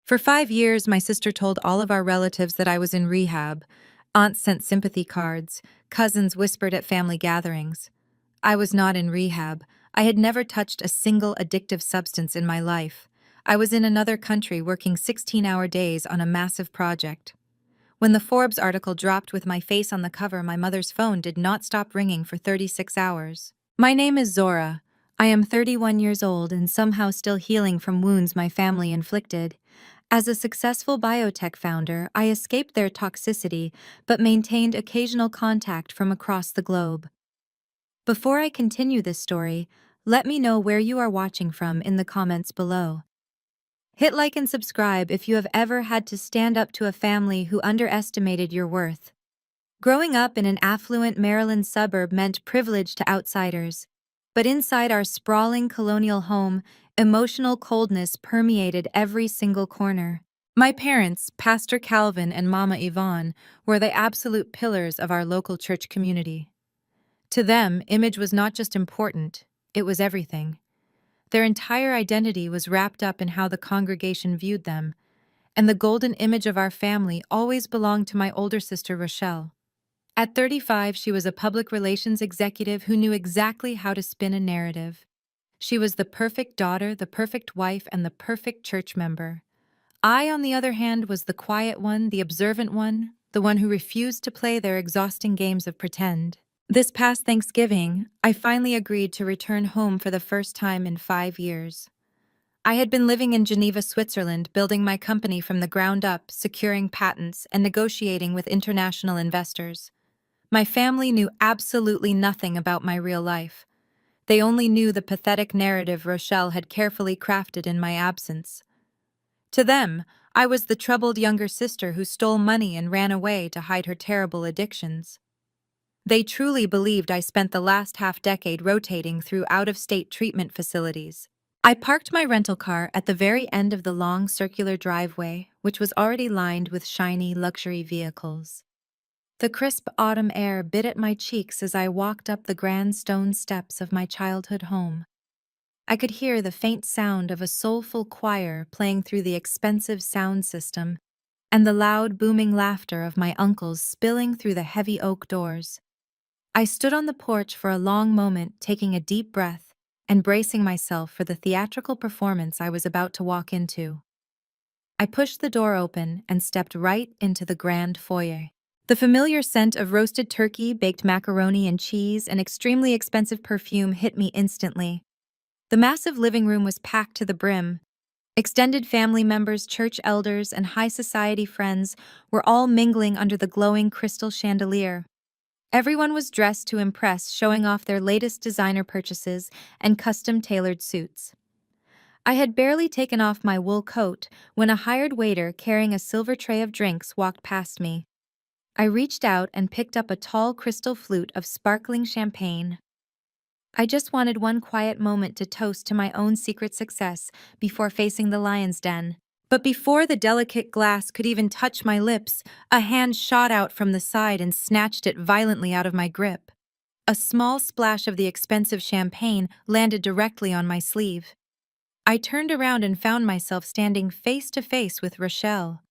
For 5 years, my sister told all of our relatives that I was in rehab. Aunts sent sympathy cards, cousins whispered at family gatherings. I was not in rehab. I had never touched a single addictive substance in my life. I was in another country working 16-hour days on a massive project. When the Forbes article dropped with my face on the cover, my mother's phone did not stop ringing for 36 hours. My name is Zora. I am 31 years old and somehow still healing from wounds my family inflicted. As a successful biotech founder, I escaped their toxicity but maintained occasional contact from across the globe. Before I continue this story, let me know where you are watching from in the comments below. Hit like and subscribe if you have ever had to stand up to a family who underestimated your worth. Growing up in an affluent Maryland suburb meant privilege to outsiders. But inside our sprawling colonial home, emotional coldness permeated every single corner. My parents, Pastor Calvin and Mama Yvonne, were the absolute pillars of our local church community. To them, image was not just important, it was everything. Their entire identity was wrapped up in how the congregation viewed them, and the golden image of our family always belonged to my older sister Rochelle. At 35, she was a public relations executive who knew exactly how to spin a narrative. She was the perfect daughter, the perfect wife, and the perfect church member. I, on the other hand, was the quiet one, the observant one, the one who refused to play their exhausting games of pretend. This past Thanksgiving, I finally agreed to return home for the first time in 5 years. I had been living in Geneva, Switzerland, building my company from the ground up, securing patents, and negotiating with international investors. My family knew absolutely nothing about my real life. They only knew the pathetic narrative Rochelle had carefully crafted in my absence. To them, I was the troubled younger sister who stole money and ran away to hide her terrible addictions. They truly believed I spent the last half-decade rotating through out-of-state treatment facilities. I parked my rental car at the very end of the long circular driveway, which was already lined with shiny luxury vehicles. The crisp autumn air bit at my cheeks as I walked up the grand stone steps of my childhood home. I could hear the faint sound of a soulful choir playing through the expensive sound system, and the loud booming laughter of my uncles spilling through the heavy oak doors. I stood on the porch for a long moment, taking a deep breath and bracing myself for the theatrical performance I was about to walk into. I pushed the door open and stepped right into the grand foyer. The familiar scent of roasted turkey, baked macaroni and cheese, and extremely expensive perfume hit me instantly. The massive living room was packed to the brim. Extended family members, church elders, and high society friends were all mingling under the glowing crystal chandelier. Everyone was dressed to impress, showing off their latest designer purchases and custom-tailored suits. I had barely taken off my wool coat when a hired waiter carrying a silver tray of drinks walked past me. I reached out and picked up a tall crystal flute of sparkling champagne. I just wanted one quiet moment to toast to my own secret success before facing the lion's den. But before the delicate glass could even touch my lips, a hand shot out from the side and snatched it violently out of my grip. A small splash of the expensive champagne landed directly on my sleeve. I turned around and found myself standing face to face with Rochelle.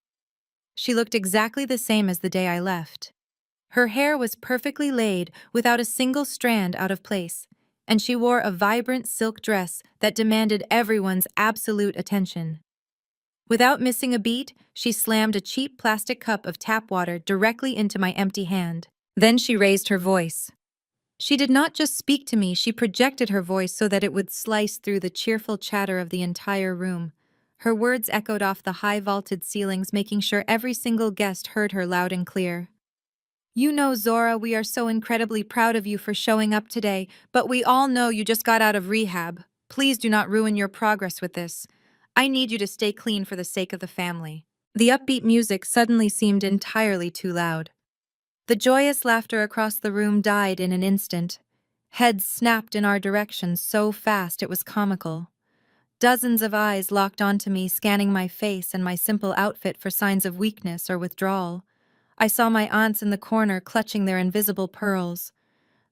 She looked exactly the same as the day I left. Her hair was perfectly laid, without a single strand out of place, and she wore a vibrant silk dress that demanded everyone's absolute attention. Without missing a beat, she slammed a cheap plastic cup of tap water directly into my empty hand. Then she raised her voice. She did not just speak to me, she projected her voice so that it would slice through the cheerful chatter of the entire room. Her words echoed off the high vaulted ceilings, making sure every single guest heard her loud and clear. "You know, Zora, we are so incredibly proud of you for showing up today, but we all know you just got out of rehab. Please do not ruin your progress with this. I need you to stay clean for the sake of the family." The upbeat music suddenly seemed entirely too loud. The joyous laughter across the room died in an instant. Heads snapped in our direction so fast it was comical. Dozens of eyes locked onto me, scanning my face and my simple outfit for signs of weakness or withdrawal. I saw my aunts in the corner clutching their invisible pearls.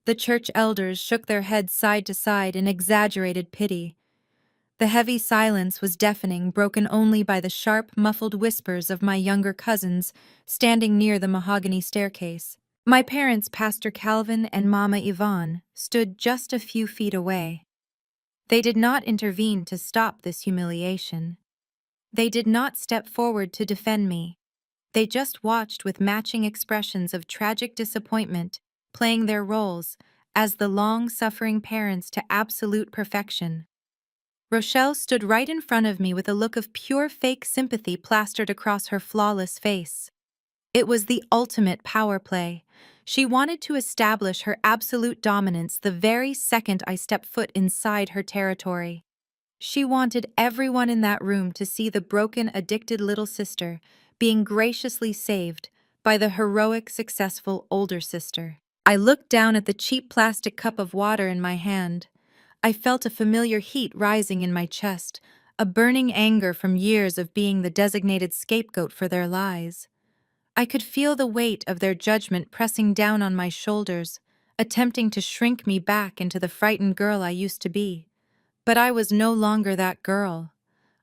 The church elders shook their heads side to side in exaggerated pity. The heavy silence was deafening, broken only by the sharp, muffled whispers of my younger cousins standing near the mahogany staircase. My parents, Pastor Calvin and Mama Yvonne, stood just a few feet away. They did not intervene to stop this humiliation. They did not step forward to defend me. They just watched with matching expressions of tragic disappointment, playing their roles as the long-suffering parents to absolute perfection. Rochelle stood right in front of me with a look of pure fake sympathy plastered across her flawless face. It was the ultimate power play. She wanted to establish her absolute dominance the very second I stepped foot inside her territory. She wanted everyone in that room to see the broken, addicted little sister being graciously saved by the heroic, successful older sister. I looked down at the cheap plastic cup of water in my hand. I felt a familiar heat rising in my chest, a burning anger from years of being the designated scapegoat for their lies. I could feel the weight of their judgment pressing down on my shoulders, attempting to shrink me back into the frightened girl I used to be. But I was no longer that girl.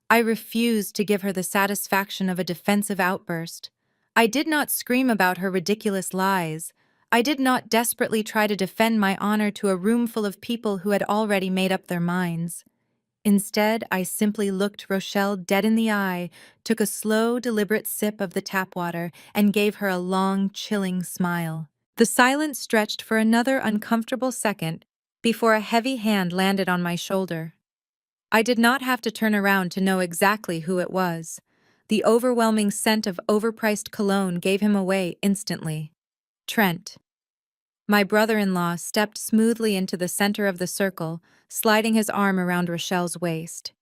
I refused to give her the satisfaction of a defensive outburst. I did not scream about her ridiculous lies. I did not desperately try to defend my honor to a room full of people who had already made up their minds. Instead, I simply looked Rochelle dead in the eye, took a slow, deliberate sip of the tap water, and gave her a long, chilling smile. The silence stretched for another uncomfortable second before a heavy hand landed on my shoulder. I did not have to turn around to know exactly who it was. The overwhelming scent of overpriced cologne gave him away instantly. Trent. My brother-in-law stepped smoothly into the center of the circle, sliding his arm around Rochelle's waist.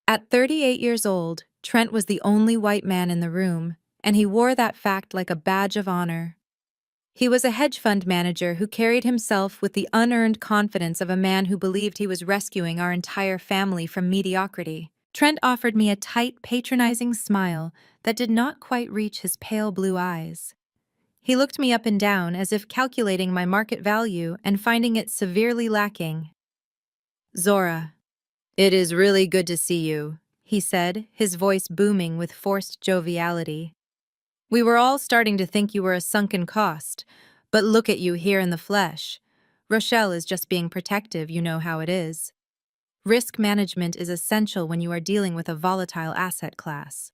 At 38 years old, Trent was the only white man in the room, and he wore that fact like a badge of honor. He was a hedge fund manager who carried himself with the unearned confidence of a man who believed he was rescuing our entire family from mediocrity. Trent offered me a tight, patronizing smile that did not quite reach his pale blue eyes. He looked me up and down as if calculating my market value and finding it severely lacking. "Zora, it is really good to see you," he said, his voice booming with forced joviality. "We were all starting to think you were a sunken cost, but look at you here in the flesh. Rochelle is just being protective, you know how it is. Risk management is essential when you are dealing with a volatile asset class."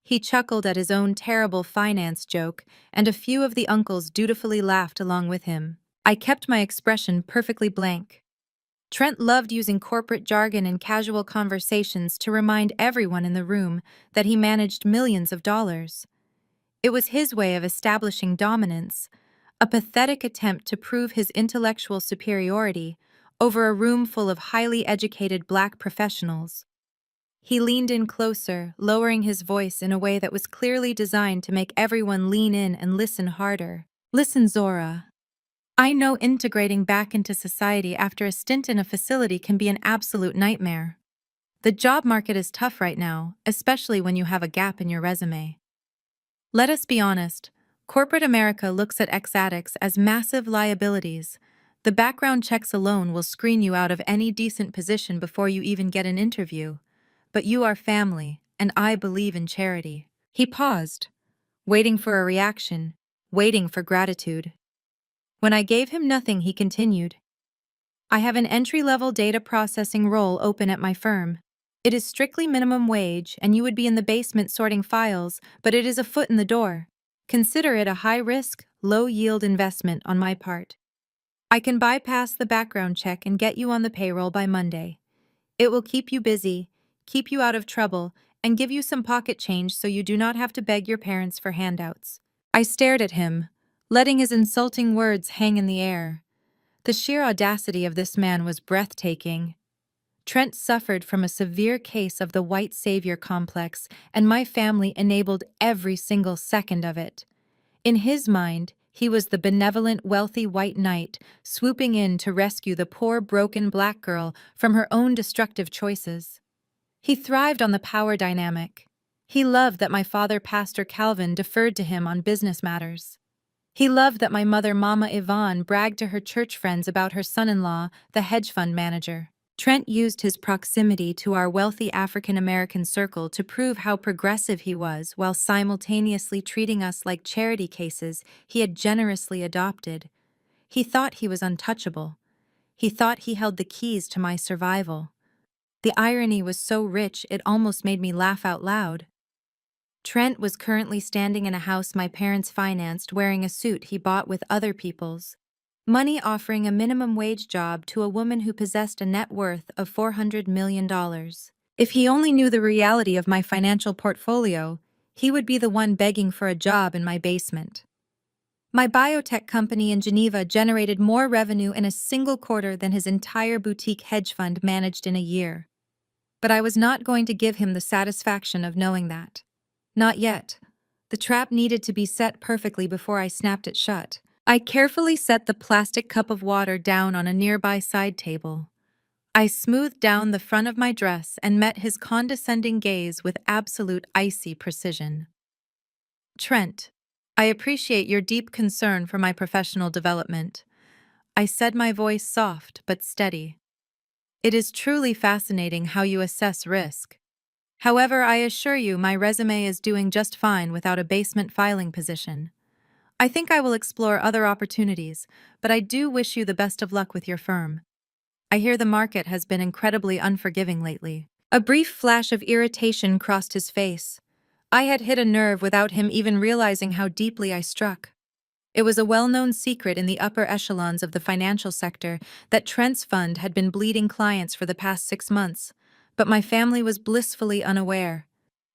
He chuckled at his own terrible finance joke, and a few of the uncles dutifully laughed along with him. I kept my expression perfectly blank. Trent loved using corporate jargon in casual conversations to remind everyone in the room that he managed millions of dollars. It was his way of establishing dominance, a pathetic attempt to prove his intellectual superiority over a room full of highly educated black professionals. He leaned in closer, lowering his voice in a way that was clearly designed to make everyone lean in and listen harder. "Listen, Zora. I know integrating back into society after a stint in a facility can be an absolute nightmare. The job market is tough right now, especially when you have a gap in your resume. Let us be honest, corporate America looks at ex-addicts as massive liabilities. The background checks alone will screen you out of any decent position before you even get an interview. But you are family, and I believe in charity." He paused, waiting for a reaction, waiting for gratitude. When I gave him nothing, he continued, "I have an entry-level data processing role open at my firm. It is strictly minimum wage, and you would be in the basement sorting files, but it is a foot in the door. Consider it a high-risk, low-yield investment on my part. I can bypass the background check and get you on the payroll by Monday. It will keep you busy, keep you out of trouble, and give you some pocket change so you do not have to beg your parents for handouts." I stared at him, letting his insulting words hang in the air. The sheer audacity of this man was breathtaking. Trent suffered from a severe case of the white savior complex, and my family enabled every single second of it. In his mind, he was the benevolent, wealthy white knight, swooping in to rescue the poor, broken black girl from her own destructive choices. He thrived on the power dynamic. He loved that my father, Pastor Calvin, deferred to him on business matters. He loved that my mother, Mama Yvonne, bragged to her church friends about her son-in-law, the hedge fund manager. Trent used his proximity to our wealthy African American circle to prove how progressive he was while simultaneously treating us like charity cases he had generously adopted. He thought he was untouchable. He thought he held the keys to my survival. The irony was so rich it almost made me laugh out loud. Trent was currently standing in a house my parents financed wearing a suit he bought with other people's money, offering a minimum wage job to a woman who possessed a net worth of $400 million. If he only knew the reality of my financial portfolio, he would be the one begging for a job in my basement. My biotech company in Geneva generated more revenue in a single quarter than his entire boutique hedge fund managed in a year. But I was not going to give him the satisfaction of knowing that. Not yet. The trap needed to be set perfectly before I snapped it shut. I carefully set the plastic cup of water down on a nearby side table. I smoothed down the front of my dress and met his condescending gaze with absolute icy precision. Trent, I appreciate your deep concern for my professional development. I said, my voice soft but steady. It is truly fascinating how you assess risk. However, I assure you my resume is doing just fine without a basement filing position. I think I will explore other opportunities, but I do wish you the best of luck with your firm. I hear the market has been incredibly unforgiving lately. A brief flash of irritation crossed his face. I had hit a nerve without him even realizing how deeply I struck. It was a well-known secret in the upper echelons of the financial sector that Trent's fund had been bleeding clients for the past 6 months, but my family was blissfully unaware.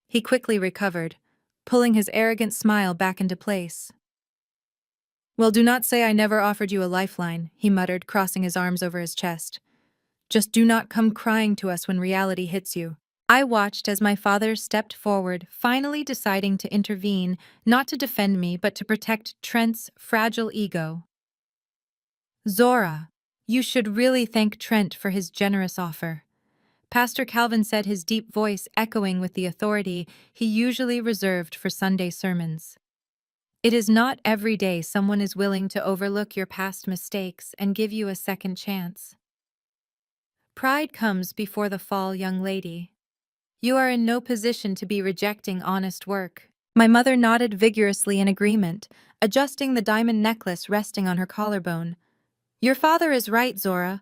He quickly recovered, pulling his arrogant smile back into place. Well, do not say I never offered you a lifeline, he muttered, crossing his arms over his chest. Just do not come crying to us when reality hits you. I watched as my father stepped forward, finally deciding to intervene, not to defend me, but to protect Trent's fragile ego. Zora, you should really thank Trent for his generous offer. Pastor Calvin said, his deep voice echoing with the authority he usually reserved for Sunday sermons. It is not every day someone is willing to overlook your past mistakes and give you a second chance. Pride comes before the fall, young lady. You are in no position to be rejecting honest work. My mother nodded vigorously in agreement, adjusting the diamond necklace resting on her collarbone. Your father is right, Zora.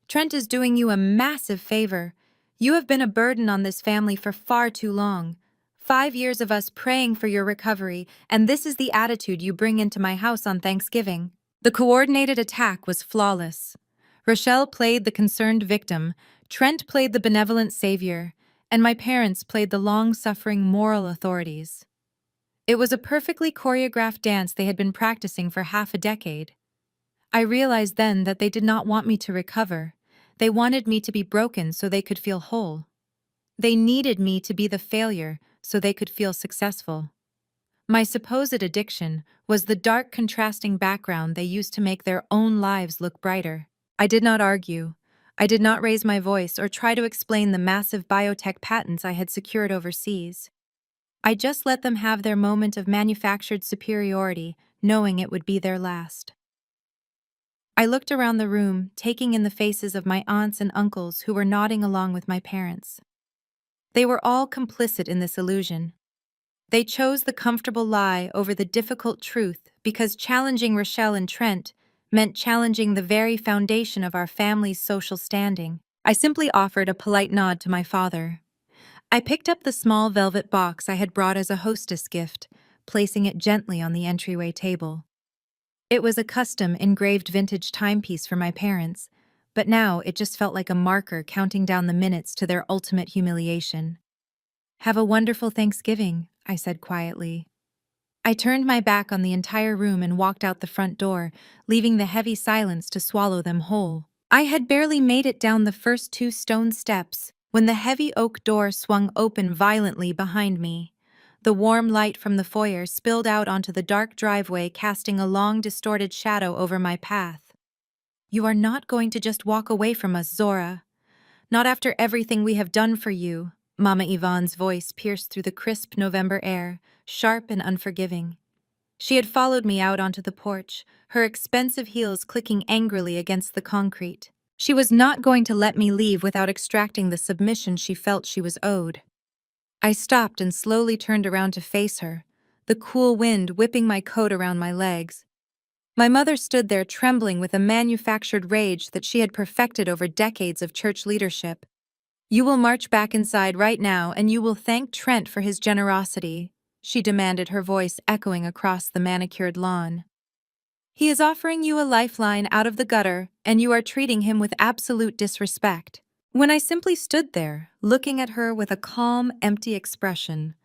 Trent is doing you a massive favor. You have been a burden on this family for far too long. 5 years of us praying for your recovery, and this is the attitude you bring into my house on Thanksgiving. The coordinated attack was flawless. Rochelle played the concerned victim, Trent played the benevolent savior, and my parents played the long-suffering moral authorities. It was a perfectly choreographed dance they had been practicing for half a decade. I realized then that they did not want me to recover. They wanted me to be broken so they could feel whole. They needed me to be the failure so they could feel successful. My supposed addiction was the dark contrasting background they used to make their own lives look brighter. I did not argue. I did not raise my voice or try to explain the massive biotech patents I had secured overseas. I just let them have their moment of manufactured superiority, knowing it would be their last. I looked around the room, taking in the faces of my aunts and uncles who were nodding along with my parents. They were all complicit in this illusion. They chose the comfortable lie over the difficult truth because challenging Rochelle and Trent meant challenging the very foundation of our family's social standing. I simply offered a polite nod to my father. I picked up the small velvet box I had brought as a hostess gift, placing it gently on the entryway table. It was a custom engraved vintage timepiece for my parents, but now it just felt like a marker counting down the minutes to their ultimate humiliation. Have a wonderful Thanksgiving, I said quietly. I turned my back on the entire room and walked out the front door, leaving the heavy silence to swallow them whole. I had barely made it down the first 2 stone steps when the heavy oak door swung open violently behind me. The warm light from the foyer spilled out onto the dark driveway, casting a long, distorted shadow over my path. You are not going to just walk away from us, Zora. Not after everything we have done for you. Mama Yvonne's voice pierced through the crisp November air, sharp and unforgiving. She had followed me out onto the porch, her expensive heels clicking angrily against the concrete. She was not going to let me leave without extracting the submission she felt she was owed. I stopped and slowly turned around to face her, the cool wind whipping my coat around my legs. My mother stood there trembling with a manufactured rage that she had perfected over decades of church leadership. "You will march back inside right now and you will thank Trent for his generosity," she demanded, her voice echoing across the manicured lawn. "He is offering you a lifeline out of the gutter, and you are treating him with absolute disrespect." When I simply stood there, looking at her with a calm, empty expression,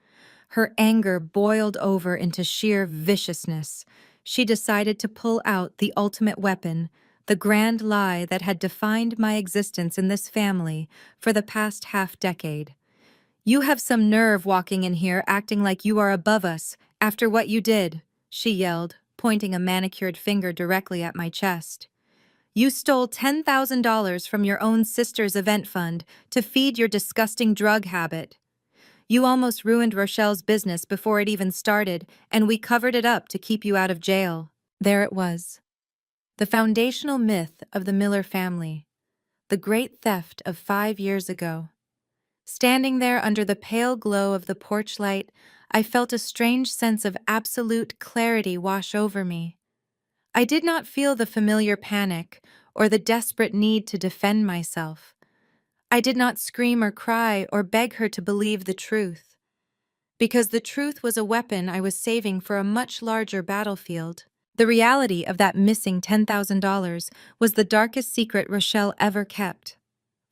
her anger boiled over into sheer viciousness. She decided to pull out the ultimate weapon, the grand lie that had defined my existence in this family for the past half-decade. "You have some nerve walking in here acting like you are above us after what you did," she yelled, pointing a manicured finger directly at my chest. "You stole $10,000 from your own sister's event fund to feed your disgusting drug habit. You almost ruined Rochelle's business before it even started, and we covered it up to keep you out of jail." There it was. The foundational myth of the Miller family. The great theft of 5 years ago. Standing there under the pale glow of the porch light, I felt a strange sense of absolute clarity wash over me. I did not feel the familiar panic or the desperate need to defend myself. I did not scream or cry or beg her to believe the truth. Because the truth was a weapon I was saving for a much larger battlefield. The reality of that missing $10,000 was the darkest secret Rochelle ever kept.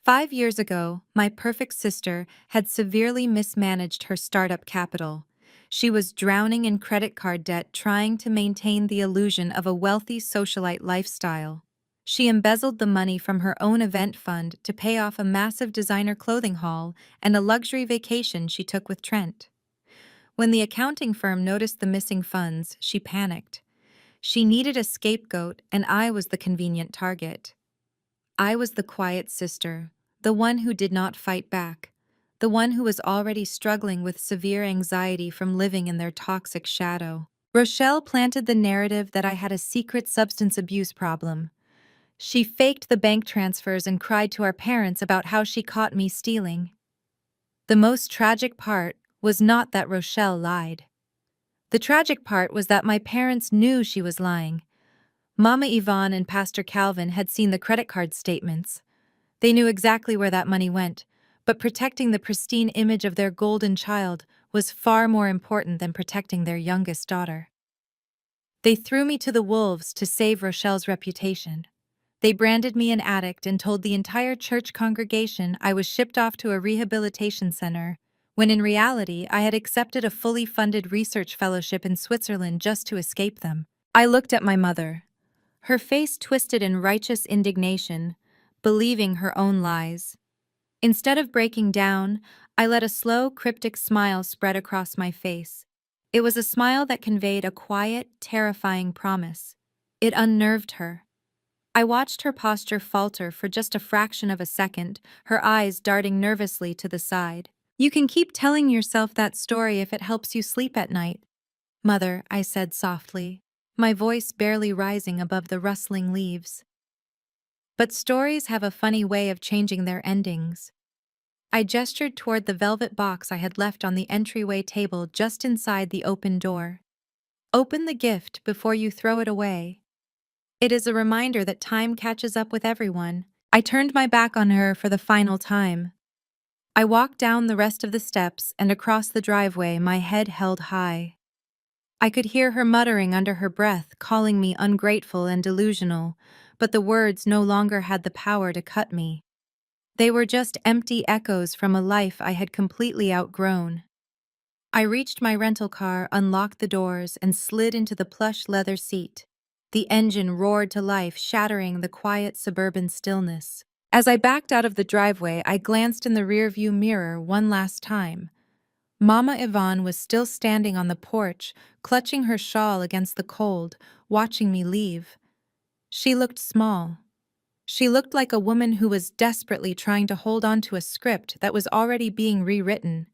5 years ago, my perfect sister had severely mismanaged her startup capital. She was drowning in credit card debt trying to maintain the illusion of a wealthy socialite lifestyle. She embezzled the money from her own event fund to pay off a massive designer clothing haul and a luxury vacation she took with Trent. When the accounting firm noticed the missing funds, she panicked. She needed a scapegoat, and I was the convenient target. I was the quiet sister, the one who did not fight back, the one who was already struggling with severe anxiety from living in their toxic shadow. Rochelle planted the narrative that I had a secret substance abuse problem. She faked the bank transfers and cried to our parents about how she caught me stealing. The most tragic part was not that Rochelle lied. The tragic part was that my parents knew she was lying. Mama Yvonne and Pastor Calvin had seen the credit card statements. They knew exactly where that money went, but protecting the pristine image of their golden child was far more important than protecting their youngest daughter. They threw me to the wolves to save Rochelle's reputation. They branded me an addict and told the entire church congregation I was shipped off to a rehabilitation center, when in reality I had accepted a fully funded research fellowship in Switzerland just to escape them. I looked at my mother, her face twisted in righteous indignation, believing her own lies. Instead of breaking down, I let a slow, cryptic smile spread across my face. It was a smile that conveyed a quiet, terrifying promise. It unnerved her. I watched her posture falter for just a fraction of a second, her eyes darting nervously to the side. "You can keep telling yourself that story if it helps you sleep at night, Mother," I said softly, my voice barely rising above the rustling leaves. "But stories have a funny way of changing their endings." I gestured toward the velvet box I had left on the entryway table just inside the open door. "Open the gift before you throw it away. It is a reminder that time catches up with everyone." I turned my back on her for the final time. I walked down the rest of the steps and across the driveway, my head held high. I could hear her muttering under her breath, calling me ungrateful and delusional, but the words no longer had the power to cut me. They were just empty echoes from a life I had completely outgrown. I reached my rental car, unlocked the doors, and slid into the plush leather seat. The engine roared to life, shattering the quiet suburban stillness. As I backed out of the driveway, I glanced in the rearview mirror one last time. Mama Yvonne was still standing on the porch, clutching her shawl against the cold, watching me leave. She looked small. She looked like a woman who was desperately trying to hold on to a script that was already being rewritten.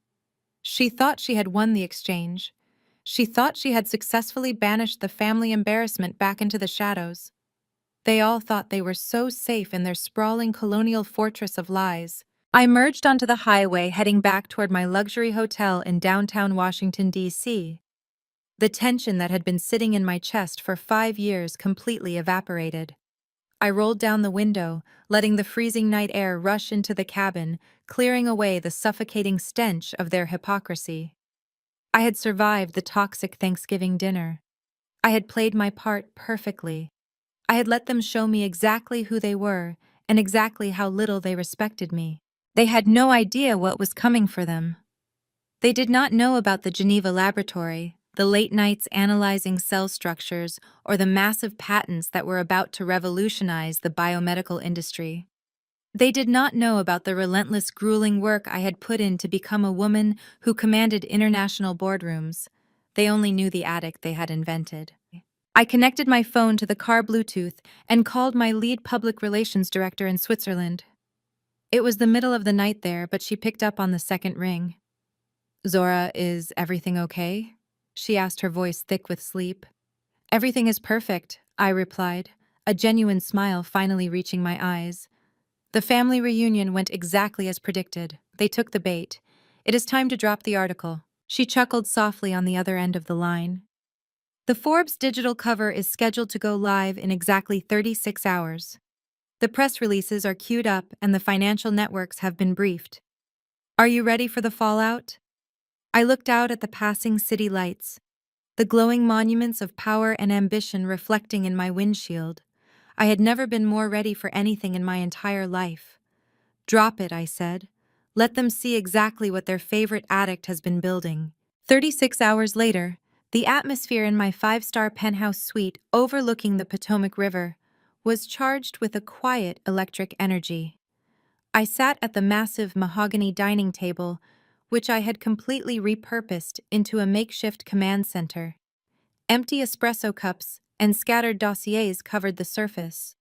She thought she had won the exchange. She thought she had successfully banished the family embarrassment back into the shadows. They all thought they were so safe in their sprawling colonial fortress of lies. I emerged onto the highway heading back toward my luxury hotel in downtown Washington, D.C. The tension that had been sitting in my chest for 5 years completely evaporated. I rolled down the window, letting the freezing night air rush into the cabin, clearing away the suffocating stench of their hypocrisy. I had survived the toxic Thanksgiving dinner. I had played my part perfectly. I had let them show me exactly who they were and exactly how little they respected me. They had no idea what was coming for them. They did not know about the Geneva laboratory, the late nights analyzing cell structures, or the massive patents that were about to revolutionize the biomedical industry. They did not know about the relentless, grueling work I had put in to become a woman who commanded international boardrooms. They only knew the addict they had invented. I connected my phone to the car Bluetooth and called my lead public relations director in Switzerland. It was the middle of the night there, but she picked up on the second ring. "Zora, is everything okay?" she asked, her voice thick with sleep. "Everything is perfect," I replied, a genuine smile finally reaching my eyes. The family reunion went exactly as predicted. They took the bait. "It is time to drop the article." She chuckled softly on the other end of the line. "The Forbes digital cover is scheduled to go live in exactly 36 hours. The press releases are queued up and the financial networks have been briefed. Are you ready for the fallout?" I looked out at the passing city lights, the glowing monuments of power and ambition reflecting in my windshield. I had never been more ready for anything in my entire life. "Drop it," I said. "Let them see exactly what their favorite addict has been building." 36 hours later, the atmosphere in my five-star penthouse suite overlooking the Potomac River was charged with a quiet electric energy. I sat at the massive mahogany dining table, which I had completely repurposed into a makeshift command center. Empty espresso cups and scattered dossiers covered the surface.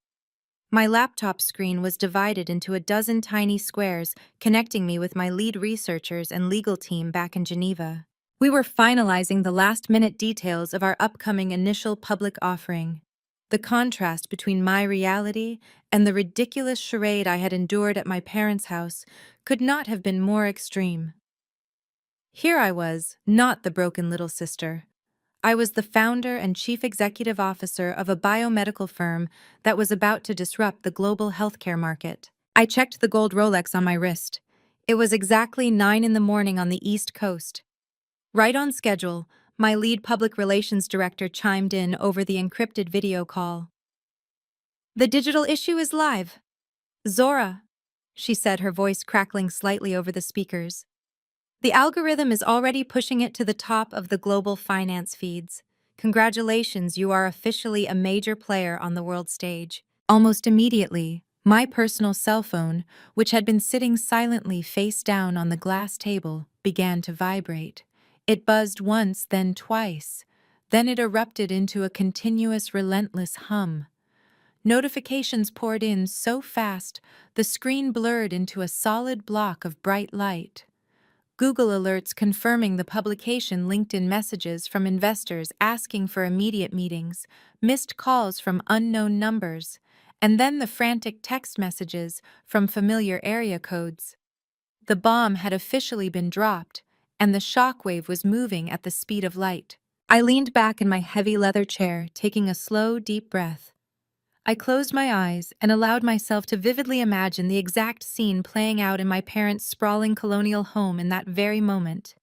My laptop screen was divided into a dozen tiny squares, connecting me with my lead researchers and legal team back in Geneva. We were finalizing the last-minute details of our upcoming initial public offering. The contrast between my reality and the ridiculous charade I had endured at my parents' house could not have been more extreme. Here I was, not the broken little sister. I was the founder and chief executive officer of a biomedical firm that was about to disrupt the global healthcare market. I checked the gold Rolex on my wrist. It was exactly 9 in the morning on the East Coast. Right on schedule, my lead public relations director chimed in over the encrypted video call. "The digital issue is live. Zora," she said, her voice crackling slightly over the speakers. "The algorithm is already pushing it to the top of the global finance feeds. Congratulations, you are officially a major player on the world stage." Almost immediately, my personal cell phone, which had been sitting silently face down on the glass table, began to vibrate. It buzzed once, then twice. Then it erupted into a continuous, relentless hum. Notifications poured in so fast, the screen blurred into a solid block of bright light. Google alerts confirming the publication, LinkedIn messages from investors asking for immediate meetings, missed calls from unknown numbers, and then the frantic text messages from familiar area codes. The bomb had officially been dropped, and the shockwave was moving at the speed of light. I leaned back in my heavy leather chair, taking a slow, deep breath. I closed my eyes and allowed myself to vividly imagine the exact scene playing out in my parents' sprawling colonial home in that very moment.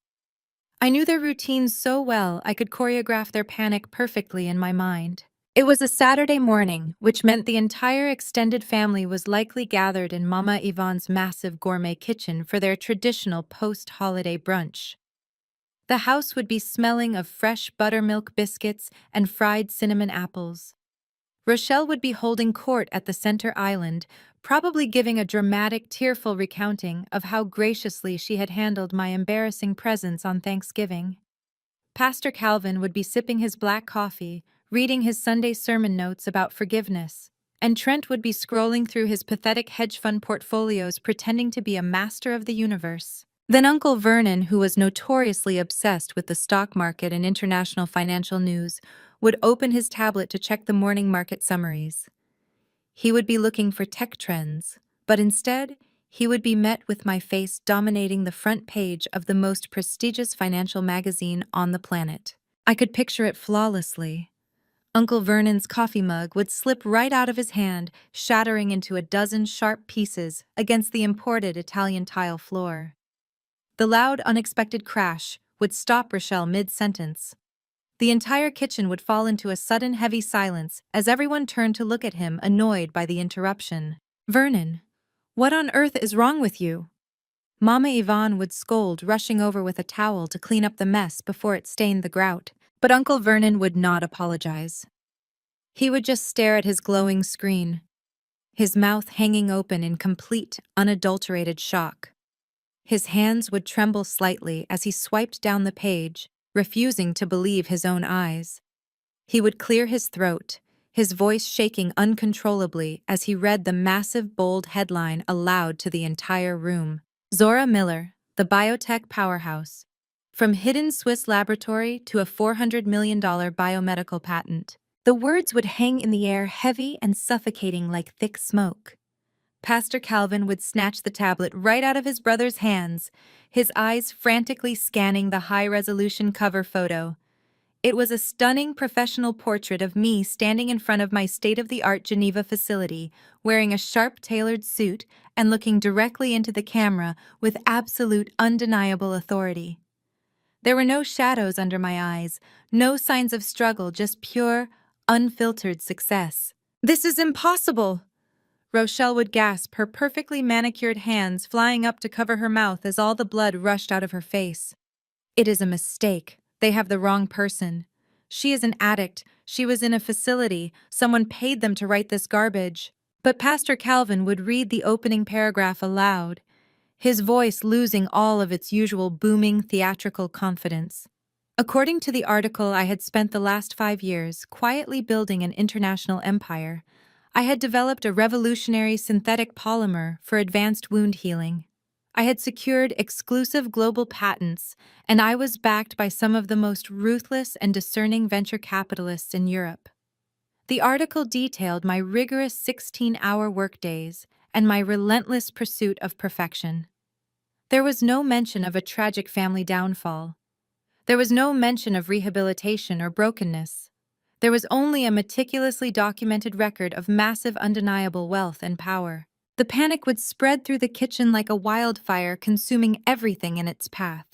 I knew their routines so well I could choreograph their panic perfectly in my mind. It was a Saturday morning, which meant the entire extended family was likely gathered in Mama Yvonne's massive gourmet kitchen for their traditional post-holiday brunch. The house would be smelling of fresh buttermilk biscuits and fried cinnamon apples. Rochelle would be holding court at the center island, probably giving a dramatic, tearful recounting of how graciously she had handled my embarrassing presence on Thanksgiving. Pastor Calvin would be sipping his black coffee, reading his Sunday sermon notes about forgiveness, and Trent would be scrolling through his pathetic hedge fund portfolios pretending to be a master of the universe. Then Uncle Vernon, who was notoriously obsessed with the stock market and international financial news, would open his tablet to check the morning market summaries. He would be looking for tech trends, but instead, he would be met with my face dominating the front page of the most prestigious financial magazine on the planet. I could picture it flawlessly. Uncle Vernon's coffee mug would slip right out of his hand, shattering into a dozen sharp pieces against the imported Italian tile floor. The loud, unexpected crash would stop Rochelle mid-sentence. The entire kitchen would fall into a sudden heavy silence as everyone turned to look at him, annoyed by the interruption. "Vernon, what on earth is wrong with you?" Mama Yvonne would scold, rushing over with a towel to clean up the mess before it stained the grout. But Uncle Vernon would not apologize. He would just stare at his glowing screen, his mouth hanging open in complete, unadulterated shock. His hands would tremble slightly as he swiped down the page, refusing to believe his own eyes. He would clear his throat, his voice shaking uncontrollably as he read the massive bold headline aloud to the entire room. Zora Miller, the biotech powerhouse. From hidden Swiss laboratory to a $400 million biomedical patent. The words would hang in the air, heavy and suffocating like thick smoke. Pastor Calvin would snatch the tablet right out of his brother's hands, his eyes frantically scanning the high-resolution cover photo. It was a stunning professional portrait of me standing in front of my state-of-the-art Geneva facility, wearing a sharp tailored suit and looking directly into the camera with absolute undeniable authority. There were no shadows under my eyes, no signs of struggle, just pure, unfiltered success. "This is impossible!" Rochelle would gasp, her perfectly manicured hands flying up to cover her mouth as all the blood rushed out of her face. "It is a mistake. They have the wrong person. She is an addict. She was in a facility. Someone paid them to write this garbage." But Pastor Calvin would read the opening paragraph aloud, his voice losing all of its usual booming theatrical confidence. According to the article, I had spent the last 5 years quietly building an international empire. I had developed a revolutionary synthetic polymer for advanced wound healing. I had secured exclusive global patents, and I was backed by some of the most ruthless and discerning venture capitalists in Europe. The article detailed my rigorous 16-hour workdays and my relentless pursuit of perfection. There was no mention of a tragic family downfall. There was no mention of rehabilitation or brokenness. There was only a meticulously documented record of massive undeniable wealth and power. The panic would spread through the kitchen like a wildfire, consuming everything in its path.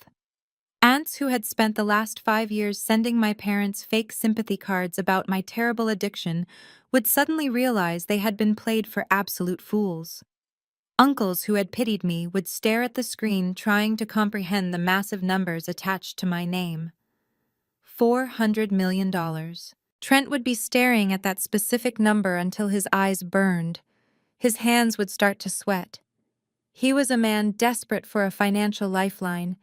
Aunts who had spent the last 5 years sending my parents fake sympathy cards about my terrible addiction would suddenly realize they had been played for absolute fools. Uncles who had pitied me would stare at the screen, trying to comprehend the massive numbers attached to my name. $400 million. Trent would be staring at that specific number until his eyes burned. His hands would start to sweat. He was a man desperate for a financial lifeline,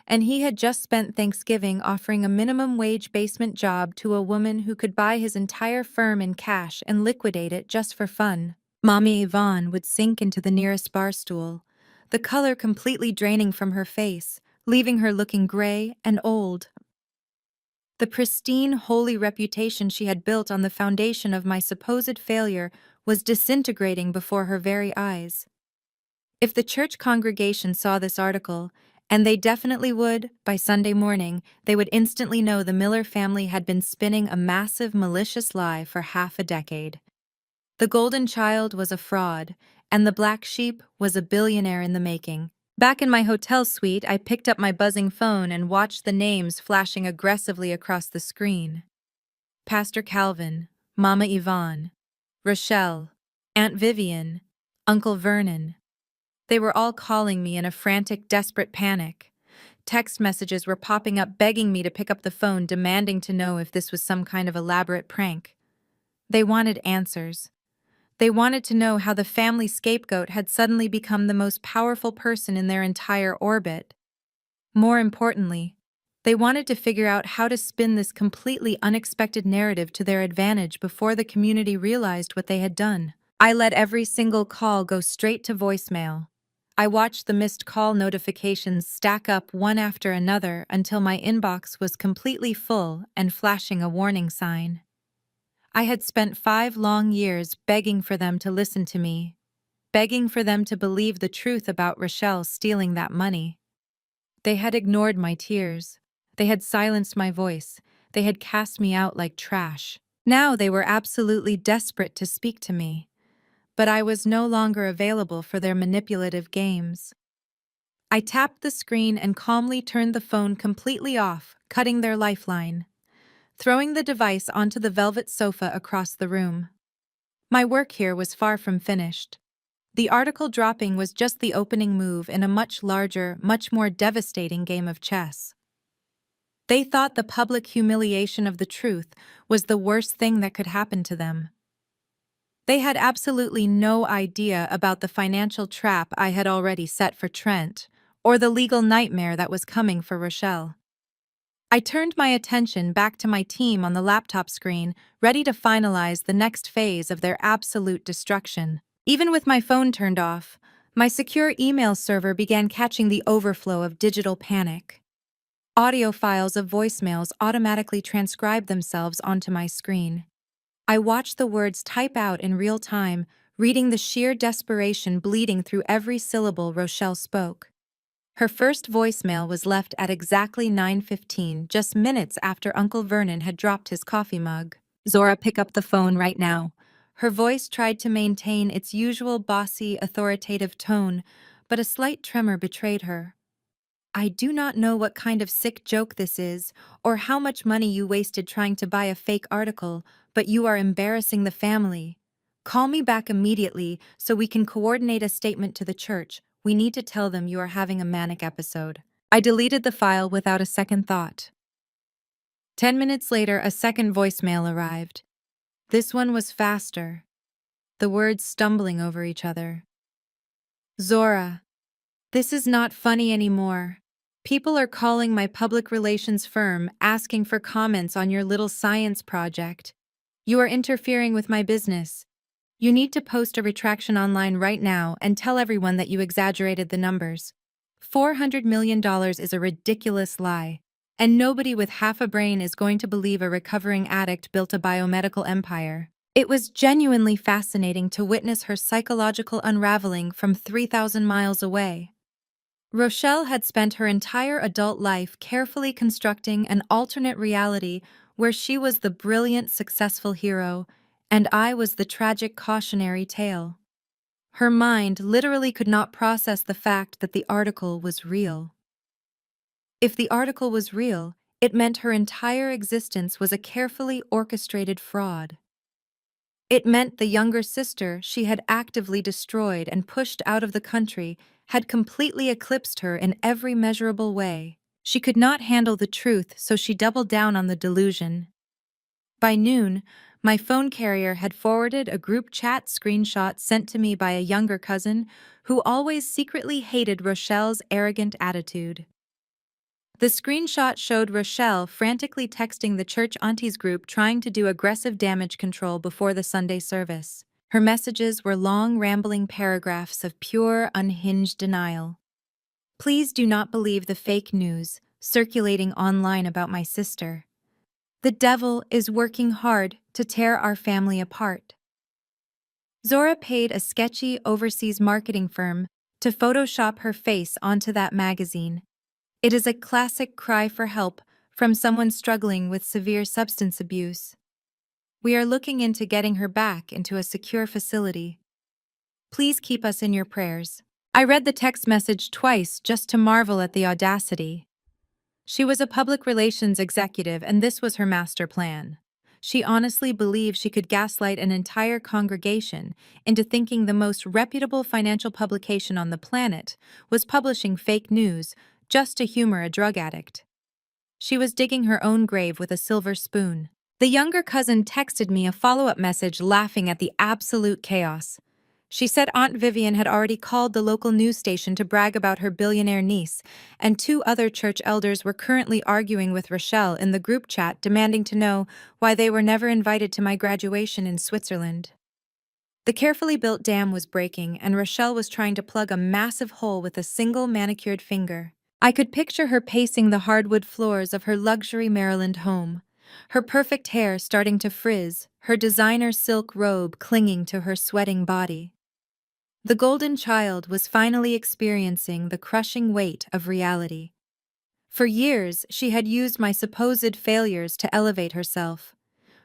and he had just spent Thanksgiving offering a minimum wage basement job to a woman who could buy his entire firm in cash and liquidate it just for fun. Mommy Yvonne would sink into the nearest bar stool, the color completely draining from her face, leaving her looking gray and old. The pristine, holy reputation she had built on the foundation of my supposed failure was disintegrating before her very eyes. If the church congregation saw this article, and they definitely would, by Sunday morning, they would instantly know the Miller family had been spinning a massive, malicious lie for half a decade. The golden child was a fraud, and the black sheep was a billionaire in the making. Back in my hotel suite, I picked up my buzzing phone and watched the names flashing aggressively across the screen. Pastor Calvin, Mama Yvonne, Rochelle, Aunt Vivian, Uncle Vernon. They were all calling me in a frantic, desperate panic. Text messages were popping up begging me to pick up the phone, demanding to know if this was some kind of elaborate prank. They wanted answers. They wanted to know how the family scapegoat had suddenly become the most powerful person in their entire orbit. More importantly, they wanted to figure out how to spin this completely unexpected narrative to their advantage before the community realized what they had done. I let every single call go straight to voicemail. I watched the missed call notifications stack up one after another until my inbox was completely full and flashing a warning sign. I had spent 5 long years begging for them to listen to me, begging for them to believe the truth about Rochelle stealing that money. They had ignored my tears. They had silenced my voice. They had cast me out like trash. Now they were absolutely desperate to speak to me. But I was no longer available for their manipulative games. I tapped the screen and calmly turned the phone completely off, cutting their lifeline, throwing the device onto the velvet sofa across the room. My work here was far from finished. The article dropping was just the opening move in a much larger, much more devastating game of chess. They thought the public humiliation of the truth was the worst thing that could happen to them. They had absolutely no idea about the financial trap I had already set for Trent, or the legal nightmare that was coming for Rochelle. I turned my attention back to my team on the laptop screen, ready to finalize the next phase of their absolute destruction. Even with my phone turned off, my secure email server began catching the overflow of digital panic. Audio files of voicemails automatically transcribed themselves onto my screen. I watched the words type out in real time, reading the sheer desperation bleeding through every syllable Rochelle spoke. Her first voicemail was left at exactly 9:15, just minutes after Uncle Vernon had dropped his coffee mug. "Zora, pick up the phone right now." Her voice tried to maintain its usual bossy, authoritative tone, but a slight tremor betrayed her. "I do not know what kind of sick joke this is, or how much money you wasted trying to buy a fake article, but you are embarrassing the family. Call me back immediately so we can coordinate a statement to the church. We need to tell them you are having a manic episode." I deleted the file without a second thought. 10 minutes later, a second voicemail arrived. This one was faster, the words stumbling over each other. "Zora, this is not funny anymore. People are calling my public relations firm asking for comments on your little science project. You are interfering with my business. You need to post a retraction online right now and tell everyone that you exaggerated the numbers. $400 million is a ridiculous lie, and nobody with half a brain is going to believe a recovering addict built a biomedical empire." It was genuinely fascinating to witness her psychological unraveling from 3,000 miles away. Rochelle had spent her entire adult life carefully constructing an alternate reality where she was the brilliant, successful hero, and I was the tragic cautionary tale. Her mind literally could not process the fact that the article was real. If the article was real, it meant her entire existence was a carefully orchestrated fraud. It meant the younger sister she had actively destroyed and pushed out of the country had completely eclipsed her in every measurable way. She could not handle the truth, so she doubled down on the delusion. By noon, my phone carrier had forwarded a group chat screenshot sent to me by a younger cousin who always secretly hated Rochelle's arrogant attitude. The screenshot showed Rochelle frantically texting the church aunties group trying to do aggressive damage control before the Sunday service. Her messages were long, rambling paragraphs of pure, unhinged denial. "Please do not believe the fake news circulating online about my sister. The devil is working hard to tear our family apart." Zora paid a sketchy overseas marketing firm to Photoshop her face onto that magazine. It is a classic cry for help from someone struggling with severe substance abuse. "We are looking into getting her back into a secure facility. Please keep us in your prayers." I read the text message twice just to marvel at the audacity. She was a public relations executive, and this was her master plan. She honestly believed she could gaslight an entire congregation into thinking the most reputable financial publication on the planet was publishing fake news just to humor a drug addict. She was digging her own grave with a silver spoon. The younger cousin texted me a follow-up message laughing at the absolute chaos. She said Aunt Vivian had already called the local news station to brag about her billionaire niece, and 2 other church elders were currently arguing with Rochelle in the group chat demanding to know why they were never invited to my graduation in Switzerland. The carefully built dam was breaking, and Rochelle was trying to plug a massive hole with a single manicured finger. I could picture her pacing the hardwood floors of her luxury Maryland home, her perfect hair starting to frizz, her designer silk robe clinging to her sweating body. The golden child was finally experiencing the crushing weight of reality. For years, she had used my supposed failures to elevate herself.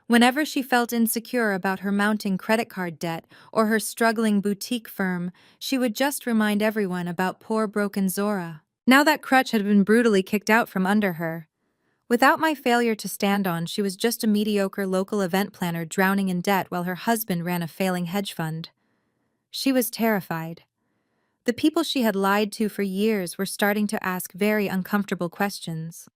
Whenever she felt insecure about her mounting credit card debt or her struggling boutique firm, she would just remind everyone about poor broken Zora. Now that crutch had been brutally kicked out from under her. Without my failure to stand on, she was just a mediocre local event planner drowning in debt while her husband ran a failing hedge fund. She was terrified. The people she had lied to for years were starting to ask very uncomfortable questions.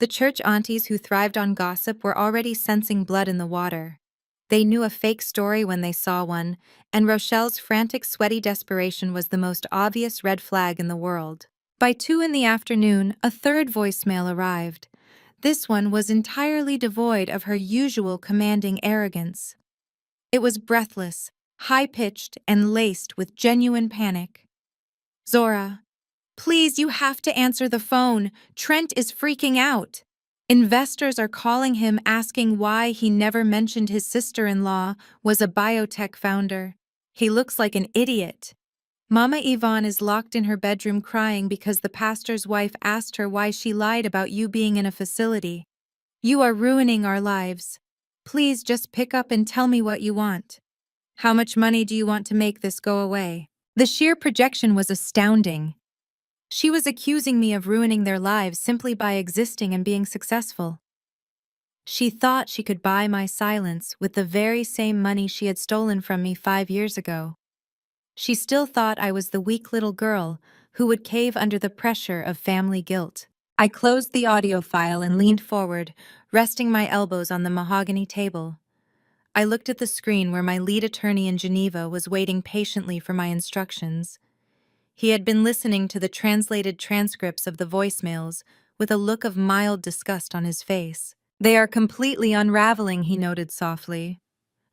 The church aunties who thrived on gossip were already sensing blood in the water. They knew a fake story when they saw one, and Rochelle's frantic, sweaty desperation was the most obvious red flag in the world. By 2 in the afternoon, a third voicemail arrived. This one was entirely devoid of her usual commanding arrogance. It was breathless, high-pitched, and laced with genuine panic. Zora, please, you have to answer the phone. Trent is freaking out. Investors are calling him asking why he never mentioned his sister-in-law was a biotech founder. He looks like an idiot. Mama Yvonne is locked in her bedroom crying because the pastor's wife asked her why she lied about you being in a facility. You are ruining our lives. Please just pick up and tell me what you want. How much money do you want to make this go away? The sheer projection was astounding. She was accusing me of ruining their lives simply by existing and being successful. She thought she could buy my silence with the very same money she had stolen from me 5 years ago. She still thought I was the weak little girl who would cave under the pressure of family guilt. I closed the audio file and leaned forward, resting my elbows on the mahogany table. I looked at the screen where my lead attorney in Geneva was waiting patiently for my instructions. He had been listening to the translated transcripts of the voicemails with a look of mild disgust on his face. They are completely unraveling, he noted softly.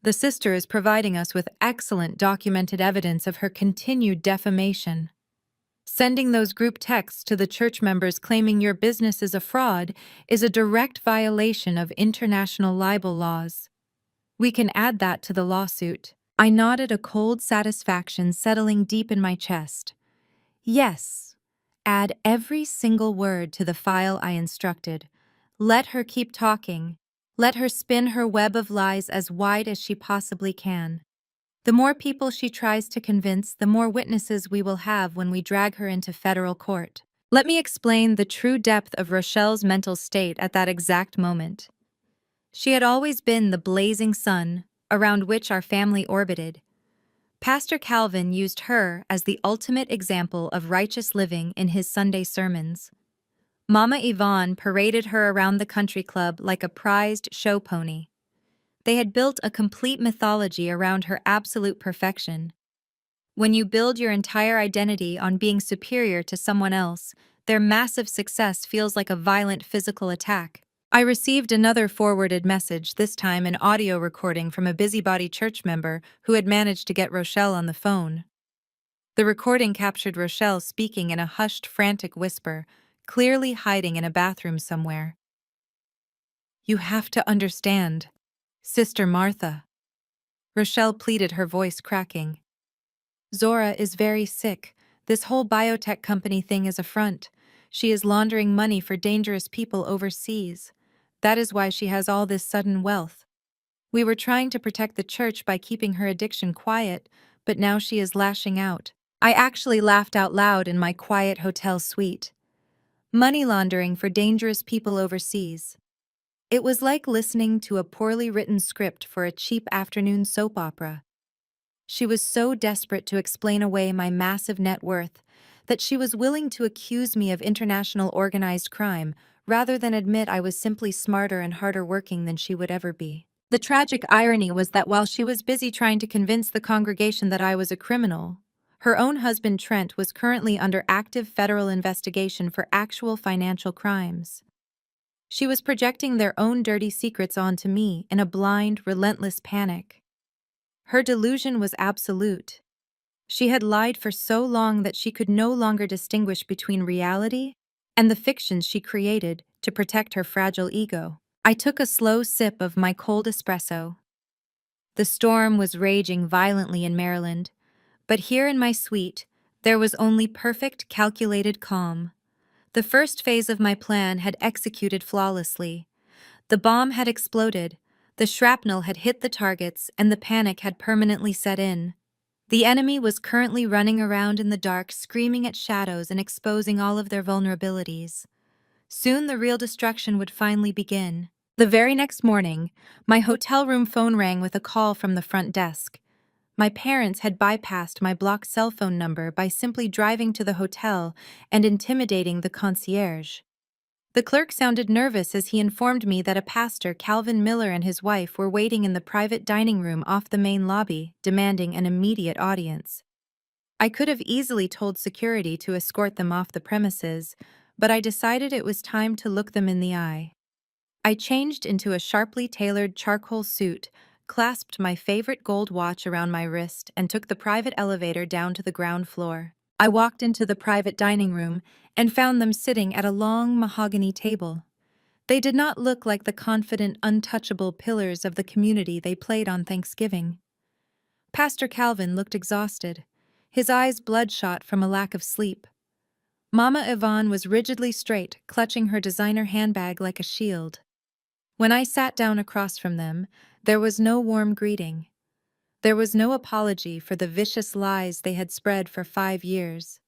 The sister is providing us with excellent documented evidence of her continued defamation. Sending those group texts to the church members claiming your business is a fraud is a direct violation of international libel laws. We can add that to the lawsuit. I nodded, a cold satisfaction settling deep in my chest. Yes. Add every single word to the file I instructed. Let her keep talking. Let her spin her web of lies as wide as she possibly can. The more people she tries to convince, the more witnesses we will have when we drag her into federal court. Let me explain the true depth of Rochelle's mental state at that exact moment. She had always been the blazing sun around which our family orbited. Pastor Calvin used her as the ultimate example of righteous living in his Sunday sermons. Mama Yvonne paraded her around the country club like a prized show pony. They had built a complete mythology around her absolute perfection. When you build your entire identity on being superior to someone else, their massive success feels like a violent physical attack. I received another forwarded message, this time an audio recording from a busybody church member who had managed to get Rochelle on the phone. The recording captured Rochelle speaking in a hushed, frantic whisper, clearly hiding in a bathroom somewhere. You have to understand, Sister Martha. Rochelle pleaded, her voice cracking. Zora is very sick. This whole biotech company thing is a front. She is laundering money for dangerous people overseas. That is why she has all this sudden wealth. We were trying to protect the church by keeping her addiction quiet, but now she is lashing out. I actually laughed out loud in my quiet hotel suite. Money laundering for dangerous people overseas. It was like listening to a poorly written script for a cheap afternoon soap opera. She was so desperate to explain away my massive net worth that she was willing to accuse me of international organized crime rather than admit I was simply smarter and harder working than she would ever be. The tragic irony was that while she was busy trying to convince the congregation that I was a criminal, her own husband Trent was currently under active federal investigation for actual financial crimes. She was projecting their own dirty secrets onto me in a blind, relentless panic. Her delusion was absolute. She had lied for so long that she could no longer distinguish between reality and the fictions she created to protect her fragile ego. I took a slow sip of my cold espresso. The storm was raging violently in Maryland, but here in my suite, there was only perfect, calculated calm. The first phase of my plan had executed flawlessly. The bomb had exploded, the shrapnel had hit the targets, and the panic had permanently set in. The enemy was currently running around in the dark, screaming at shadows and exposing all of their vulnerabilities. Soon the real destruction would finally begin. The very next morning, my hotel room phone rang with a call from the front desk. My parents had bypassed my blocked cell phone number by simply driving to the hotel and intimidating the concierge. The clerk sounded nervous as he informed me that a pastor, Calvin Miller, and his wife were waiting in the private dining room off the main lobby, demanding an immediate audience. I could have easily told security to escort them off the premises, but I decided it was time to look them in the eye. I changed into a sharply tailored charcoal suit, clasped my favorite gold watch around my wrist, and took the private elevator down to the ground floor. I walked into the private dining room and found them sitting at a long mahogany table. They did not look like the confident, untouchable pillars of the community they played on Thanksgiving. Pastor Calvin looked exhausted, his eyes bloodshot from a lack of sleep. Mama Yvonne was rigidly straight, clutching her designer handbag like a shield. When I sat down across from them, there was no warm greeting. There was no apology for the vicious lies they had spread for 5 years.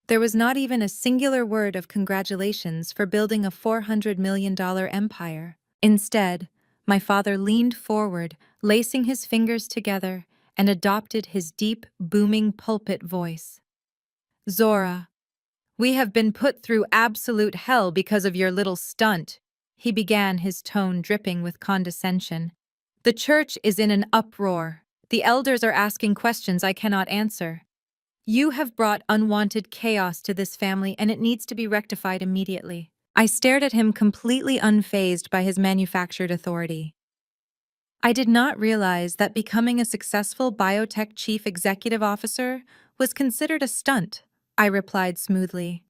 There was not even a singular word of congratulations for building a $400 million empire. Instead, my father leaned forward, lacing his fingers together, and adopted his deep, booming pulpit voice. "Zora, we have been put through absolute hell because of your little stunt," he began, his tone dripping with condescension. "The church is in an uproar. The elders are asking questions I cannot answer. You have brought unwanted chaos to this family, and it needs to be rectified immediately." I stared at him, completely unfazed by his manufactured authority. I did not realize that becoming a successful biotech chief executive officer was considered a stunt, I replied smoothly.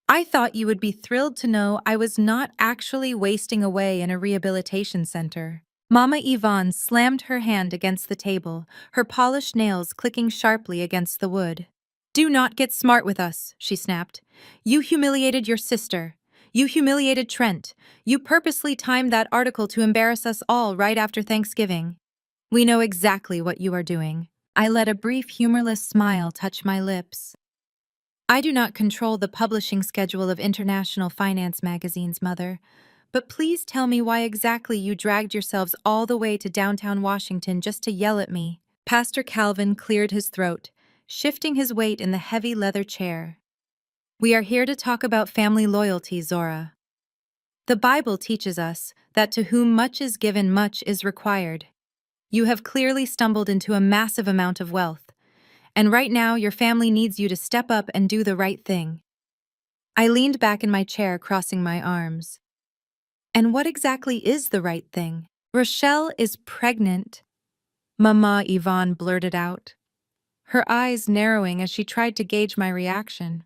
"I thought you would be thrilled to know I was not actually wasting away in a rehabilitation center." Mama Yvonne slammed her hand against the table, her polished nails clicking sharply against the wood. "Do not get smart with us," she snapped. "You humiliated your sister. You humiliated Trent. You purposely timed that article to embarrass us all right after Thanksgiving. We know exactly what you are doing." I let a brief humorless smile touch my lips. "I do not control the publishing schedule of international finance magazines, Mother. But please tell me why exactly you dragged yourselves all the way to downtown Washington just to yell at me." Pastor Calvin cleared his throat, shifting his weight in the heavy leather chair. "We are here to talk about family loyalty, Zora. The Bible teaches us that to whom much is given, much is required. You have clearly stumbled into a massive amount of wealth, and right now your family needs you to step up and do the right thing." I leaned back in my chair, crossing my arms. "And what exactly is the right thing?" "Rochelle is pregnant," Mama Yvonne blurted out, her eyes narrowing as she tried to gauge my reaction.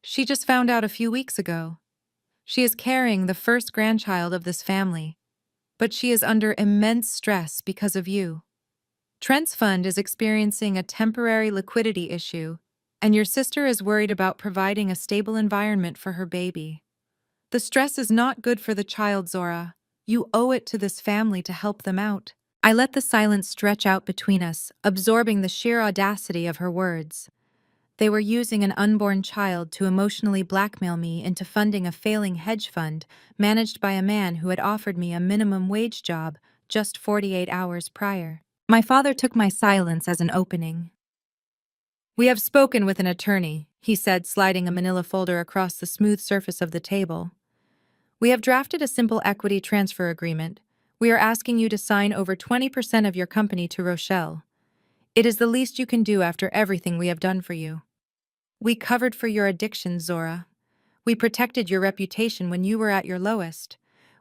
"She just found out a few weeks ago. She is carrying the first grandchild of this family, but she is under immense stress because of you. Trent's fund is experiencing a temporary liquidity issue, and your sister is worried about providing a stable environment for her baby. The stress is not good for the child, Zora. You owe it to this family to help them out." I let the silence stretch out between us, absorbing the sheer audacity of her words. They were using an unborn child to emotionally blackmail me into funding a failing hedge fund managed by a man who had offered me a minimum wage job just 48 hours prior. My father took my silence as an opening. "We have spoken with an attorney," he said, sliding a manila folder across the smooth surface of the table. "We have drafted a simple equity transfer agreement. We are asking you to sign over 20% of your company to Rochelle. It is the least you can do after everything we have done for you. We covered for your addiction, Zora. We protected your reputation when you were at your lowest.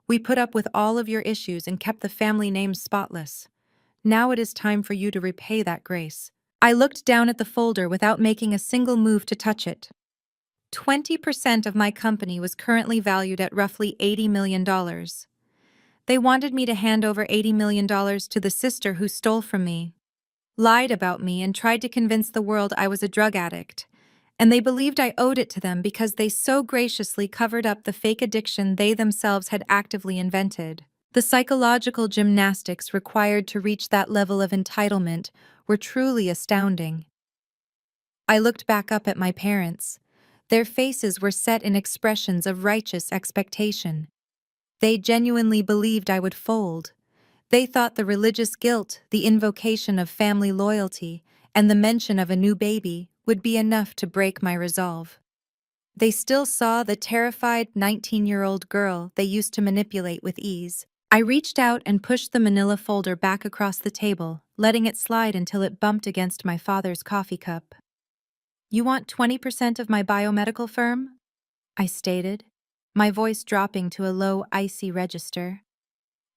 We put up with all of your issues and kept the family name spotless. Now it is time for you to repay that grace." I looked down at the folder without making a single move to touch it. 20% of my company was currently valued at roughly $80 million. They wanted me to hand over $80 million to the sister who stole from me, lied about me, and tried to convince the world I was a drug addict. And they believed I owed it to them because they so graciously covered up the fake addiction they themselves had actively invented. The psychological gymnastics required to reach that level of entitlement were truly astounding. I looked back up at my parents. Their faces were set in expressions of righteous expectation. They genuinely believed I would fold. They thought the religious guilt, the invocation of family loyalty, and the mention of a new baby would be enough to break my resolve. They still saw the terrified 19-year-old girl they used to manipulate with ease. I reached out and pushed the manila folder back across the table, letting it slide until it bumped against my father's coffee cup. "You want 20% of my biomedical firm?" I stated, my voice dropping to a low, icy register.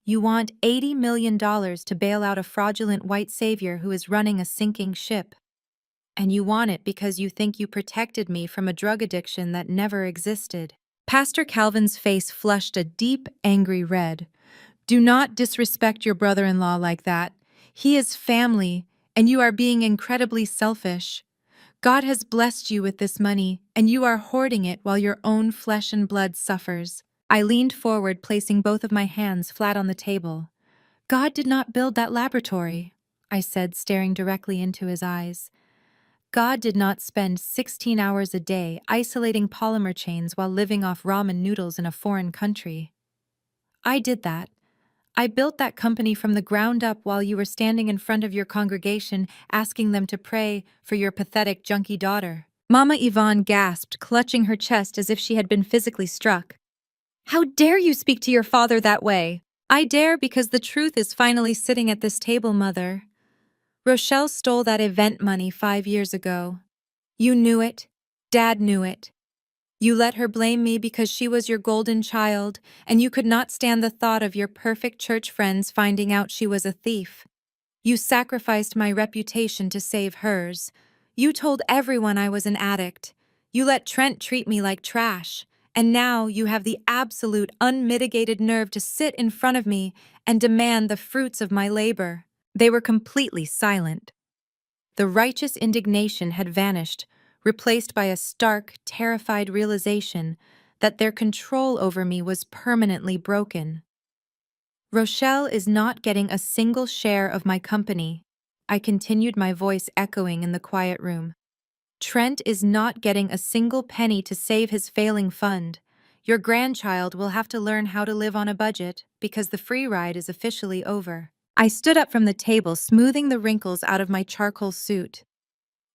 "You want $80 million to bail out a fraudulent white savior who is running a sinking ship. And you want it because you think you protected me from a drug addiction that never existed." Pastor Calvin's face flushed a deep, angry red. "Do not disrespect your brother-in-law like that. He is family, and you are being incredibly selfish. God has blessed you with this money, and you are hoarding it while your own flesh and blood suffers." I leaned forward, placing both of my hands flat on the table. "God did not build that laboratory," I said, staring directly into his eyes. "God did not spend 16 hours a day isolating polymer chains while living off ramen noodles in a foreign country. I did that. I built that company from the ground up while you were standing in front of your congregation asking them to pray for your pathetic junkie daughter." Mama Yvonne gasped, clutching her chest as if she had been physically struck. "How dare you speak to your father that way?" "I dare because the truth is finally sitting at this table, Mother. Rochelle stole that event money 5 years ago. You knew it. Dad knew it. You let her blame me because she was your golden child, and you could not stand the thought of your perfect church friends finding out she was a thief. You sacrificed my reputation to save hers. You told everyone I was an addict. You let Trent treat me like trash. And now you have the absolute unmitigated nerve to sit in front of me and demand the fruits of my labor." They were completely silent. The righteous indignation had vanished, replaced by a stark, terrified realization that their control over me was permanently broken. "Rochelle is not getting a single share of my company," I continued, my voice echoing in the quiet room. "Trent is not getting a single penny to save his failing fund. Your grandchild will have to learn how to live on a budget because the free ride is officially over." I stood up from the table, smoothing the wrinkles out of my charcoal suit.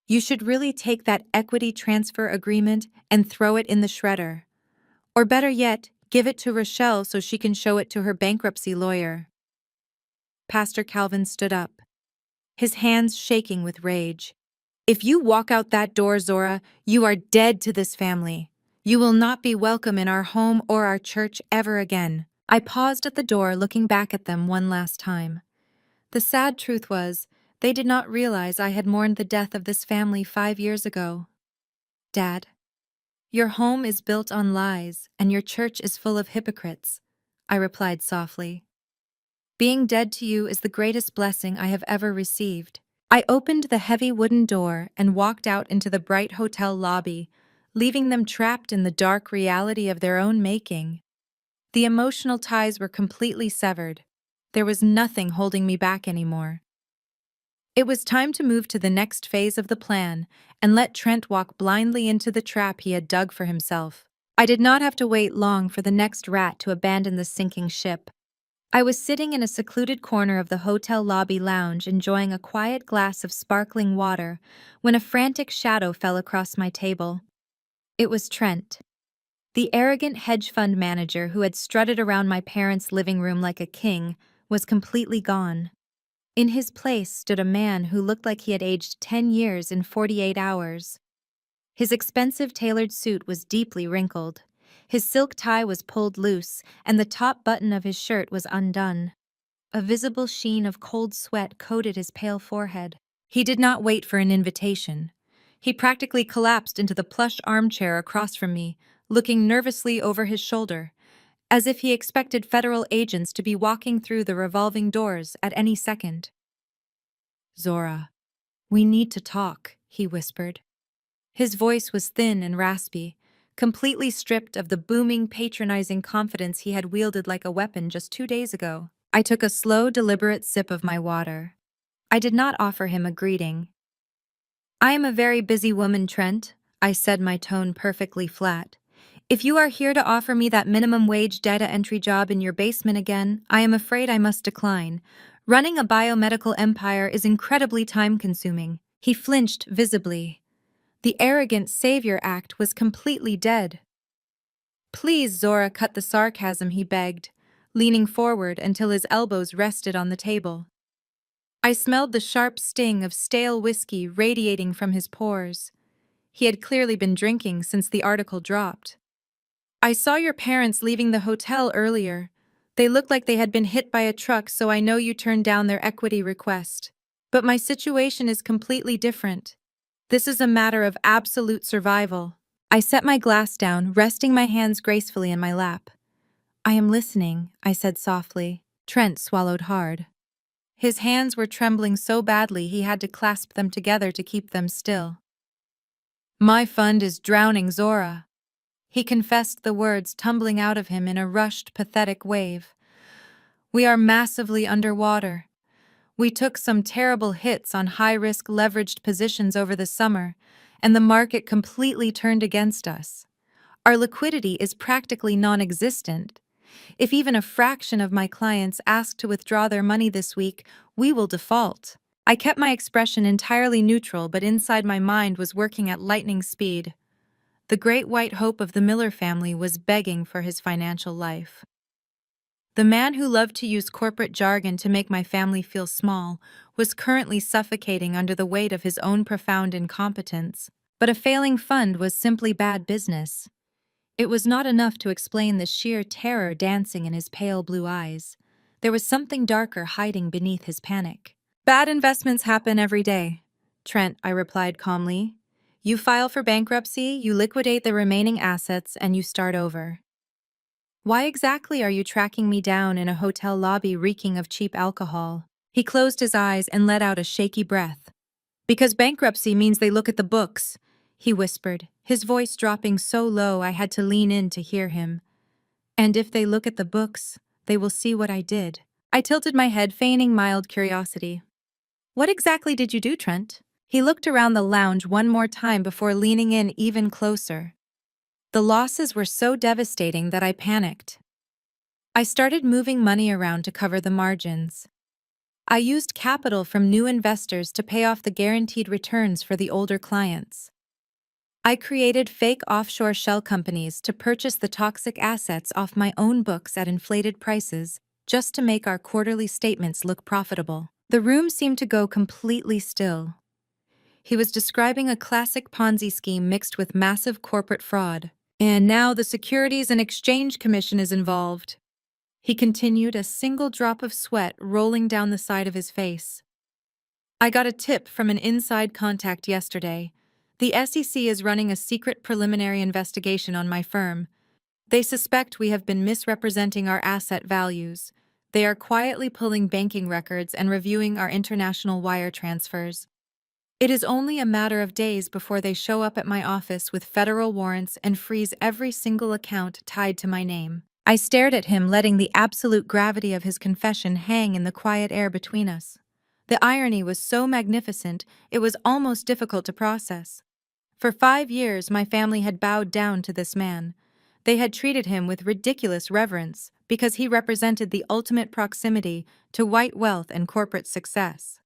"You should really take that equity transfer agreement and throw it in the shredder. Or better yet, give it to Rochelle so she can show it to her bankruptcy lawyer." Pastor Calvin stood up, his hands shaking with rage. "If you walk out that door, Zora, you are dead to this family. You will not be welcome in our home or our church ever again." I paused at the door, looking back at them one last time. The sad truth was, they did not realize I had mourned the death of this family 5 years ago. "Dad, your home is built on lies, and your church is full of hypocrites," I replied softly. "Being dead to you is the greatest blessing I have ever received." I opened the heavy wooden door and walked out into the bright hotel lobby, leaving them trapped in the dark reality of their own making. The emotional ties were completely severed. There was nothing holding me back anymore. It was time to move to the next phase of the plan and let Trent walk blindly into the trap he had dug for himself. I did not have to wait long for the next rat to abandon the sinking ship. I was sitting in a secluded corner of the hotel lobby lounge enjoying a quiet glass of sparkling water when a frantic shadow fell across my table. It was Trent. The arrogant hedge fund manager who had strutted around my parents' living room like a king was completely gone. In his place stood a man who looked like he had aged 10 years in 48 hours. His expensive tailored suit was deeply wrinkled. His silk tie was pulled loose, and the top button of his shirt was undone. A visible sheen of cold sweat coated his pale forehead. He did not wait for an invitation. He practically collapsed into the plush armchair across from me, looking nervously over his shoulder. as if he expected federal agents to be walking through the revolving doors at any second. "Zora, we need to talk," he whispered. His voice was thin and raspy, completely stripped of the booming, patronizing confidence he had wielded like a weapon just 2 days ago. I took a slow, deliberate sip of my water. I did not offer him a greeting. "I am a very busy woman, Trent," I said, my tone perfectly flat. "If you are here to offer me that minimum wage data entry job in your basement again, I am afraid I must decline. Running a biomedical empire is incredibly time-consuming." He flinched visibly. The arrogant savior act was completely dead. "Please, Zora, cut the sarcasm," he begged, leaning forward until his elbows rested on the table. I smelled the sharp sting of stale whiskey radiating from his pores. He had clearly been drinking since the article dropped. "I saw your parents leaving the hotel earlier. They looked like they had been hit by a truck, so I know you turned down their equity request. But my situation is completely different. This is a matter of absolute survival." I set my glass down, resting my hands gracefully in my lap. "I am listening," I said softly. Trent swallowed hard. His hands were trembling so badly he had to clasp them together to keep them still. "My fund is drowning, Zora." He confessed, the words tumbling out of him in a rushed, pathetic wave. "We are massively underwater. We took some terrible hits on high-risk leveraged positions over the summer, and the market completely turned against us. Our liquidity is practically non-existent. If even a fraction of my clients ask to withdraw their money this week, we will default." I kept my expression entirely neutral, but inside my mind was working at lightning speed. The great white hope of the Miller family was begging for his financial life. The man who loved to use corporate jargon to make my family feel small was currently suffocating under the weight of his own profound incompetence. But a failing fund was simply bad business. It was not enough to explain the sheer terror dancing in his pale blue eyes. There was something darker hiding beneath his panic. "Bad investments happen every day, Trent," I replied calmly. "You file for bankruptcy, you liquidate the remaining assets, and you start over. Why exactly are you tracking me down in a hotel lobby reeking of cheap alcohol?" He closed his eyes and let out a shaky breath. "Because bankruptcy means they look at the books," he whispered, his voice dropping so low I had to lean in to hear him. "And if they look at the books, they will see what I did." I tilted my head, feigning mild curiosity. "What exactly did you do, Trent?" He looked around the lounge one more time before leaning in even closer. The losses were so devastating that I panicked. I started moving money around to cover the margins. I used capital from new investors to pay off the guaranteed returns for the older clients. I created fake offshore shell companies to purchase the toxic assets off my own books at inflated prices, just to make our quarterly statements look profitable. The room seemed to go completely still. He was describing a classic Ponzi scheme mixed with massive corporate fraud. "And now the Securities and Exchange Commission is involved," he continued, a single drop of sweat rolling down the side of his face. "I got a tip from an inside contact yesterday. The SEC is running a secret preliminary investigation on my firm. They suspect we have been misrepresenting our asset values. They are quietly pulling banking records and reviewing our international wire transfers. It is only a matter of days before they show up at my office with federal warrants and freeze every single account tied to my name." I stared at him, letting the absolute gravity of his confession hang in the quiet air between us. The irony was so magnificent, it was almost difficult to process. For 5 years, my family had bowed down to this man. They had treated him with ridiculous reverence because he represented the ultimate proximity to white wealth and corporate success.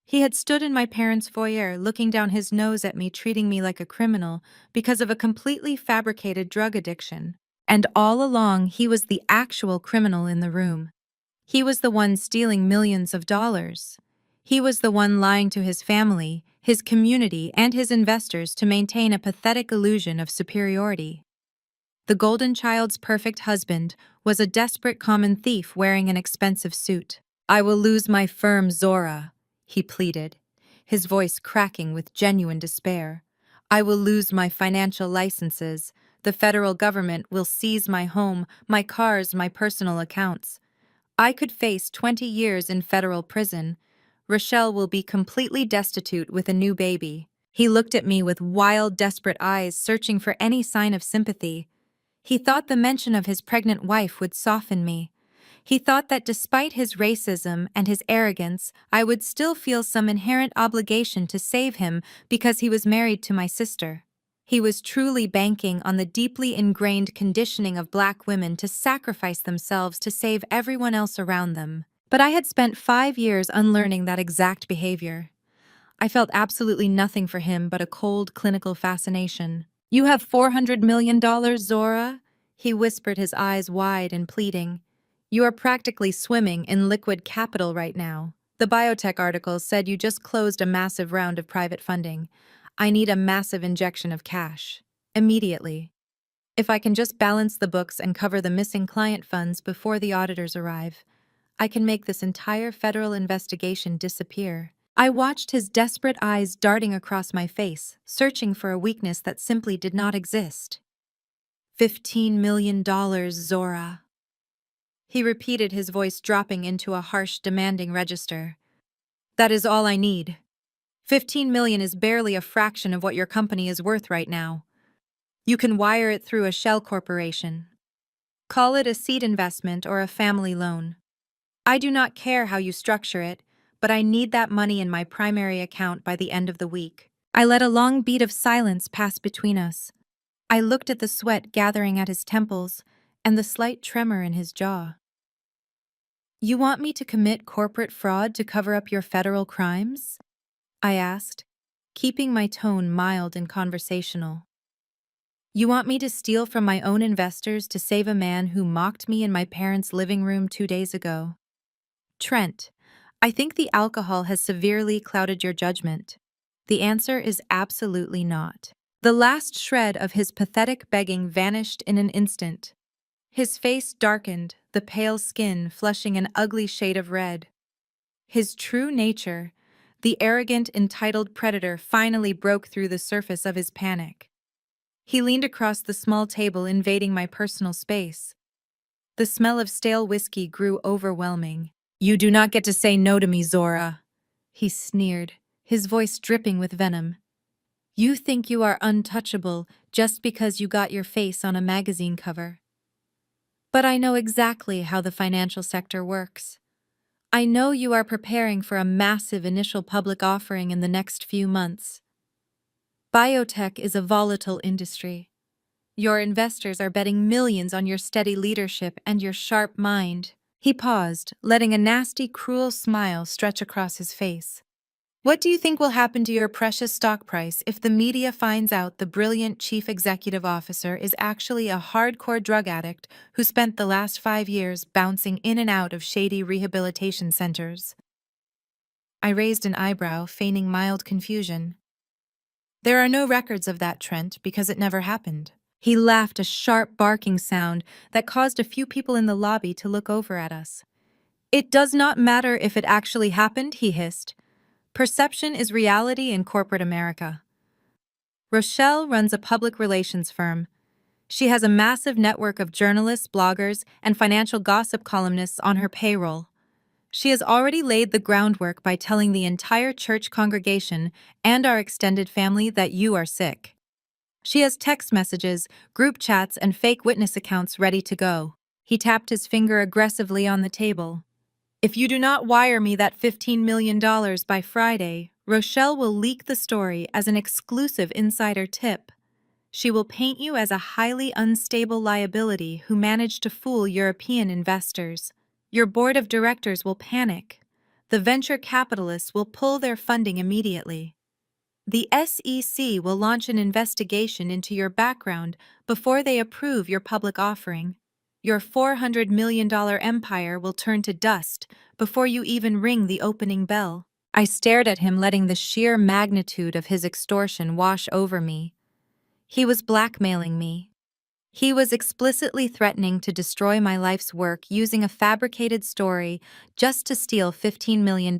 He had stood in my parents' foyer, looking down his nose at me, treating me like a criminal because of a completely fabricated drug addiction. And all along, he was the actual criminal in the room. He was the one stealing millions of dollars. He was the one lying to his family, his community, and his investors to maintain a pathetic illusion of superiority. The golden child's perfect husband was a desperate common thief wearing an expensive suit. "I will lose my firm, Zora," he pleaded, his voice cracking with genuine despair. "I will lose my financial licenses, The federal government will seize my home, my cars, my personal accounts. I could face 20 years in federal prison. Rochelle will be completely destitute with a new baby. He looked at me with wild, desperate eyes, searching for any sign of sympathy. He thought the mention of his pregnant wife would soften me. He thought that despite his racism and his arrogance, I would still feel some inherent obligation to save him because he was married to my sister. He was truly banking on the deeply ingrained conditioning of Black women to sacrifice themselves to save everyone else around them. But I had spent 5 years unlearning that exact behavior. I felt absolutely nothing for him but a cold clinical fascination. "You have $400 million, Zora?" He whispered, his eyes wide and pleading. "You are practically swimming in liquid capital right now. The biotech article said you just closed a massive round of private funding. I need a massive injection of cash. Immediately. If I can just balance the books and cover the missing client funds before the auditors arrive, I can make this entire federal investigation disappear." I watched his desperate eyes darting across my face, searching for a weakness that simply did not exist. $15 million, Zora. He repeated, his voice dropping into a harsh, demanding register. "That is all I need. 15 million is barely a fraction of what your company is worth right now. You can wire it through a shell corporation. Call it a seed investment or a family loan. I do not care how you structure it, but I need that money in my primary account by the end of the week." I let a long beat of silence pass between us. I looked at the sweat gathering at his temples and the slight tremor in his jaw. "You want me to commit corporate fraud to cover up your federal crimes?" I asked, keeping my tone mild and conversational. "You want me to steal from my own investors to save a man who mocked me in my parents' living room 2 days ago?" "Trent, I think the alcohol has severely clouded your judgment." The answer is absolutely not. The last shred of his pathetic begging vanished in an instant. His face darkened, the pale skin flushing an ugly shade of red. His true nature, the arrogant, entitled predator, finally broke through the surface of his panic. He leaned across the small table, invading my personal space. The smell of stale whiskey grew overwhelming. "You do not get to say no to me, Zora," he sneered, his voice dripping with venom. "You think you are untouchable just because you got your face on a magazine cover. But I know exactly how the financial sector works. I know you are preparing for a massive initial public offering in the next few months. Biotech is a volatile industry. Your investors are betting millions on your steady leadership and your sharp mind." He paused, letting a nasty, cruel smile stretch across his face. "What do you think will happen to your precious stock price if the media finds out the brilliant chief executive officer is actually a hardcore drug addict who spent the last 5 years bouncing in and out of shady rehabilitation centers?" I raised an eyebrow, feigning mild confusion. "There are no records of that, Trent, because it never happened." He laughed, a sharp barking sound that caused a few people in the lobby to look over at us. "It does not matter if it actually happened," he hissed. "Perception is reality in corporate America. Rochelle runs a public relations firm. She has a massive network of journalists, bloggers, and financial gossip columnists on her payroll. She has already laid the groundwork by telling the entire church congregation and our extended family that you are sick. She has text messages, group chats, and fake witness accounts ready to go." He tapped his finger aggressively on the table. "If you do not wire me that $15 million by Friday, Rochelle will leak the story as an exclusive insider tip. She will paint you as a highly unstable liability who managed to fool European investors. Your board of directors will panic. The venture capitalists will pull their funding immediately. The SEC will launch an investigation into your background before they approve your public offering. Your $400 million empire will turn to dust before you even ring the opening bell." I stared at him, letting the sheer magnitude of his extortion wash over me. He was blackmailing me. He was explicitly threatening to destroy my life's work using a fabricated story just to steal $15 million.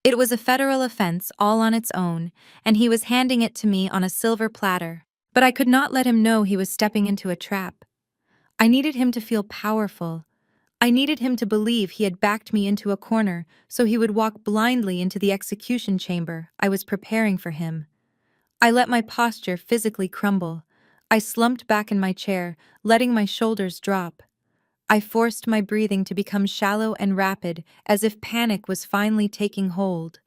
It was a federal offense all on its own, and he was handing it to me on a silver platter. But I could not let him know he was stepping into a trap. I needed him to feel powerful. I needed him to believe he had backed me into a corner so he would walk blindly into the execution chamber I was preparing for him. I let my posture physically crumble. I slumped back in my chair, letting my shoulders drop. I forced my breathing to become shallow and rapid, as if panic was finally taking hold.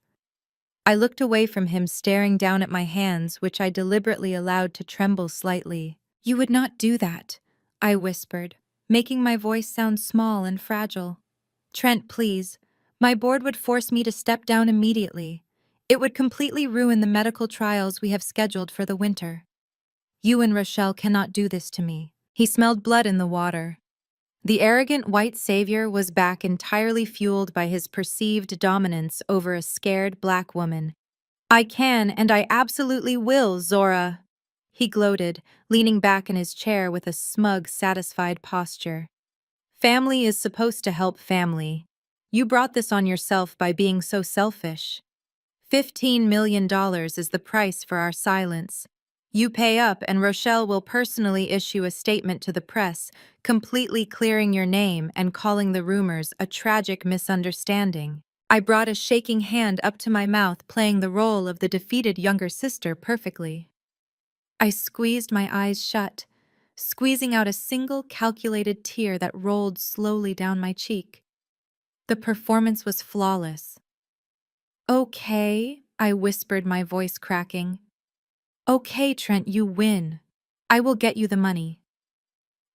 I looked away from him, staring down at my hands, which I deliberately allowed to tremble slightly. "You would not do that," I whispered, making my voice sound small and fragile. "Trent, please. My board would force me to step down immediately. It would completely ruin the medical trials we have scheduled for the winter. You and Rochelle cannot do this to me." He smelled blood in the water. The arrogant white savior was back, entirely fueled by his perceived dominance over a scared black woman. "I can, and I absolutely will, Zora," he gloated, leaning back in his chair with a smug, satisfied posture. "Family is supposed to help family. You brought this on yourself by being so selfish. $15 million is the price for our silence. You pay up and Rochelle will personally issue a statement to the press, completely clearing your name and calling the rumors a tragic misunderstanding." I brought a shaking hand up to my mouth, playing the role of the defeated younger sister perfectly. I squeezed my eyes shut, squeezing out a single calculated tear that rolled slowly down my cheek. The performance was flawless. "Okay," I whispered, my voice cracking. "Okay, Trent, you win. I will get you the money.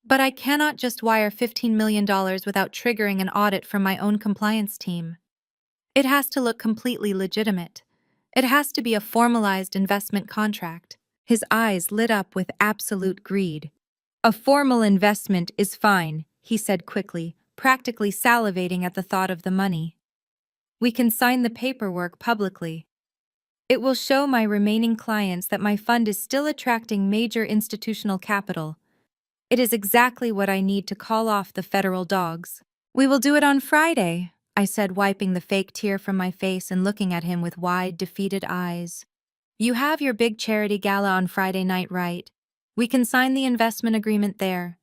But I cannot just wire $15 million without triggering an audit from my own compliance team. It has to look completely legitimate. It has to be a formalized investment contract." His eyes lit up with absolute greed. "A formal investment is fine," he said quickly, practically salivating at the thought of the money. "We can sign the paperwork publicly. It will show my remaining clients that my fund is still attracting major institutional capital. It is exactly what I need to call off the federal dogs." "We will do it on Friday," I said, wiping the fake tear from my face and looking at him with wide, defeated eyes. "You have your big charity gala on Friday night, right? We can sign the investment agreement there.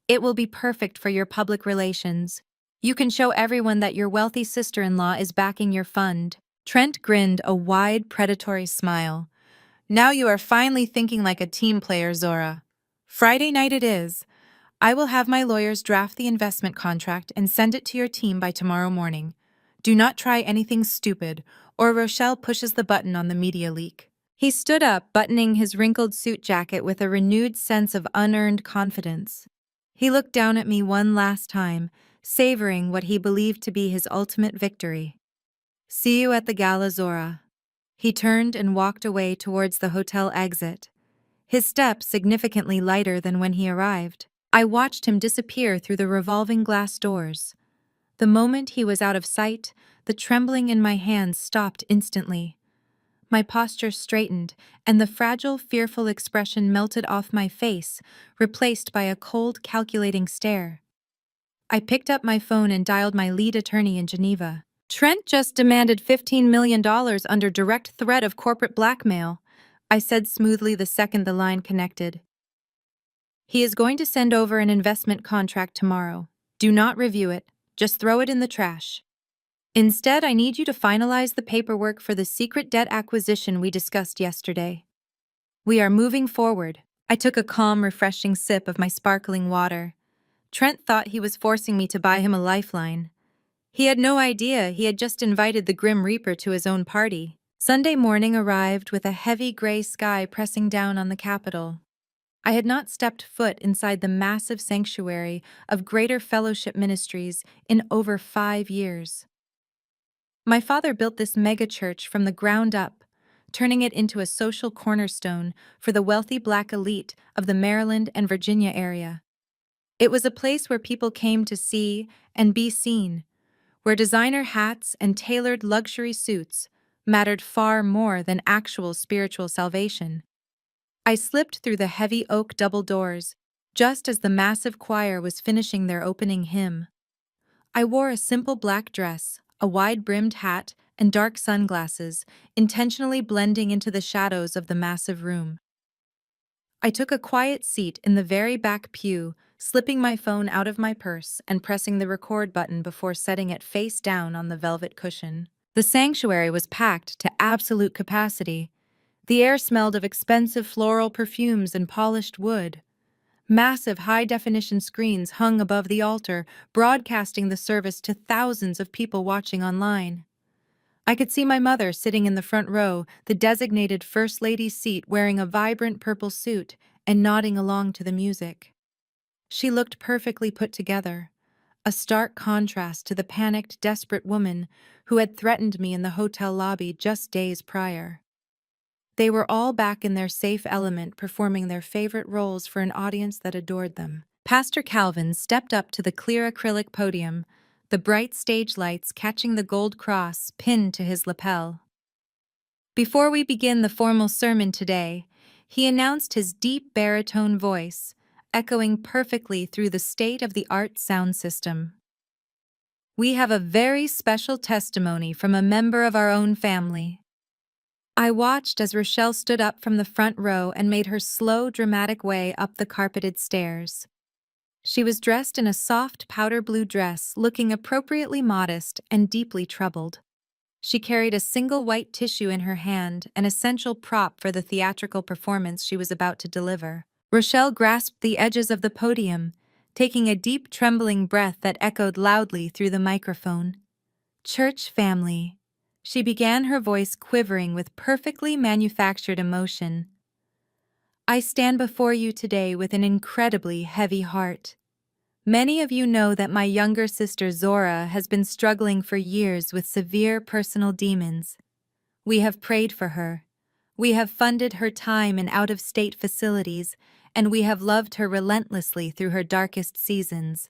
It will be perfect for your public relations. You can show everyone that your wealthy sister-in-law is backing your fund." Trent grinned a wide, predatory smile. "Now you are finally thinking like a team player, Zora. Friday night it is. I will have my lawyers draft the investment contract and send it to your team by tomorrow morning. Do not try anything stupid, or Rochelle pushes the button on the media leak." He stood up, buttoning his wrinkled suit jacket with a renewed sense of unearned confidence. He looked down at me one last time, savoring what he believed to be his ultimate victory. "See you at the gala, Zora." He turned and walked away towards the hotel exit, his step significantly lighter than when he arrived. I watched him disappear through the revolving glass doors. The moment he was out of sight, the trembling in my hands stopped instantly. My posture straightened, and the fragile, fearful expression melted off my face, replaced by a cold, calculating stare. I picked up my phone and dialed my lead attorney in Geneva. "Trent just demanded $15 million under direct threat of corporate blackmail," I said smoothly the second the line connected. "He is going to send over an investment contract tomorrow. Do not review it. Just throw it in the trash. Instead, I need you to finalize the paperwork for the secret debt acquisition we discussed yesterday. We are moving forward." I took a calm, refreshing sip of my sparkling water. Trent thought he was forcing me to buy him a lifeline. He had no idea he had just invited the Grim Reaper to his own party. Sunday morning arrived with a heavy gray sky pressing down on the capital. I had not stepped foot inside the massive sanctuary of Greater Fellowship Ministries in over 5 years. My father built this megachurch from the ground up, turning it into a social cornerstone for the wealthy Black elite of the Maryland and Virginia area. It was a place where people came to see and be seen, where designer hats and tailored luxury suits mattered far more than actual spiritual salvation. I slipped through the heavy oak double doors just as the massive choir was finishing their opening hymn. I wore a simple black dress, a wide-brimmed hat, and dark sunglasses, intentionally blending into the shadows of the massive room. I took a quiet seat in the very back pew, slipping my phone out of my purse and pressing the record button before setting it face down on the velvet cushion. The sanctuary was packed to absolute capacity. The air smelled of expensive floral perfumes and polished wood. Massive high-definition screens hung above the altar, broadcasting the service to thousands of people watching online. I could see my mother sitting in the front row, the designated First Lady's seat, wearing a vibrant purple suit and nodding along to the music. She looked perfectly put together, a stark contrast to the panicked, desperate woman who had threatened me in the hotel lobby just days prior. They were all back in their safe element, performing their favorite roles for an audience that adored them. Pastor Calvin stepped up to the clear acrylic podium, the bright stage lights catching the gold cross pinned to his lapel. Before we begin the formal sermon today, he announced his deep baritone voice, echoing perfectly through the state-of-the-art sound system. We have a very special testimony from a member of our own family. I watched as Rochelle stood up from the front row and made her slow, dramatic way up the carpeted stairs. She was dressed in a soft powder blue dress, looking appropriately modest and deeply troubled. She carried a single white tissue in her hand, an essential prop for the theatrical performance she was about to deliver. Rochelle grasped the edges of the podium, taking a deep, trembling breath that echoed loudly through the microphone. "Church family," she began, her voice quivering with perfectly manufactured emotion. "I stand before you today with an incredibly heavy heart. Many of you know that my younger sister Zora has been struggling for years with severe personal demons. We have prayed for her. We have funded her time in out-of-state facilities, and we have loved her relentlessly through her darkest seasons."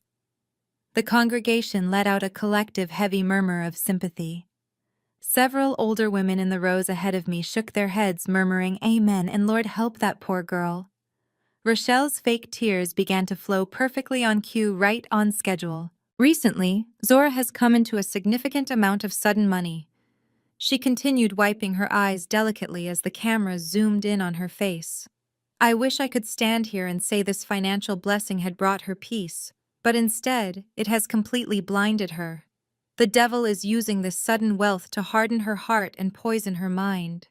The congregation let out a collective heavy murmur of sympathy. Several older women in the rows ahead of me shook their heads, murmuring, "Amen, and Lord help that poor girl." Rochelle's fake tears began to flow perfectly on cue, right on schedule. "Recently, Zora has come into a significant amount of sudden money." She continued, wiping her eyes delicately as the camera zoomed in on her face. "I wish I could stand here and say this financial blessing had brought her peace, but instead, it has completely blinded her. The devil is using this sudden wealth to harden her heart and poison her mind.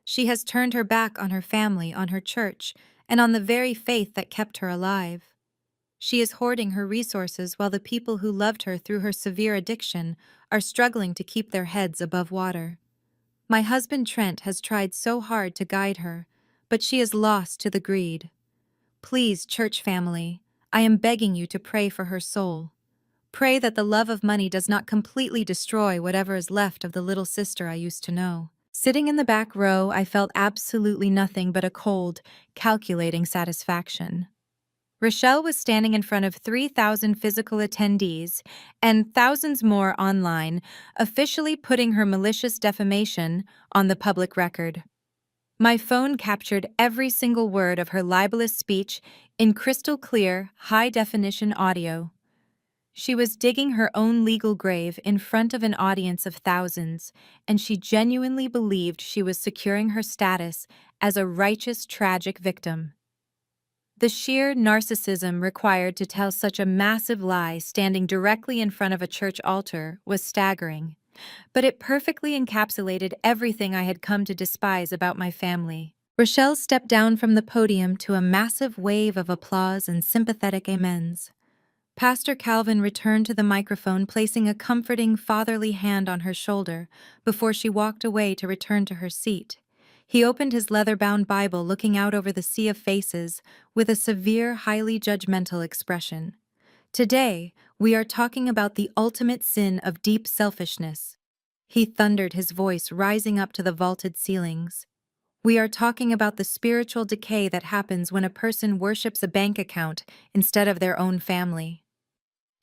She has turned her back on her family, on her church, and on the very faith that kept her alive. She is hoarding her resources while the people who loved her through her severe addiction are struggling to keep their heads above water. My husband Trent has tried so hard to guide her, but she is lost to the greed. Please, church family, I am begging you to pray for her soul. Pray that the love of money does not completely destroy whatever is left of the little sister I used to know." Sitting in the back row, I felt absolutely nothing but a cold, calculating satisfaction. Rochelle was standing in front of 3,000 physical attendees and thousands more online, officially putting her malicious defamation on the public record. My phone captured every single word of her libelous speech in crystal clear, high-definition audio. She was digging her own legal grave in front of an audience of thousands, and she genuinely believed she was securing her status as a righteous, tragic victim. The sheer narcissism required to tell such a massive lie standing directly in front of a church altar was staggering, but it perfectly encapsulated everything I had come to despise about my family. Rochelle stepped down from the podium to a massive wave of applause and sympathetic amens. Pastor Calvin returned to the microphone, placing a comforting, fatherly hand on her shoulder before she walked away to return to her seat. He opened his leather-bound Bible, looking out over the sea of faces with a severe, highly judgmental expression. "Today, we are talking about the ultimate sin of deep selfishness." He thundered, his voice rising up to the vaulted ceilings. "We are talking about the spiritual decay that happens when a person worships a bank account instead of their own family.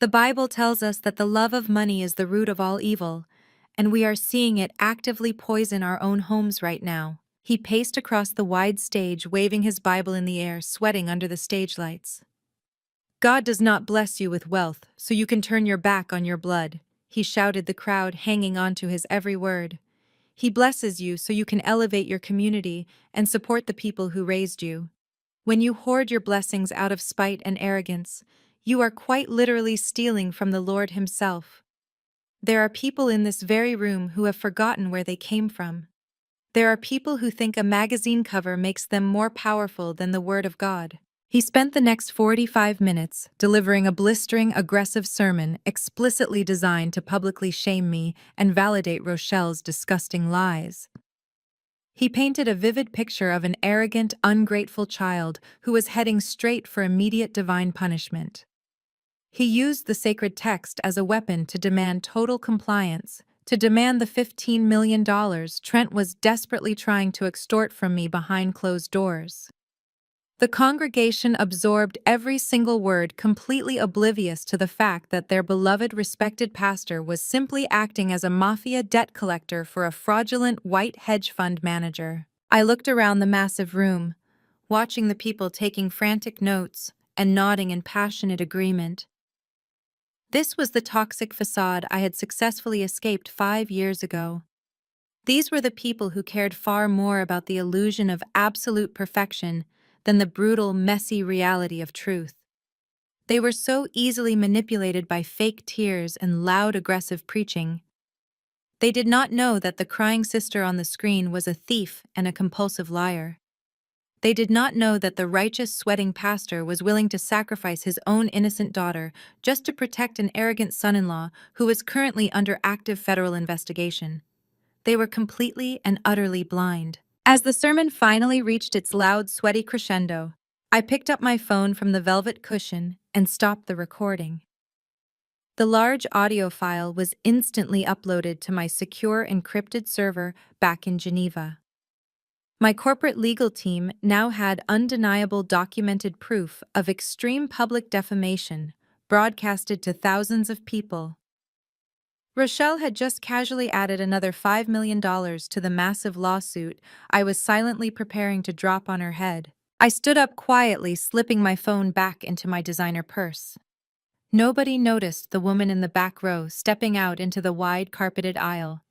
The Bible tells us that the love of money is the root of all evil, and we are seeing it actively poison our own homes right now." He paced across the wide stage, waving his Bible in the air, sweating under the stage lights. "God does not bless you with wealth, so you can turn your back on your blood," he shouted, the crowd hanging on to his every word. "He blesses you so you can elevate your community and support the people who raised you." When you hoard your blessings out of spite and arrogance, you are quite literally stealing from the Lord Himself. There are people in this very room who have forgotten where they came from. There are people who think a magazine cover makes them more powerful than the Word of God. He spent the next 45 minutes delivering a blistering, aggressive sermon explicitly designed to publicly shame me and validate Rochelle's disgusting lies. He painted a vivid picture of an arrogant, ungrateful child who was heading straight for immediate divine punishment. He used the sacred text as a weapon to demand total compliance, to demand the $15 million Trent was desperately trying to extort from me behind closed doors. The congregation absorbed every single word, completely oblivious to the fact that their beloved, respected pastor was simply acting as a mafia debt collector for a fraudulent white hedge fund manager. I looked around the massive room, watching the people taking frantic notes and nodding in passionate agreement. This was the toxic facade I had successfully escaped 5 years ago. These were the people who cared far more about the illusion of absolute perfection than the brutal, messy reality of truth. They were so easily manipulated by fake tears and loud, aggressive preaching. They did not know that the crying sister on the screen was a thief and a compulsive liar. They did not know that the righteous, sweating pastor was willing to sacrifice his own innocent daughter just to protect an arrogant son-in-law who was currently under active federal investigation. They were completely and utterly blind. As the sermon finally reached its loud, sweaty crescendo, I picked up my phone from the velvet cushion and stopped the recording. The large audio file was instantly uploaded to my secure encrypted server back in Geneva. My corporate legal team now had undeniable documented proof of extreme public defamation broadcasted to thousands of people. Rochelle had just casually added another $5 million to the massive lawsuit I was silently preparing to drop on her head. I stood up quietly, slipping my phone back into my designer purse. Nobody noticed the woman in the back row stepping out into the wide carpeted aisle.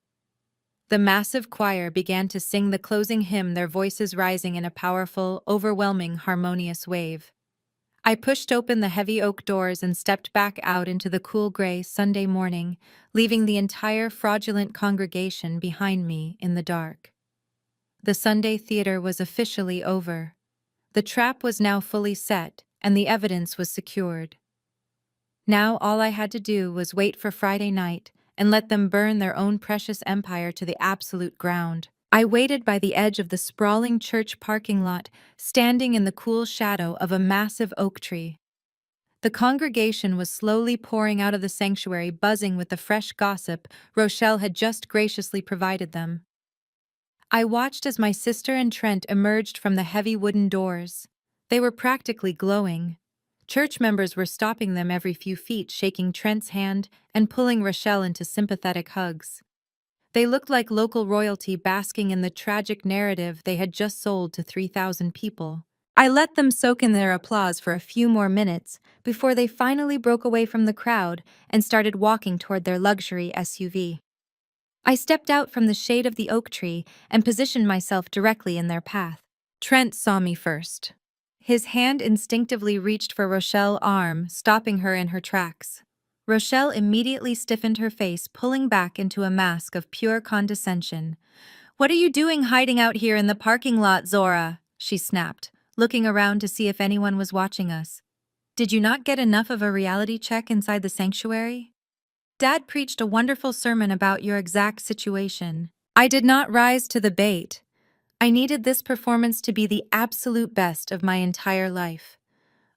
The massive choir began to sing the closing hymn, their voices rising in a powerful, overwhelming, harmonious wave. I pushed open the heavy oak doors and stepped back out into the cool gray Sunday morning, leaving the entire fraudulent congregation behind me in the dark. The Sunday theater was officially over. The trap was now fully set, and the evidence was secured. Now all I had to do was wait for Friday night and let them burn their own precious empire to the absolute ground. I waited by the edge of the sprawling church parking lot, standing in the cool shadow of a massive oak tree. The congregation was slowly pouring out of the sanctuary, buzzing with the fresh gossip Rochelle had just graciously provided them. I watched as my sister and Trent emerged from the heavy wooden doors. They were practically glowing. Church members were stopping them every few feet, shaking Trent's hand and pulling Rochelle into sympathetic hugs. They looked like local royalty basking in the tragic narrative they had just sold to 3,000 people. I let them soak in their applause for a few more minutes before they finally broke away from the crowd and started walking toward their luxury SUV. I stepped out from the shade of the oak tree and positioned myself directly in their path. Trent saw me first. His hand instinctively reached for Rochelle's arm, stopping her in her tracks. Rochelle immediately stiffened her face, pulling back into a mask of pure condescension. "What are you doing hiding out here in the parking lot, Zora?" she snapped, looking around to see if anyone was watching us. "Did you not get enough of a reality check inside the sanctuary? Dad preached a wonderful sermon about your exact situation." I did not rise to the bait. I needed this performance to be the absolute best of my entire life.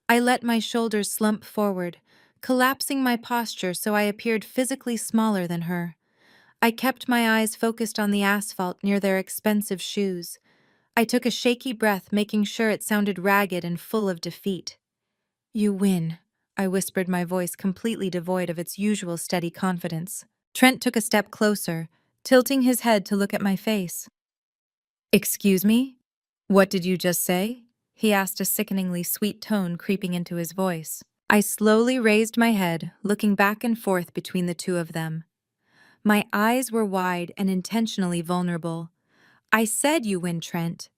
I let my shoulders slump forward, collapsing my posture so I appeared physically smaller than her. I kept my eyes focused on the asphalt near their expensive shoes. I took a shaky breath, making sure it sounded ragged and full of defeat. "You win," I whispered, my voice completely devoid of its usual steady confidence. Trent took a step closer, tilting his head to look at my face. "Excuse me? What did you just say?" he asked, a sickeningly sweet tone creeping into his voice. I slowly raised my head, looking back and forth between the two of them. My eyes were wide and intentionally vulnerable. "I said you win, Trent.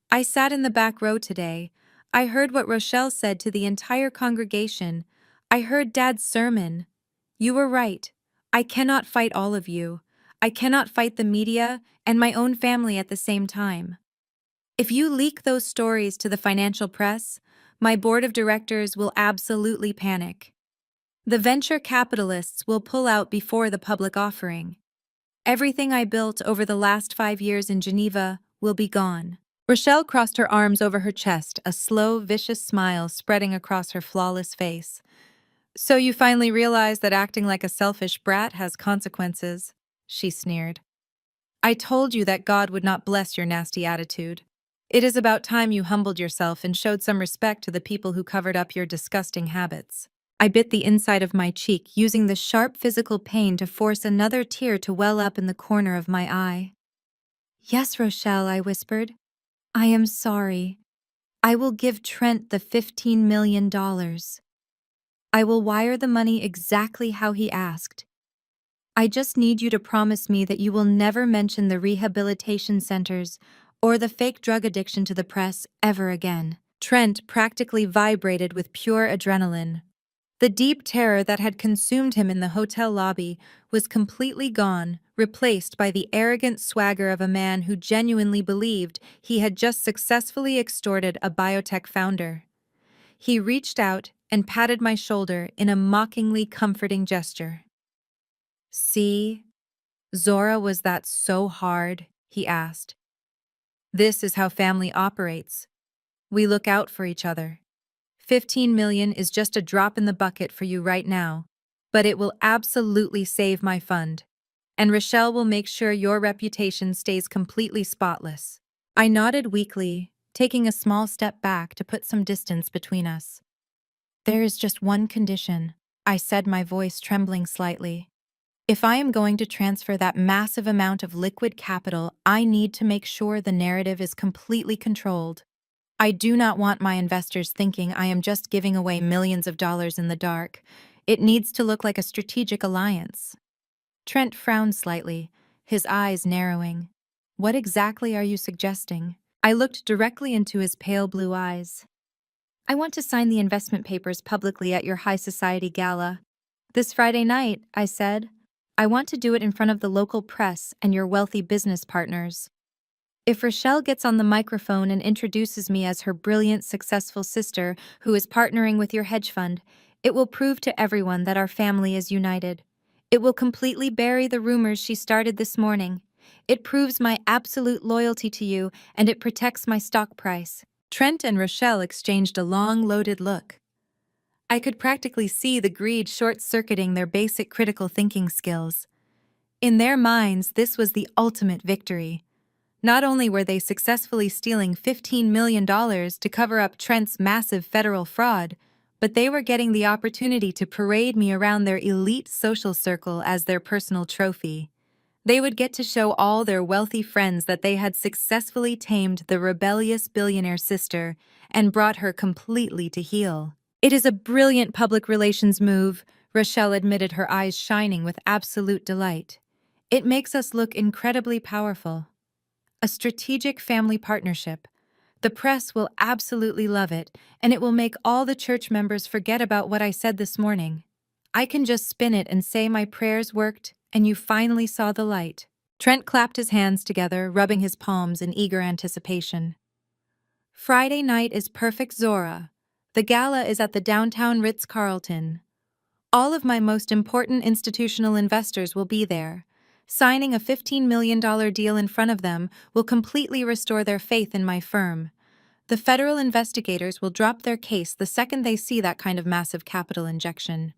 I sat in the back row today. I heard what Rochelle said to the entire congregation. I heard Dad's sermon. You were right. I cannot fight all of you. I cannot fight the media and my own family at the same time. If you leak those stories to the financial press, my board of directors will absolutely panic. The venture capitalists will pull out before the public offering. Everything I built over the last 5 years in Geneva will be gone. Rochelle crossed her arms over her chest, a slow, vicious smile spreading across her flawless face. So you finally realize that acting like a selfish brat has consequences, she sneered. I told you that God would not bless your nasty attitude. It is about time you humbled yourself and showed some respect to the people who covered up your disgusting habits. I bit the inside of my cheek, using the sharp physical pain to force another tear to well up in the corner of my eye. Yes, Rochelle, I whispered. I am sorry. I will give Trent the $15 million. I will wire the money exactly how he asked. I just need you to promise me that you will never mention the rehabilitation centers or the fake drug addiction to the press ever again. Trent practically vibrated with pure adrenaline. The deep terror that had consumed him in the hotel lobby was completely gone, replaced by the arrogant swagger of a man who genuinely believed he had just successfully extorted a biotech founder. He reached out and patted my shoulder in a mockingly comforting gesture. See? Zora, was that so hard? He asked. This is how family operates. We look out for each other. 15 million is just a drop in the bucket for you right now, but it will absolutely save my fund. And Rochelle will make sure your reputation stays completely spotless. I nodded weakly, taking a small step back to put some distance between us. There is just one condition, I said, my voice trembling slightly. If I am going to transfer that massive amount of liquid capital, I need to make sure the narrative is completely controlled. I do not want my investors thinking I am just giving away millions of dollars in the dark. It needs to look like a strategic alliance. Trent frowned slightly, his eyes narrowing. What exactly are you suggesting? I looked directly into his pale blue eyes. I want to sign the investment papers publicly at your high society gala. This Friday night, I said. I want to do it in front of the local press and your wealthy business partners. If Rochelle gets on the microphone and introduces me as her brilliant, successful sister who is partnering with your hedge fund, it will prove to everyone that our family is united. It will completely bury the rumors she started this morning. It proves my absolute loyalty to you, and it protects my stock price. Trent and Rochelle exchanged a long, loaded look. I could practically see the greed short-circuiting their basic critical thinking skills. In their minds, this was the ultimate victory. Not only were they successfully stealing $15 million to cover up Trent's massive federal fraud, but they were getting the opportunity to parade me around their elite social circle as their personal trophy. They would get to show all their wealthy friends that they had successfully tamed the rebellious billionaire sister and brought her completely to heel. It is a brilliant public relations move, Rochelle admitted, her eyes shining with absolute delight. It makes us look incredibly powerful. A strategic family partnership. The press will absolutely love it, and it will make all the church members forget about what I said this morning. I can just spin it and say my prayers worked, and you finally saw the light. Trent clapped his hands together, rubbing his palms in eager anticipation. Friday night is perfect, Zora. The gala is at the downtown Ritz-Carlton. All of my most important institutional investors will be there. Signing a $15 million deal in front of them will completely restore their faith in my firm. The federal investigators will drop their case the second they see that kind of massive capital injection.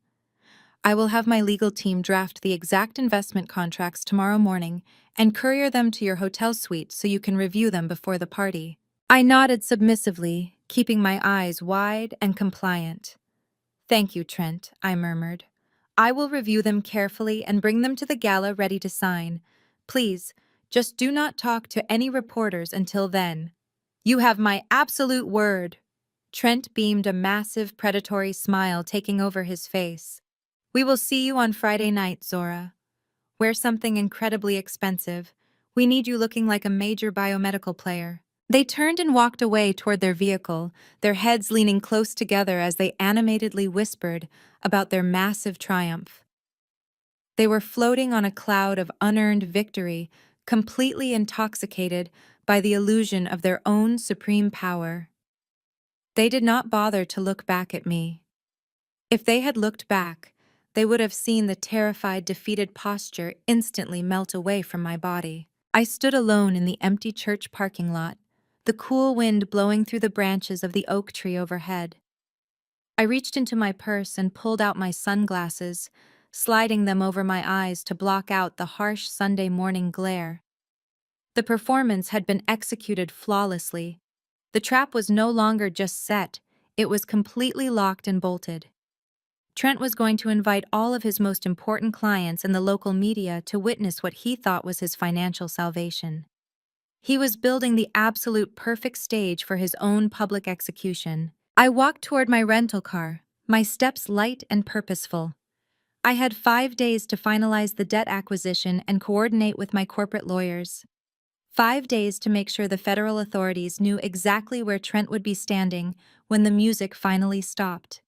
I will have my legal team draft the exact investment contracts tomorrow morning and courier them to your hotel suite so you can review them before the party. I nodded submissively, keeping my eyes wide and compliant. Thank you, Trent, I murmured. I will review them carefully and bring them to the gala ready to sign. Please, just do not talk to any reporters until then. You have my absolute word. Trent beamed, a massive, predatory smile taking over his face. We will see you on Friday night, Zora. Wear something incredibly expensive. We need you looking like a major biomedical player. They turned and walked away toward their vehicle, their heads leaning close together as they animatedly whispered about their massive triumph. They were floating on a cloud of unearned victory, completely intoxicated by the illusion of their own supreme power. They did not bother to look back at me. If they had looked back, they would have seen the terrified, defeated posture instantly melt away from my body. I stood alone in the empty church parking lot, the cool wind blowing through the branches of the oak tree overhead. I reached into my purse and pulled out my sunglasses, sliding them over my eyes to block out the harsh Sunday morning glare. The performance had been executed flawlessly. The trap was no longer just set, it was completely locked and bolted. Trent was going to invite all of his most important clients and the local media to witness what he thought was his financial salvation. He was building the absolute perfect stage for his own public execution. I walked toward my rental car, my steps light and purposeful. I had 5 days to finalize the debt acquisition and coordinate with my corporate lawyers. 5 days to make sure the federal authorities knew exactly where Trent would be standing when the music finally stopped.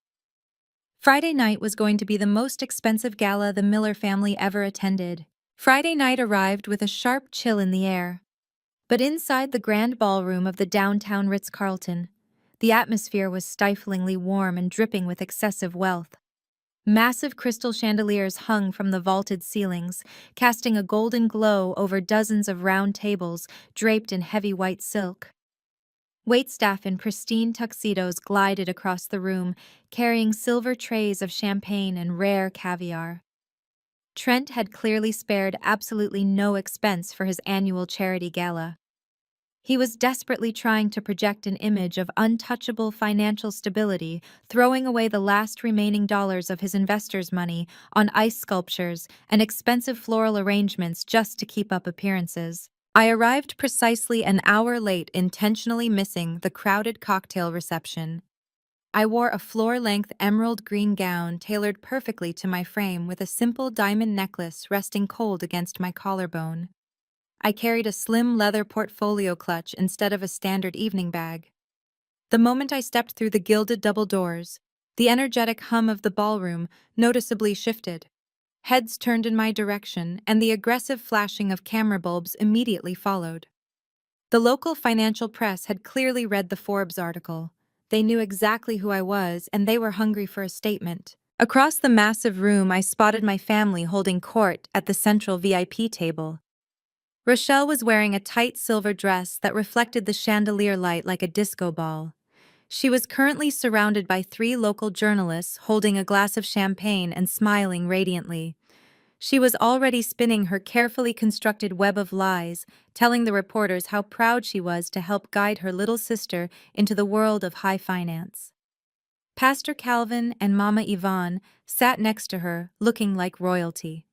Friday night was going to be the most expensive gala the Miller family ever attended. Friday night arrived with a sharp chill in the air. But inside the grand ballroom of the downtown Ritz-Carlton, the atmosphere was stiflingly warm and dripping with excessive wealth. Massive crystal chandeliers hung from the vaulted ceilings, casting a golden glow over dozens of round tables draped in heavy white silk. Waitstaff in pristine tuxedos glided across the room, carrying silver trays of champagne and rare caviar. Trent had clearly spared absolutely no expense for his annual charity gala. He was desperately trying to project an image of untouchable financial stability, throwing away the last remaining dollars of his investors' money on ice sculptures and expensive floral arrangements just to keep up appearances. I arrived precisely an hour late, intentionally missing the crowded cocktail reception. I wore a floor-length emerald green gown tailored perfectly to my frame with a simple diamond necklace resting cold against my collarbone. I carried a slim leather portfolio clutch instead of a standard evening bag. The moment I stepped through the gilded double doors, the energetic hum of the ballroom noticeably shifted. Heads turned in my direction, and the aggressive flashing of camera bulbs immediately followed. The local financial press had clearly read the Forbes article. They knew exactly who I was, and they were hungry for a statement. Across the massive room, I spotted my family holding court at the central VIP table. Rochelle was wearing a tight silver dress that reflected the chandelier light like a disco ball. She was currently surrounded by 3 local journalists holding a glass of champagne and smiling radiantly. She was already spinning her carefully constructed web of lies, telling the reporters how proud she was to help guide her little sister into the world of high finance. Pastor Calvin and Mama Yvonne sat next to her, looking like royalty.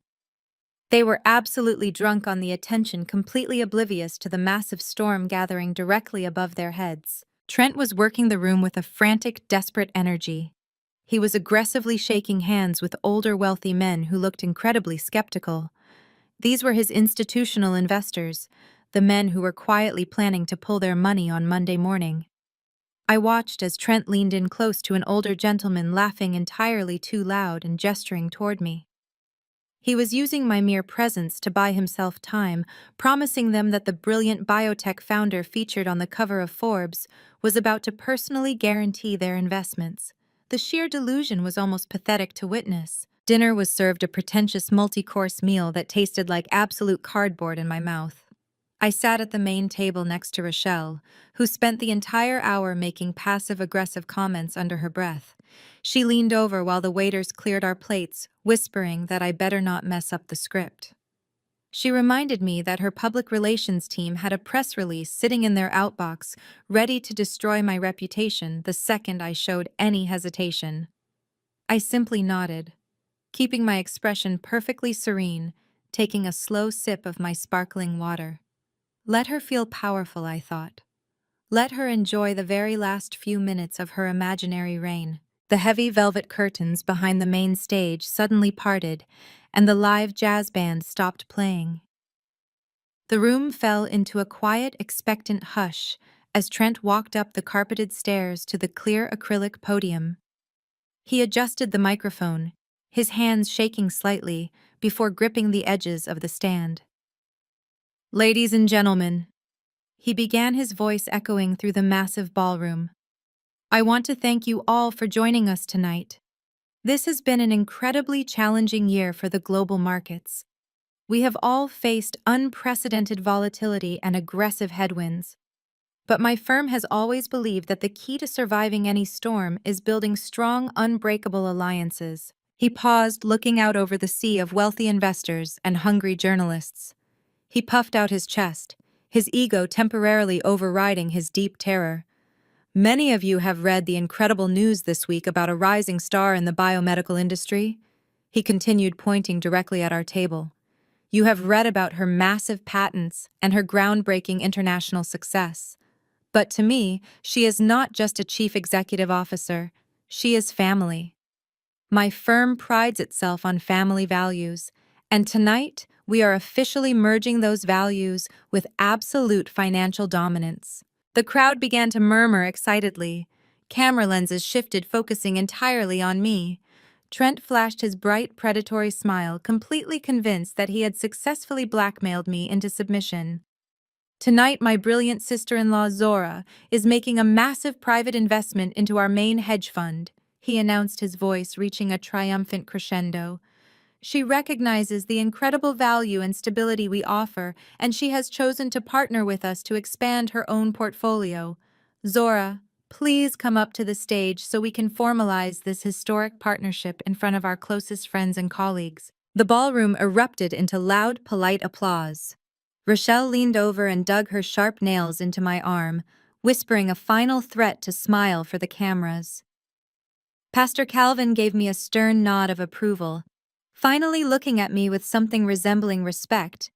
They were absolutely drunk on the attention, completely oblivious to the massive storm gathering directly above their heads. Trent was working the room with a frantic, desperate energy. He was aggressively shaking hands with older, wealthy men who looked incredibly skeptical. These were his institutional investors, the men who were quietly planning to pull their money on Monday morning. I watched as Trent leaned in close to an older gentleman laughing entirely too loud and gesturing toward me. He was using my mere presence to buy himself time, promising them that the brilliant biotech founder featured on the cover of Forbes was about to personally guarantee their investments. The sheer delusion was almost pathetic to witness. Dinner was served, a pretentious multi-course meal that tasted like absolute cardboard in my mouth. I sat at the main table next to Rochelle, who spent the entire hour making passive-aggressive comments under her breath. She leaned over while the waiters cleared our plates, whispering that I better not mess up the script. She reminded me that her public relations team had a press release sitting in their outbox, ready to destroy my reputation the second I showed any hesitation. I simply nodded, keeping my expression perfectly serene, taking a slow sip of my sparkling water. Let her feel powerful, I thought. Let her enjoy the very last few minutes of her imaginary reign. The heavy velvet curtains behind the main stage suddenly parted, and the live jazz band stopped playing. The room fell into a quiet, expectant hush as Trent walked up the carpeted stairs to the clear acrylic podium. He adjusted the microphone, his hands shaking slightly before gripping the edges of the stand. "Ladies and gentlemen," he began, his voice echoing through the massive ballroom, "I want to thank you all for joining us tonight. This has been an incredibly challenging year for the global markets. We have all faced unprecedented volatility and aggressive headwinds. But my firm has always believed that the key to surviving any storm is building strong, unbreakable alliances." He paused, looking out over the sea of wealthy investors and hungry journalists. He puffed out his chest, his ego temporarily overriding his deep terror. "Many of you have read the incredible news this week about a rising star in the biomedical industry," he continued, pointing directly at our table. "You have read about her massive patents and her groundbreaking international success. But to me, she is not just a chief executive officer, she is family. My firm prides itself on family values, and tonight we are officially merging those values with absolute financial dominance." The crowd began to murmur excitedly. Camera lenses shifted, focusing entirely on me. Trent flashed his bright, predatory smile, completely convinced that he had successfully blackmailed me into submission. "Tonight, my brilliant sister-in-law Zora is making a massive private investment into our main hedge fund," he announced, his voice reaching a triumphant crescendo. "She recognizes the incredible value and stability we offer, and she has chosen to partner with us to expand her own portfolio. Zora, please come up to the stage so we can formalize this historic partnership in front of our closest friends and colleagues." The ballroom erupted into loud, polite applause. Rochelle leaned over and dug her sharp nails into my arm, whispering a final threat to smile for the cameras. Pastor Calvin gave me a stern nod of approval, finally looking at me with something resembling respect,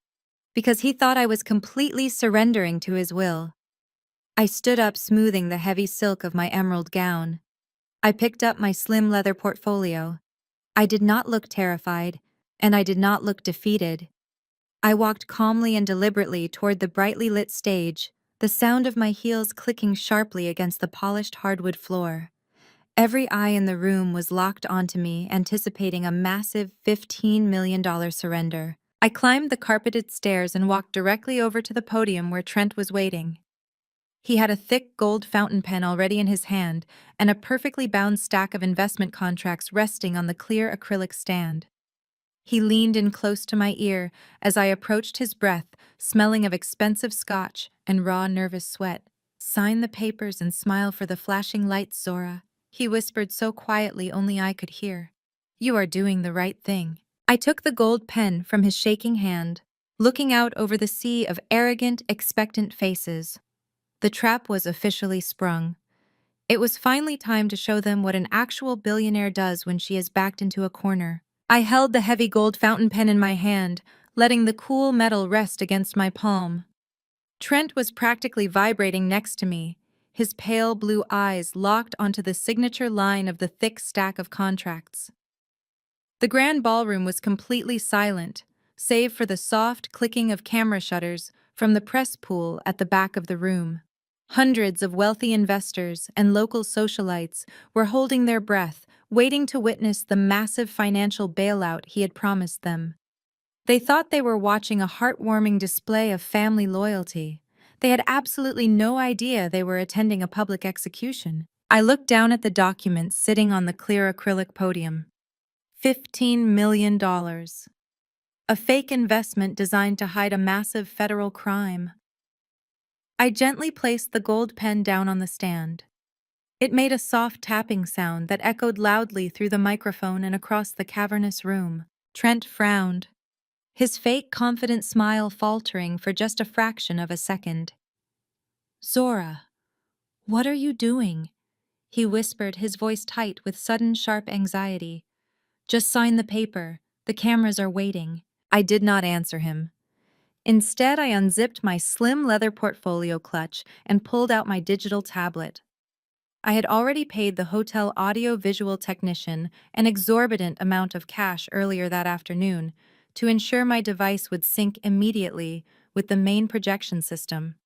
because he thought I was completely surrendering to his will. I stood up, smoothing the heavy silk of my emerald gown. I picked up my slim leather portfolio. I did not look terrified, and I did not look defeated. I walked calmly and deliberately toward the brightly lit stage, the sound of my heels clicking sharply against the polished hardwood floor. Every eye in the room was locked onto me, anticipating a massive $15 million surrender. I climbed the carpeted stairs and walked directly over to the podium where Trent was waiting. He had a thick gold fountain pen already in his hand and a perfectly bound stack of investment contracts resting on the clear acrylic stand. He leaned in close to my ear as I approached, his breath smelling of expensive scotch and raw, nervous sweat. "Sign the papers and smile for the flashing lights, Zora," he whispered so quietly only I could hear. "You are doing the right thing." I took the gold pen from his shaking hand, looking out over the sea of arrogant, expectant faces. The trap was officially sprung. It was finally time to show them what an actual billionaire does when she is backed into a corner. I held the heavy gold fountain pen in my hand, letting the cool metal rest against my palm. Trent was practically vibrating next to me, his pale blue eyes locked onto the signature line of the thick stack of contracts. The grand ballroom was completely silent, save for the soft clicking of camera shutters from the press pool at the back of the room. Hundreds of wealthy investors and local socialites were holding their breath, waiting to witness the massive financial bailout he had promised them. They thought they were watching a heartwarming display of family loyalty. They had absolutely no idea they were attending a public execution. I looked down at the documents sitting on the clear acrylic podium. $15 million. A fake investment designed to hide a massive federal crime. I gently placed the gold pen down on the stand. It made a soft tapping sound that echoed loudly through the microphone and across the cavernous room. Trent frowned, his fake confident smile faltering for just a fraction of a second. "Zora, what are you doing?" he whispered, his voice tight with sudden sharp anxiety. "Just sign the paper. The cameras are waiting." I did not answer him. Instead, I unzipped my slim leather portfolio clutch and pulled out my digital tablet. I had already paid the hotel audio-visual technician an exorbitant amount of cash earlier that afternoon to ensure my device would sync immediately with the main projection system.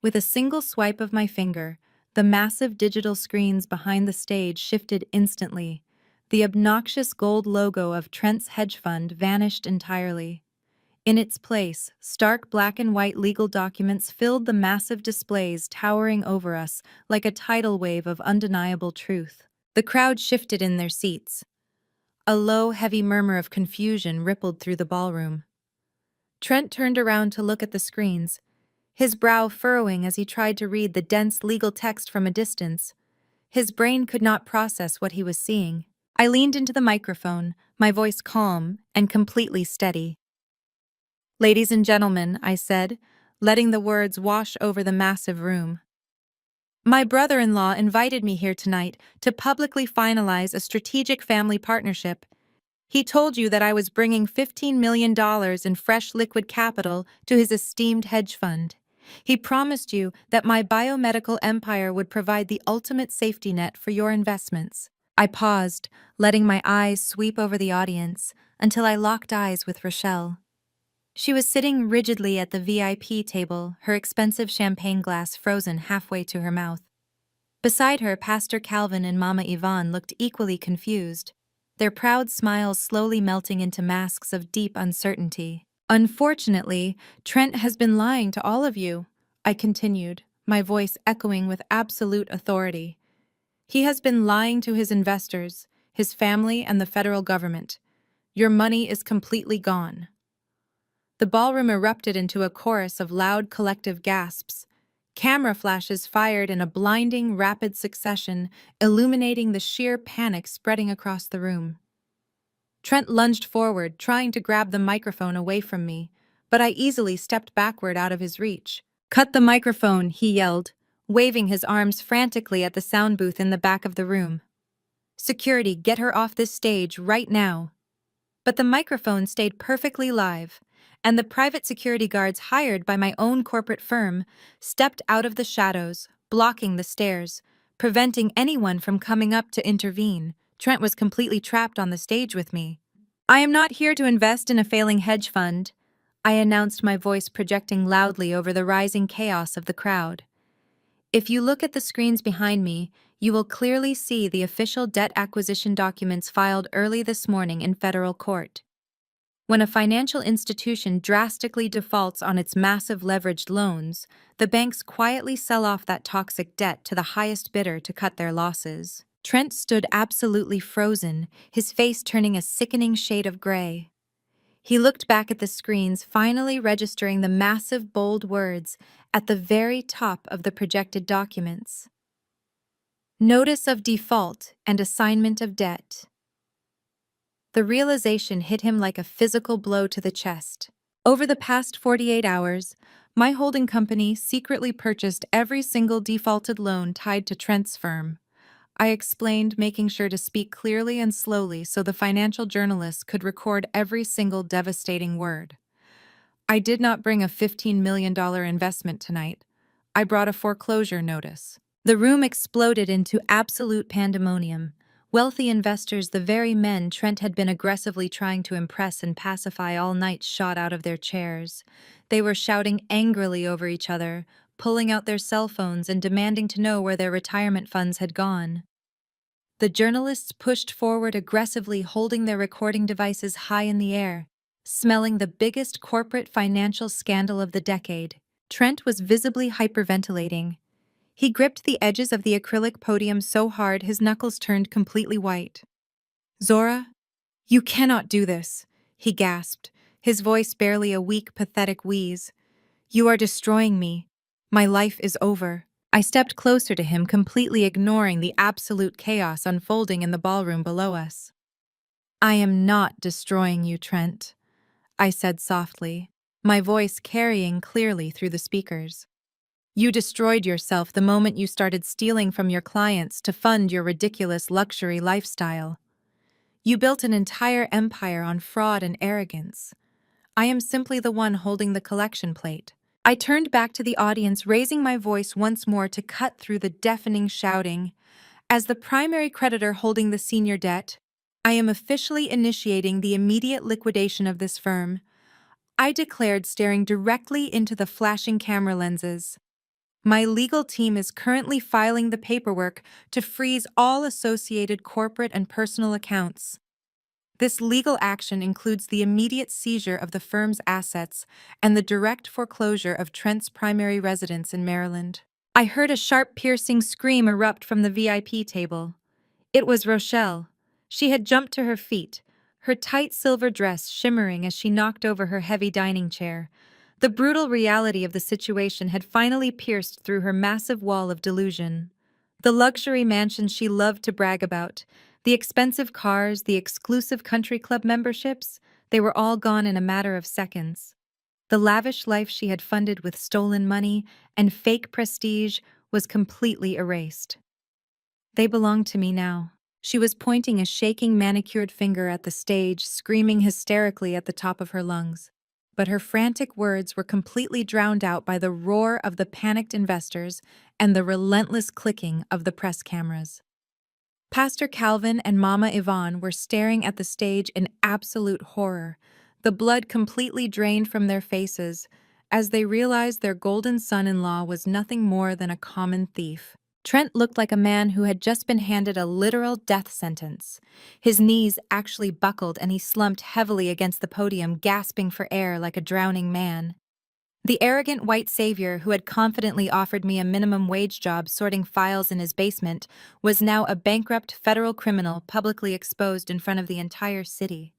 With a single swipe of my finger, the massive digital screens behind the stage shifted instantly. The obnoxious gold logo of Trent's hedge fund vanished entirely. In its place, stark black and white legal documents filled the massive displays towering over us like a tidal wave of undeniable truth. The crowd shifted in their seats. A low, heavy murmur of confusion rippled through the ballroom. Trent turned around to look at the screens, his brow furrowing as he tried to read the dense legal text from a distance. His brain could not process what he was seeing. I leaned into the microphone, my voice calm and completely steady. "Ladies and gentlemen," I said, letting the words wash over the massive room. "My brother-in-law invited me here tonight to publicly finalize a strategic family partnership. He told you that I was bringing $15 million in fresh liquid capital to his esteemed hedge fund. He promised you that my biomedical empire would provide the ultimate safety net for your investments." I paused, letting my eyes sweep over the audience until I locked eyes with Rochelle. She was sitting rigidly at the VIP table, her expensive champagne glass frozen halfway to her mouth. Beside her, Pastor Calvin and Mama Yvonne looked equally confused, their proud smiles slowly melting into masks of deep uncertainty. "Unfortunately, Trent has been lying to all of you," I continued, my voice echoing with absolute authority. "He has been lying to his investors, his family, and the federal government. Your money is completely gone." The ballroom erupted into a chorus of loud collective gasps. Camera flashes fired in a blinding, rapid succession, illuminating the sheer panic spreading across the room. Trent lunged forward, trying to grab the microphone away from me, but I easily stepped backward out of his reach. "Cut the microphone," he yelled, waving his arms frantically at the sound booth in the back of the room. "Security, get her off this stage right now." But the microphone stayed perfectly live, and the private security guards hired by my own corporate firm stepped out of the shadows, blocking the stairs, preventing anyone from coming up to intervene. Trent was completely trapped on the stage with me. "I am not here to invest in a failing hedge fund," I announced, my voice projecting loudly over the rising chaos of the crowd. "If you look at the screens behind me, you will clearly see the official debt acquisition documents filed early this morning in federal court. When a financial institution drastically defaults on its massive leveraged loans, the banks quietly sell off that toxic debt to the highest bidder to cut their losses." Trent stood absolutely frozen, his face turning a sickening shade of gray. He looked back at the screens, finally registering the massive bold words at the very top of the projected documents. "Notice of default and assignment of debt." The realization hit him like a physical blow to the chest. Over the past 48 hours, my holding company secretly purchased every single defaulted loan tied to Trent's firm. I explained, making sure to speak clearly and slowly so the financial journalists could record every single devastating word. "I did not bring a $15 million investment tonight. I brought a foreclosure notice." The room exploded into absolute pandemonium. Wealthy investors, the very men Trent had been aggressively trying to impress and pacify all night, shot out of their chairs. They were shouting angrily over each other, pulling out their cell phones and demanding to know where their retirement funds had gone. The journalists pushed forward aggressively, holding their recording devices high in the air, smelling the biggest corporate financial scandal of the decade. Trent was visibly hyperventilating. He gripped the edges of the acrylic podium so hard his knuckles turned completely white. "Zora, you cannot do this," he gasped, his voice barely a weak, pathetic wheeze. "You are destroying me. My life is over." I stepped closer to him, completely ignoring the absolute chaos unfolding in the ballroom below us. "I am not destroying you, Trent," I said softly, my voice carrying clearly through the speakers. "You destroyed yourself the moment you started stealing from your clients to fund your ridiculous luxury lifestyle. You built an entire empire on fraud and arrogance. I am simply the one holding the collection plate." I turned back to the audience, raising my voice once more to cut through the deafening shouting. "As the primary creditor holding the senior debt, I am officially initiating the immediate liquidation of this firm," I declared, staring directly into the flashing camera lenses. My legal team is currently filing the paperwork to freeze all associated corporate and personal accounts. This legal action includes the immediate seizure of the firm's assets and the direct foreclosure of Trent's primary residence in Maryland. I heard a sharp, piercing scream erupt from the VIP table. It was Rochelle. She had jumped to her feet, her tight silver dress shimmering as she knocked over her heavy dining chair. The brutal reality of the situation had finally pierced through her massive wall of delusion. The luxury mansion she loved to brag about, the expensive cars, the exclusive country club memberships, they were all gone in a matter of seconds. The lavish life she had funded with stolen money and fake prestige was completely erased. They belonged to me now. She was pointing a shaking manicured finger at the stage, screaming hysterically at the top of her lungs. But her frantic words were completely drowned out by the roar of the panicked investors and the relentless clicking of the press cameras. Pastor Calvin and Mama Yvonne were staring at the stage in absolute horror, the blood completely drained from their faces as they realized their golden son-in-law was nothing more than a common thief. Trent looked like a man who had just been handed a literal death sentence. His knees actually buckled and he slumped heavily against the podium, gasping for air like a drowning man. The arrogant white savior who had confidently offered me a minimum wage job sorting files in his basement was now a bankrupt federal criminal publicly exposed in front of the entire city.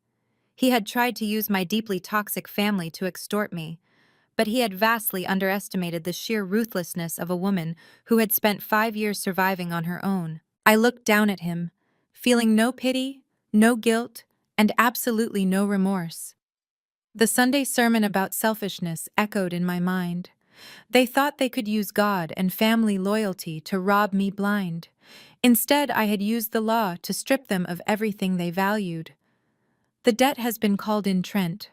He had tried to use my deeply toxic family to extort me, but he had vastly underestimated the sheer ruthlessness of a woman who had spent 5 years surviving on her own. I looked down at him, feeling no pity, no guilt, and absolutely no remorse. The Sunday sermon about selfishness echoed in my mind. They thought they could use God and family loyalty to rob me blind. Instead, I had used the law to strip them of everything they valued. "The debt has been called in, Trent,"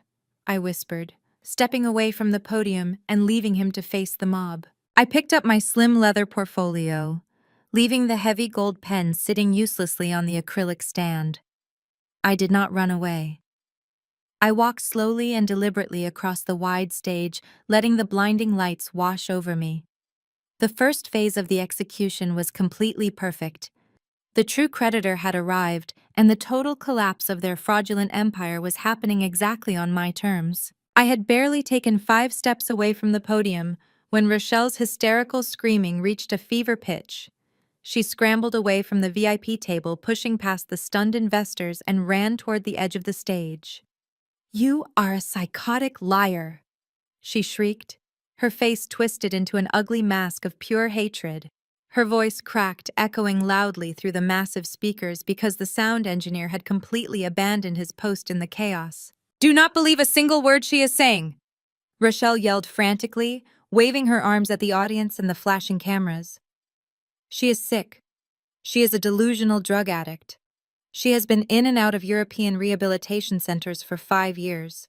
I whispered, stepping away from the podium and leaving him to face the mob. I picked up my slim leather portfolio, leaving the heavy gold pen sitting uselessly on the acrylic stand. I did not run away. I walked slowly and deliberately across the wide stage, letting the blinding lights wash over me. The first phase of the execution was completely perfect. The true creditor had arrived, and the total collapse of their fraudulent empire was happening exactly on my terms. I had barely taken 5 steps away from the podium when Rochelle's hysterical screaming reached a fever pitch. She scrambled away from the VIP table, pushing past the stunned investors, and ran toward the edge of the stage. "You are a psychotic liar," she shrieked, her face twisted into an ugly mask of pure hatred. Her voice cracked, echoing loudly through the massive speakers because the sound engineer had completely abandoned his post in the chaos. "Do not believe a single word she is saying!" Rochelle yelled frantically, waving her arms at the audience and the flashing cameras. "She is sick. She is a delusional drug addict. She has been in and out of European rehabilitation centers for 5 years.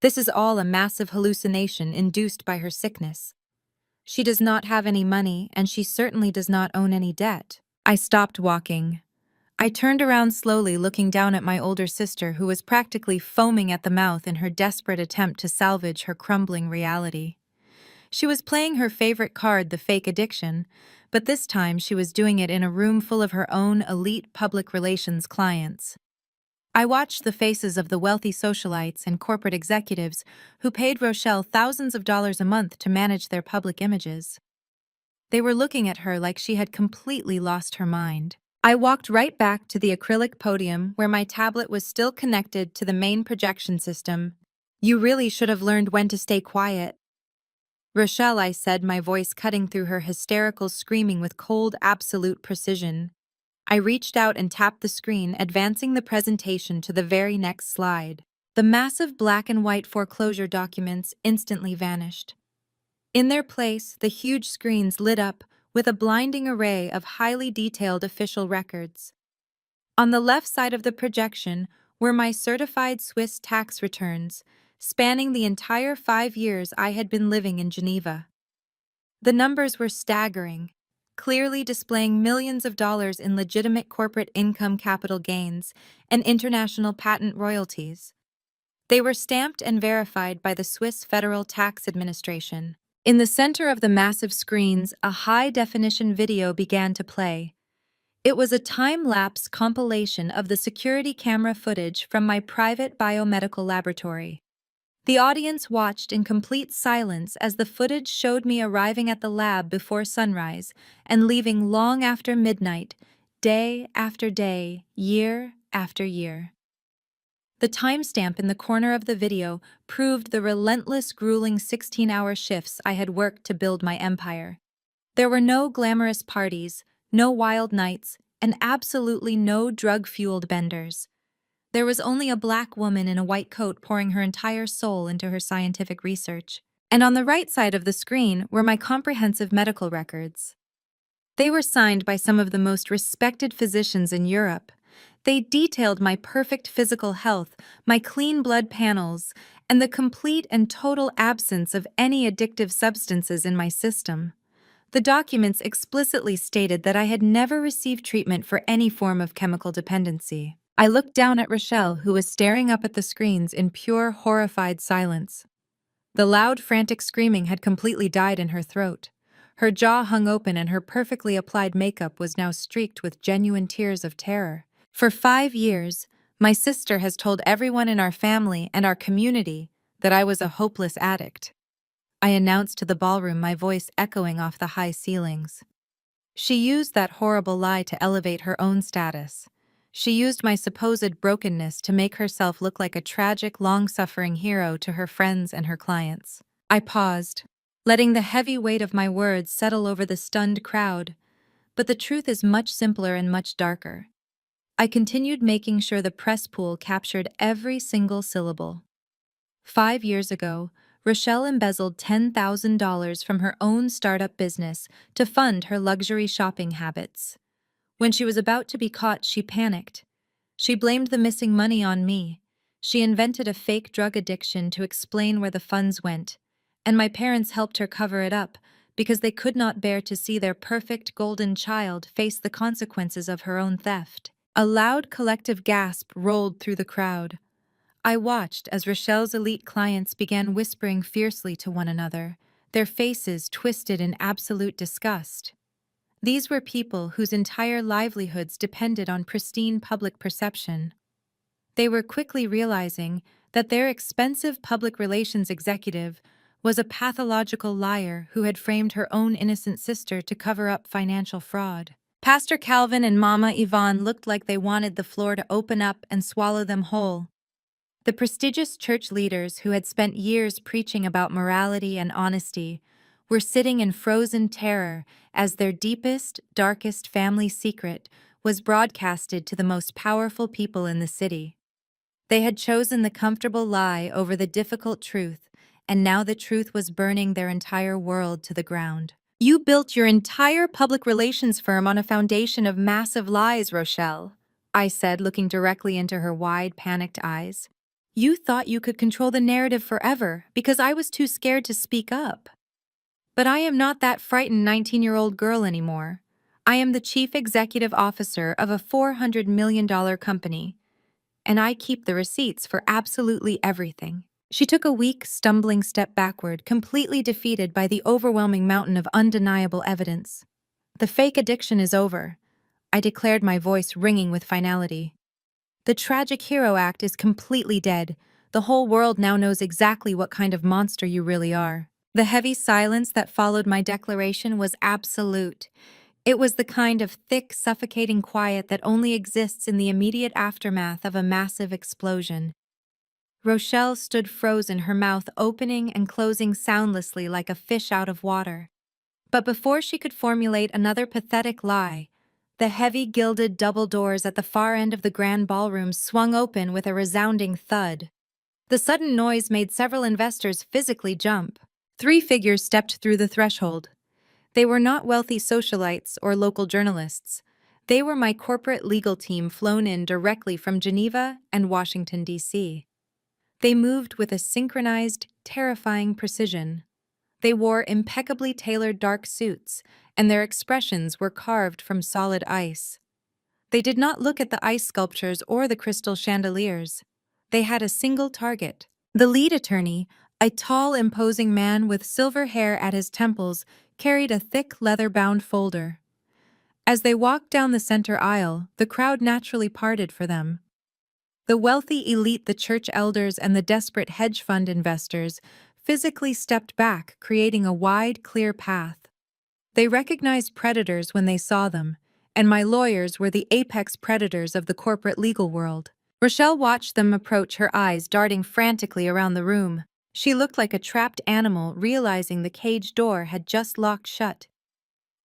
This is all a massive hallucination induced by her sickness. She does not have any money, and she certainly does not own any debt." I stopped walking. I turned around slowly, looking down at my older sister, who was practically foaming at the mouth in her desperate attempt to salvage her crumbling reality. She was playing her favorite card, the fake addiction, but this time she was doing it in a room full of her own elite public relations clients. I watched the faces of the wealthy socialites and corporate executives who paid Rochelle thousands of dollars a month to manage their public images. They were looking at her like she had completely lost her mind. I walked right back to the acrylic podium where my tablet was still connected to the main projection system. "You really should have learned when to stay quiet." "Rochelle," I said, my voice cutting through her hysterical screaming with cold, absolute precision. I reached out and tapped the screen, advancing the presentation to the very next slide. The massive black and white foreclosure documents instantly vanished. In their place, the huge screens lit up with a blinding array of highly detailed official records. On the left side of the projection were my certified Swiss tax returns, spanning the entire 5 years I had been living in Geneva. The numbers were staggering, clearly displaying millions of dollars in legitimate corporate income, capital gains, and international patent royalties. They were stamped and verified by the Swiss Federal Tax Administration. In the center of the massive screens, a high-definition video began to play. It was a time-lapse compilation of the security camera footage from my private biomedical laboratory. The audience watched in complete silence as the footage showed me arriving at the lab before sunrise and leaving long after midnight, day after day, year after year. The timestamp in the corner of the video proved the relentless, grueling 16-hour shifts I had worked to build my empire. There were no glamorous parties, no wild nights, and absolutely no drug-fueled benders. There was only a black woman in a white coat pouring her entire soul into her scientific research. And on the right side of the screen were my comprehensive medical records. They were signed by some of the most respected physicians in Europe. They detailed my perfect physical health, my clean blood panels, and the complete and total absence of any addictive substances in my system. The documents explicitly stated that I had never received treatment for any form of chemical dependency. I looked down at Rochelle, who was staring up at the screens in pure, horrified silence. The loud, frantic screaming had completely died in her throat. Her jaw hung open and her perfectly applied makeup was now streaked with genuine tears of terror. For 5 years, my sister has told everyone in our family and our community that I was a hopeless addict. I announced to the ballroom, my voice echoing off the high ceilings. She used that horrible lie to elevate her own status. She used my supposed brokenness to make herself look like a tragic, long-suffering hero to her friends and her clients. I paused, letting the heavy weight of my words settle over the stunned crowd. But the truth is much simpler and much darker. I continued, making sure the press pool captured every single syllable. 5 years ago, Rochelle embezzled $10,000 from her own startup business to fund her luxury shopping habits. When she was about to be caught, she panicked. She blamed the missing money on me. She invented a fake drug addiction to explain where the funds went, and my parents helped her cover it up because they could not bear to see their perfect golden child face the consequences of her own theft. A loud collective gasp rolled through the crowd. I watched as Rochelle's elite clients began whispering fiercely to one another, their faces twisted in absolute disgust. These were people whose entire livelihoods depended on pristine public perception. They were quickly realizing that their expensive public relations executive was a pathological liar who had framed her own innocent sister to cover up financial fraud. Pastor Calvin and Mama Yvonne looked like they wanted the floor to open up and swallow them whole. The prestigious church leaders who had spent years preaching about morality and honesty were sitting in frozen terror as their deepest, darkest family secret was broadcasted to the most powerful people in the city. They had chosen the comfortable lie over the difficult truth, and now the truth was burning their entire world to the ground. You built your entire public relations firm on a foundation of massive lies, Rochelle, I said, looking directly into her wide, panicked eyes. You thought you could control the narrative forever because I was too scared to speak up. But I am not that frightened 19-year-old girl anymore. I am the chief executive officer of a $400 million company, and I keep the receipts for absolutely everything. She took a weak, stumbling step backward, completely defeated by the overwhelming mountain of undeniable evidence. The fake addiction is over, I declared, my voice ringing with finality. The tragic hero act is completely dead. The whole world now knows exactly what kind of monster you really are. The heavy silence that followed my declaration was absolute. It was the kind of thick, suffocating quiet that only exists in the immediate aftermath of a massive explosion. Rochelle stood frozen, her mouth opening and closing soundlessly like a fish out of water. But before she could formulate another pathetic lie, the heavy gilded double doors at the far end of the grand ballroom swung open with a resounding thud. The sudden noise made several investors physically jump. 3 figures stepped through the threshold. They were not wealthy socialites or local journalists. They were my corporate legal team flown in directly from Geneva and Washington, D.C. They moved with a synchronized, terrifying precision. They wore impeccably tailored dark suits, and their expressions were carved from solid ice. They did not look at the ice sculptures or the crystal chandeliers. They had a single target. The lead attorney, A tall, imposing man with silver hair at his temples carried a thick, leather-bound folder. As they walked down the center aisle, the crowd naturally parted for them. The wealthy elite, the church elders, and the desperate hedge fund investors physically stepped back, creating a wide, clear path. They recognized predators when they saw them, and my lawyers were the apex predators of the corporate legal world. Rochelle watched them approach, her eyes darting frantically around the room. She looked like a trapped animal, realizing the cage door had just locked shut.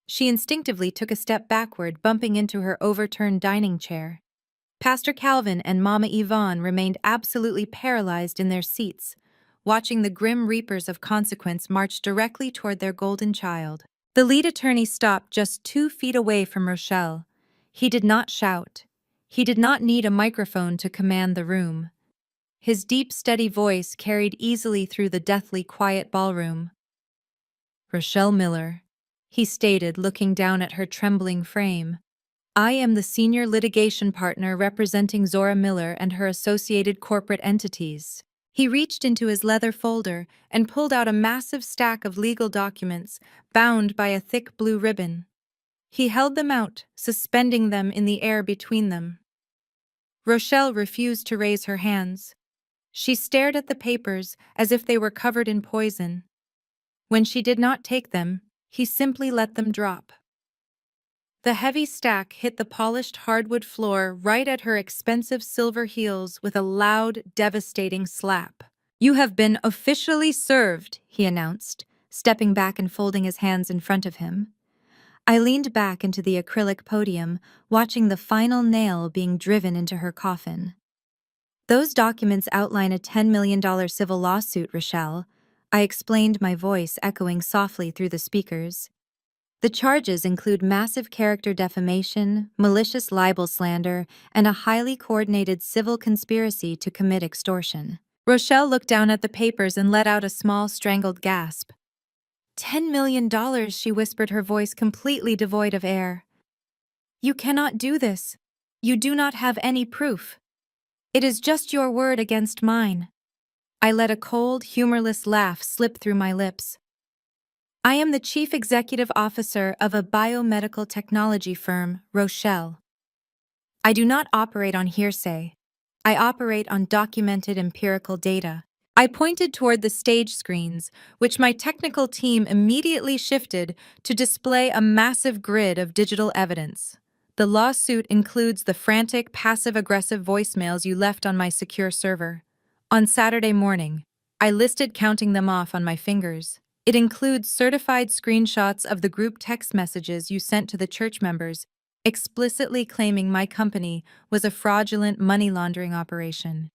She instinctively took a step backward, bumping into her overturned dining chair. Pastor Calvin and Mama Yvonne remained absolutely paralyzed in their seats, watching the grim reapers of consequence march directly toward their golden child. The lead attorney stopped just 2 feet away from Rochelle. He did not shout. He did not need a microphone to command the room. His deep, steady voice carried easily through the deathly quiet ballroom. "Rochelle Miller," he stated, looking down at her trembling frame. "I am the senior litigation partner representing Zora Miller and her associated corporate entities." He reached into his leather folder and pulled out a massive stack of legal documents, bound by a thick blue ribbon. He held them out, suspending them in the air between them. Rochelle refused to raise her hands. She stared at the papers as if they were covered in poison. When she did not take them, he simply let them drop. The heavy stack hit the polished hardwood floor right at her expensive silver heels with a loud, devastating slap. "You have been officially served," he announced, stepping back and folding his hands in front of him. I leaned back into the acrylic podium, watching the final nail being driven into her coffin. "Those documents outline a $10 million civil lawsuit, Rochelle," I explained, my voice echoing softly through the speakers. "The charges include massive character defamation, malicious libel slander, and a highly coordinated civil conspiracy to commit extortion." Rochelle looked down at the papers and let out a small, strangled gasp. $10 million, she whispered, her voice completely devoid of air. "You cannot do this. You do not have any proof. It is just your word against mine." I let a cold, humorless laugh slip through my lips. "I am the chief executive officer of a biomedical technology firm, Rochelle. I do not operate on hearsay. I operate on documented empirical data." I pointed toward the stage screens, which my technical team immediately shifted to display a massive grid of digital evidence. "The lawsuit includes the frantic, passive-aggressive voicemails you left on my secure server. On Saturday morning, I listed, counting them off on my fingers. It includes certified screenshots of the group text messages you sent to the church members, explicitly claiming my company was a fraudulent money laundering operation.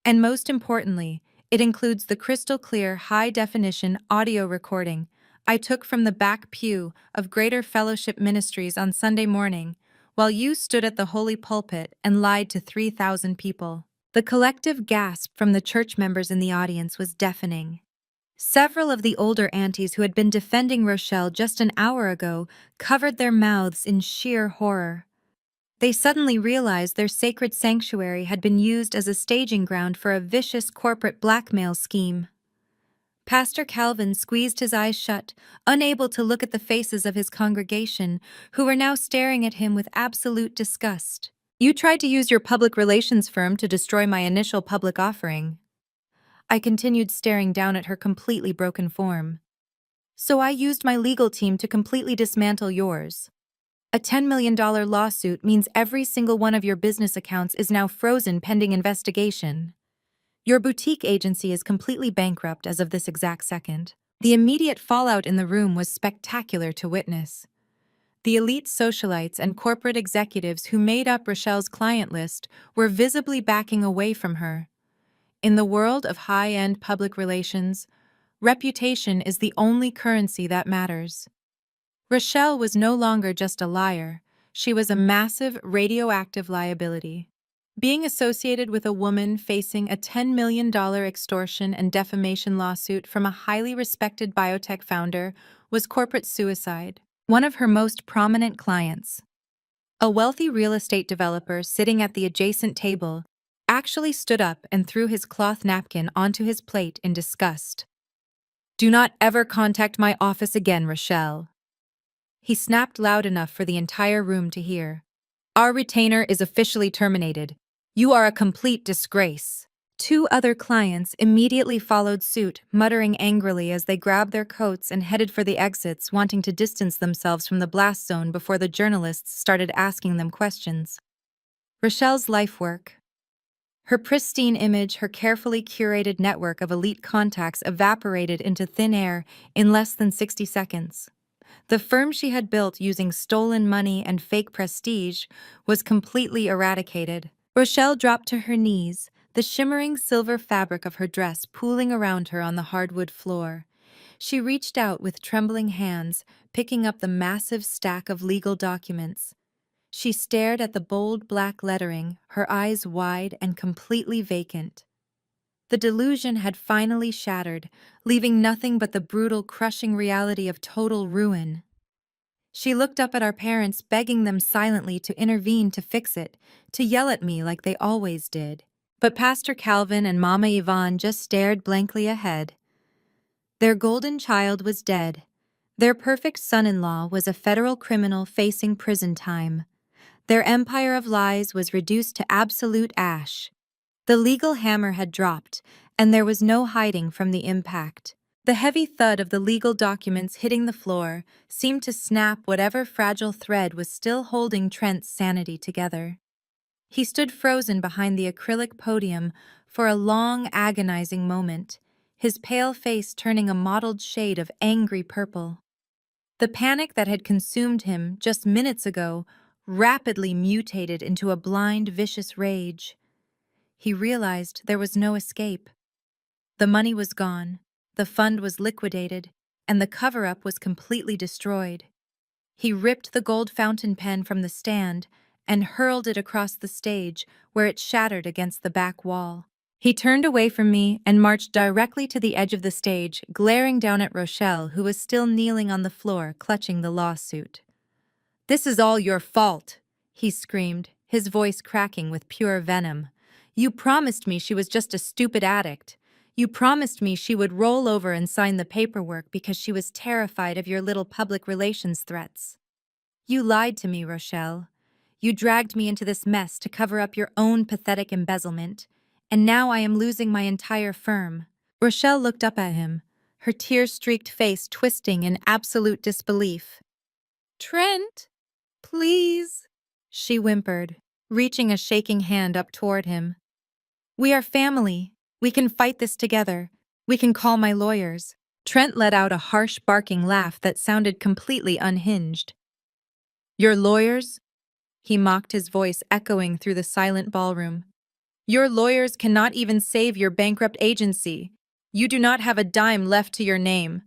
And most importantly, it includes the crystal-clear, high-definition audio recording I took from the back pew of Greater Fellowship Ministries on Sunday morning, while you stood at the holy pulpit and lied to 3,000 people." The collective gasp from the church members in the audience was deafening. Several of the older aunties who had been defending Rochelle just an hour ago covered their mouths in sheer horror. They suddenly realized their sacred sanctuary had been used as a staging ground for a vicious corporate blackmail scheme. Pastor Calvin squeezed his eyes shut, unable to look at the faces of his congregation, who were now staring at him with absolute disgust. "You tried to use your public relations firm to destroy my initial public offering." I continued, staring down at her completely broken form. "So I used my legal team to completely dismantle yours. A $10 million lawsuit means every single one of your business accounts is now frozen pending investigation. Your boutique agency is completely bankrupt as of this exact second." The immediate fallout in the room was spectacular to witness. The elite socialites and corporate executives who made up Rochelle's client list were visibly backing away from her. In the world of high-end public relations, reputation is the only currency that matters. Rochelle was no longer just a liar, she was a massive, radioactive liability. Being associated with a woman facing a $10 million extortion and defamation lawsuit from a highly respected biotech founder was corporate suicide. One of her most prominent clients, a wealthy real estate developer sitting at the adjacent table, actually stood up and threw his cloth napkin onto his plate in disgust. "Do not ever contact my office again, Rochelle." He snapped loud enough for the entire room to hear. "Our retainer is officially terminated. You are a complete disgrace." Two other clients immediately followed suit, muttering angrily as they grabbed their coats and headed for the exits, wanting to distance themselves from the blast zone before the journalists started asking them questions. Rochelle's life work. Her pristine image, her carefully curated network of elite contacts evaporated into thin air in less than 60 seconds. The firm she had built using stolen money and fake prestige was completely eradicated. Rochelle dropped to her knees, the shimmering silver fabric of her dress pooling around her on the hardwood floor. She reached out with trembling hands, picking up the massive stack of legal documents. She stared at the bold black lettering, her eyes wide and completely vacant. The delusion had finally shattered, leaving nothing but the brutal, crushing reality of total ruin. She looked up at our parents, begging them silently to intervene to fix it, to yell at me like they always did. But Pastor Calvin and Mama Yvonne just stared blankly ahead. Their golden child was dead. Their perfect son-in-law was a federal criminal facing prison time. Their empire of lies was reduced to absolute ash. The legal hammer had dropped, and there was no hiding from the impact. The heavy thud of the legal documents hitting the floor seemed to snap whatever fragile thread was still holding Trent's sanity together. He stood frozen behind the acrylic podium for a long, agonizing moment, his pale face turning a mottled shade of angry purple. The panic that had consumed him just minutes ago rapidly mutated into a blind, vicious rage. He realized there was no escape. The money was gone, the fund was liquidated, and the cover-up was completely destroyed. He ripped the gold fountain pen from the stand and hurled it across the stage, where it shattered against the back wall. He turned away from me and marched directly to the edge of the stage, glaring down at Rochelle, who was still kneeling on the floor, clutching the lawsuit. "This is all your fault," he screamed, his voice cracking with pure venom. "You promised me she was just a stupid addict. You promised me she would roll over and sign the paperwork because she was terrified of your little public relations threats. You lied to me, Rochelle. You dragged me into this mess to cover up your own pathetic embezzlement, and now I am losing my entire firm." Rochelle looked up at him, her tear-streaked face twisting in absolute disbelief. "Trent, please," she whimpered, reaching a shaking hand up toward him. "We are family. We can fight this together. We can call my lawyers." Trent let out a harsh barking laugh that sounded completely unhinged. "Your lawyers?" He mocked, his voice echoing through the silent ballroom. "Your lawyers cannot even save your bankrupt agency. You do not have a dime left to your name.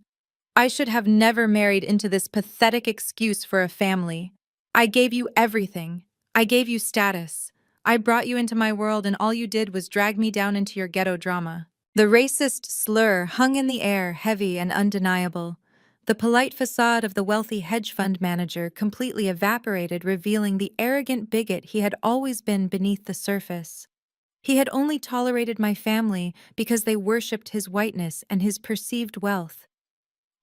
I should have never married into this pathetic excuse for a family. I gave you everything. I gave you status. I brought you into my world, and all you did was drag me down into your ghetto drama." The racist slur hung in the air, heavy and undeniable. The polite facade of the wealthy hedge fund manager completely evaporated, revealing the arrogant bigot he had always been beneath the surface. He had only tolerated my family because they worshipped his whiteness and his perceived wealth.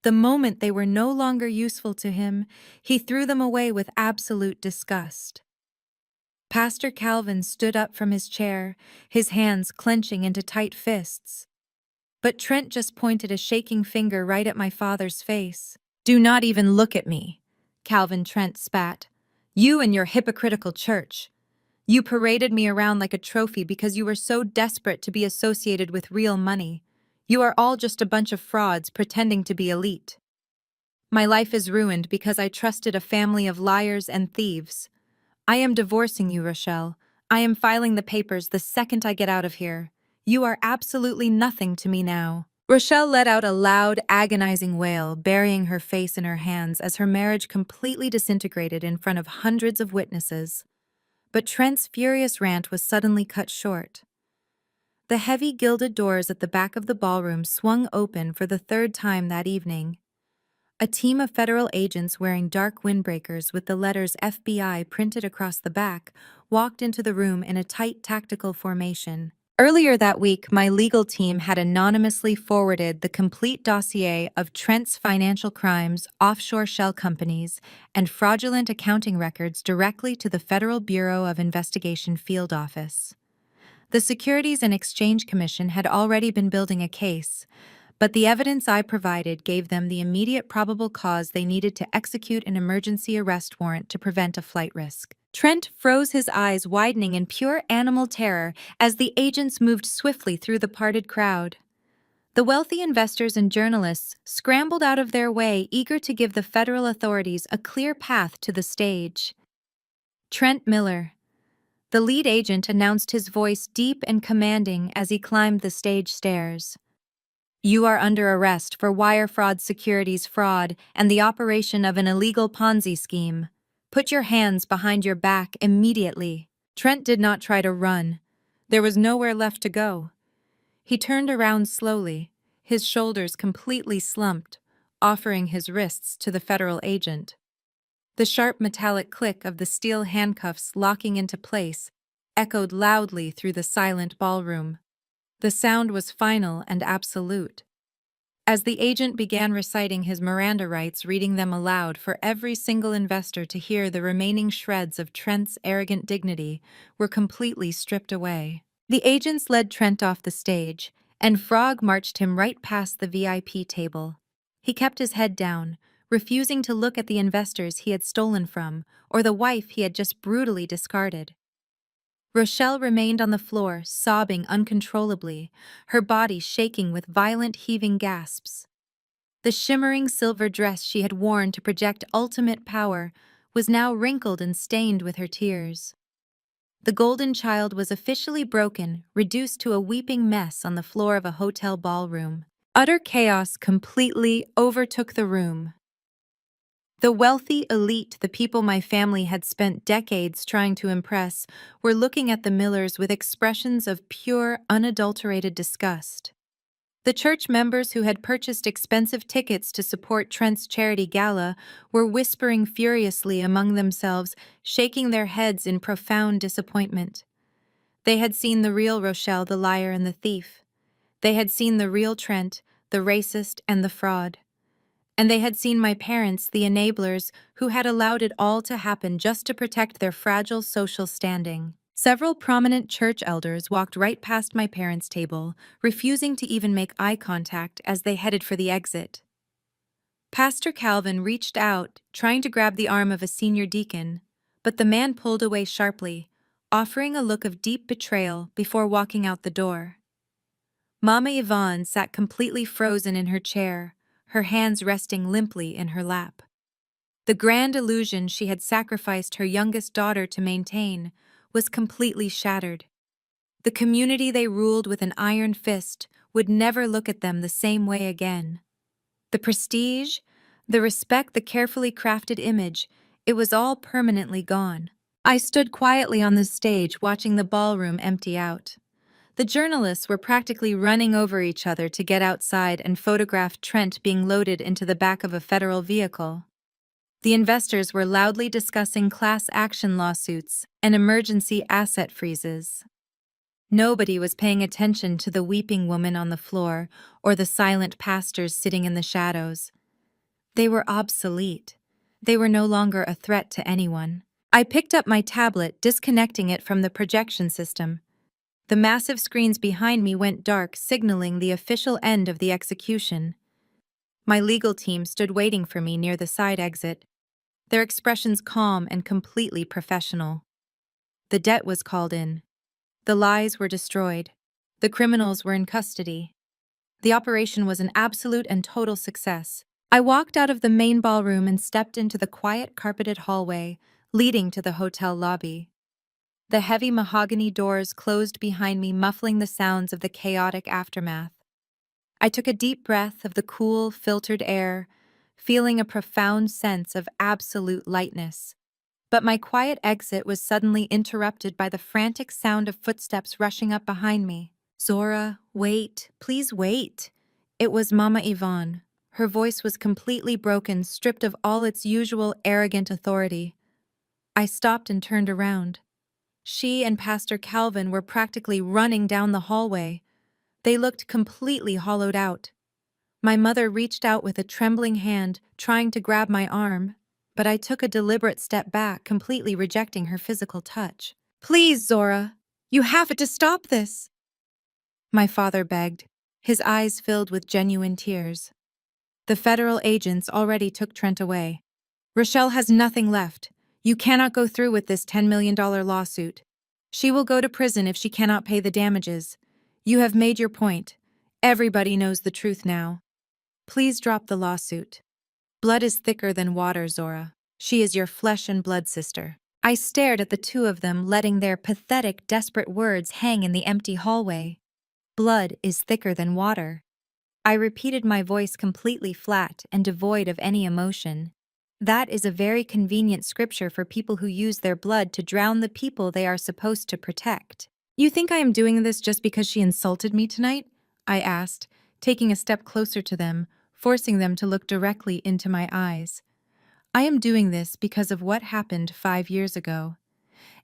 The moment they were no longer useful to him, he threw them away with absolute disgust. Pastor Calvin stood up from his chair, his hands clenching into tight fists. But Trent just pointed a shaking finger right at my father's face. "Do not even look at me," Calvin Trent spat. "You and your hypocritical church. You paraded me around like a trophy because you were so desperate to be associated with real money. You are all just a bunch of frauds pretending to be elite. My life is ruined because I trusted a family of liars and thieves. I am divorcing you, Rochelle. I am filing the papers the second I get out of here. You are absolutely nothing to me now." Rochelle let out a loud, agonizing wail, burying her face in her hands as her marriage completely disintegrated in front of hundreds of witnesses. But Trent's furious rant was suddenly cut short. The heavy gilded doors at the back of the ballroom swung open for the third time that evening. A team of federal agents wearing dark windbreakers with the letters FBI printed across the back walked into the room in a tight tactical formation. Earlier that week, my legal team had anonymously forwarded the complete dossier of Trent's financial crimes, offshore shell companies, and fraudulent accounting records directly to the Federal Bureau of Investigation Field Office. The Securities and Exchange Commission had already been building a case, but the evidence I provided gave them the immediate probable cause they needed to execute an emergency arrest warrant to prevent a flight risk. Trent froze, his eyes widening in pure animal terror as the agents moved swiftly through the parted crowd. The wealthy investors and journalists scrambled out of their way, eager to give the federal authorities a clear path to the stage. Trent Miller. The lead agent announced, his voice deep and commanding as he climbed the stage stairs. You are under arrest for wire fraud, securities fraud, and the operation of an illegal Ponzi scheme. Put your hands behind your back immediately. Trent did not try to run. There was nowhere left to go. He turned around slowly, his shoulders completely slumped, offering his wrists to the federal agent. The sharp metallic click of the steel handcuffs locking into place echoed loudly through the silent ballroom. The sound was final and absolute. As the agent began reciting his Miranda rights, reading them aloud for every single investor to hear, the remaining shreds of Trent's arrogant dignity were completely stripped away. The agents led Trent off the stage, and Frog marched him right past the VIP table. He kept his head down, refusing to look at the investors he had stolen from or the wife he had just brutally discarded. Rochelle remained on the floor, sobbing uncontrollably, her body shaking with violent heaving gasps. The shimmering silver dress she had worn to project ultimate power was now wrinkled and stained with her tears. The golden child was officially broken, reduced to a weeping mess on the floor of a hotel ballroom. Utter chaos completely overtook the room. The wealthy elite, the people my family had spent decades trying to impress, were looking at the Millers with expressions of pure, unadulterated disgust. The church members who had purchased expensive tickets to support Trent's charity gala were whispering furiously among themselves, shaking their heads in profound disappointment. They had seen the real Rochelle, the liar and the thief. They had seen the real Trent, the racist and the fraud. And they had seen my parents, the enablers, who had allowed it all to happen just to protect their fragile social standing. Several prominent church elders walked right past my parents' table, refusing to even make eye contact as they headed for the exit. Pastor Calvin reached out, trying to grab the arm of a senior deacon, but the man pulled away sharply, offering a look of deep betrayal before walking out the door. Mama Yvonne sat completely frozen in her chair, her hands resting limply in her lap. The grand illusion she had sacrificed her youngest daughter to maintain was completely shattered. The community they ruled with an iron fist would never look at them the same way again. The prestige, the respect, the carefully crafted image, it was all permanently gone. I stood quietly on the stage watching the ballroom empty out. The journalists were practically running over each other to get outside and photograph Trent being loaded into the back of a federal vehicle. The investors were loudly discussing class action lawsuits and emergency asset freezes. Nobody was paying attention to the weeping woman on the floor or the silent pastors sitting in the shadows. They were obsolete. They were no longer a threat to anyone. I picked up my tablet, disconnecting it from the projection system. The massive screens behind me went dark, signaling the official end of the execution. My legal team stood waiting for me near the side exit, their expressions calm and completely professional. The debt was called in. The lies were destroyed. The criminals were in custody. The operation was an absolute and total success. I walked out of the main ballroom and stepped into the quiet carpeted hallway leading to the hotel lobby. The heavy mahogany doors closed behind me, muffling the sounds of the chaotic aftermath. I took a deep breath of the cool, filtered air, feeling a profound sense of absolute lightness. But my quiet exit was suddenly interrupted by the frantic sound of footsteps rushing up behind me. Zora, wait, please wait. It was Mama Yvonne. Her voice was completely broken, stripped of all its usual arrogant authority. I stopped and turned around. She and Pastor Calvin were practically running down the hallway. They looked completely hollowed out. My mother reached out with a trembling hand, trying to grab my arm, but I took a deliberate step back, completely rejecting her physical touch. "Please, Zora, you have to stop this," my father begged, his eyes filled with genuine tears. The federal agents already took Trent away. "Rochelle has nothing left. You cannot go through with this $10 million lawsuit. She will go to prison if she cannot pay the damages. You have made your point. Everybody knows the truth now. Please drop the lawsuit. Blood is thicker than water, Zora. She is your flesh and blood sister." I stared at the two of them, letting their pathetic, desperate words hang in the empty hallway. Blood is thicker than water. I repeated, my voice completely flat and devoid of any emotion. That is a very convenient scripture for people who use their blood to drown the people they are supposed to protect. "You think I am doing this just because she insulted me tonight?" I asked, taking a step closer to them, forcing them to look directly into my eyes. "I am doing this because of what happened 5 years ago.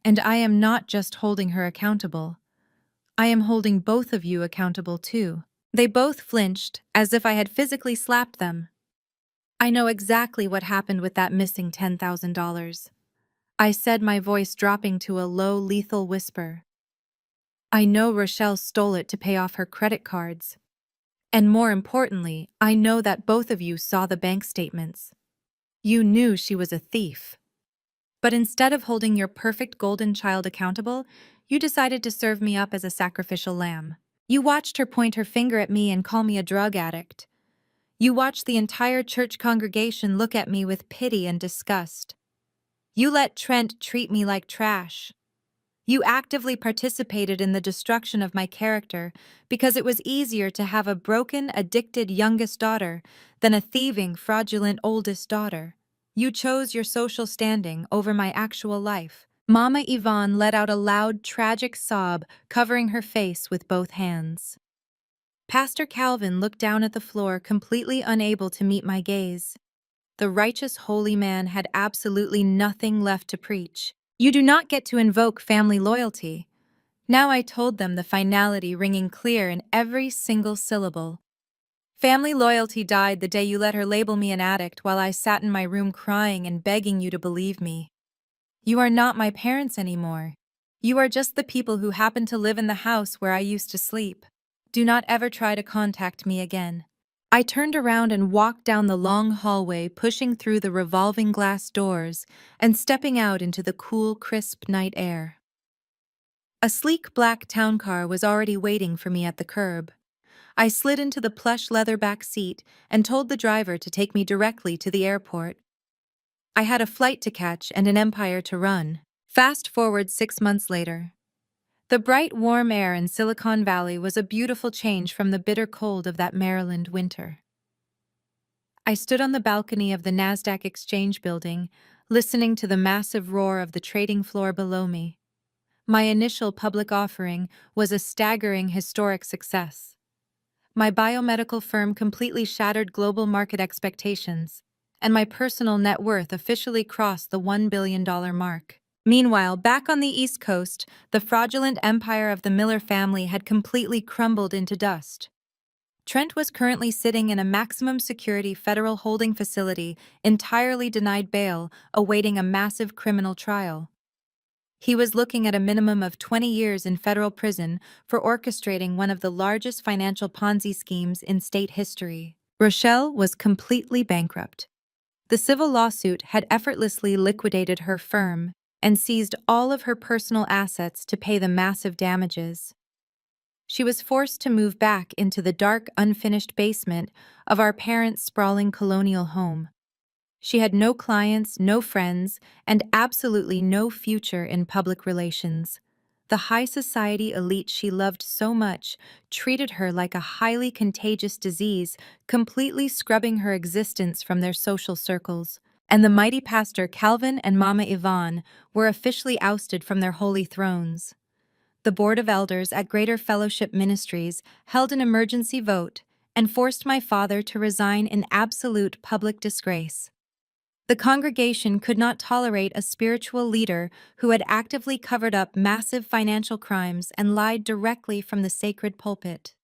And I am not just holding her accountable. I am holding both of you accountable too." They both flinched, as if I had physically slapped them. "I know exactly what happened with that missing $10,000. I said, my voice dropping to a low, lethal whisper. "I know Rochelle stole it to pay off her credit cards. And more importantly, I know that both of you saw the bank statements. You knew she was a thief. But instead of holding your perfect golden child accountable, you decided to serve me up as a sacrificial lamb. You watched her point her finger at me and call me a drug addict. You watched the entire church congregation look at me with pity and disgust. You let Trent treat me like trash. You actively participated in the destruction of my character because it was easier to have a broken, addicted youngest daughter than a thieving, fraudulent oldest daughter. You chose your social standing over my actual life." Mama Yvonne let out a loud, tragic sob, covering her face with both hands. Pastor Calvin looked down at the floor, completely unable to meet my gaze. The righteous holy man had absolutely nothing left to preach. "You do not get to invoke family loyalty." Now I told them, the finality ringing clear in every single syllable. "Family loyalty died the day you let her label me an addict while I sat in my room crying and begging you to believe me. You are not my parents anymore. You are just the people who happen to live in the house where I used to sleep. Do not ever try to contact me again." I turned around and walked down the long hallway, pushing through the revolving glass doors and stepping out into the cool, crisp night air. A sleek black town car was already waiting for me at the curb. I slid into the plush leather back seat and told the driver to take me directly to the airport. I had a flight to catch and an empire to run. Fast forward 6 months later. The bright, warm air in Silicon Valley was a beautiful change from the bitter cold of that Maryland winter. I stood on the balcony of the NASDAQ exchange building, listening to the massive roar of the trading floor below me. My initial public offering was a staggering, historic success. My biomedical firm completely shattered global market expectations, and my personal net worth officially crossed the $1 billion mark. Meanwhile, back on the East Coast, the fraudulent empire of the Miller family had completely crumbled into dust. Trent was currently sitting in a maximum security federal holding facility, entirely denied bail, awaiting a massive criminal trial. He was looking at a minimum of 20 years in federal prison for orchestrating one of the largest financial Ponzi schemes in state history. Rochelle was completely bankrupt. The civil lawsuit had effortlessly liquidated her firm and seized all of her personal assets to pay the massive damages. She was forced to move back into the dark, unfinished basement of our parents' sprawling colonial home. She had no clients, no friends, and absolutely no future in public relations. The high society elite she loved so much treated her like a highly contagious disease, completely scrubbing her existence from their social circles. And the mighty Pastor Calvin and Mama Yvonne were officially ousted from their holy thrones. The Board of Elders at Greater Fellowship Ministries held an emergency vote, and forced my father to resign in absolute public disgrace. The congregation could not tolerate a spiritual leader who had actively covered up massive financial crimes and lied directly from the sacred pulpit.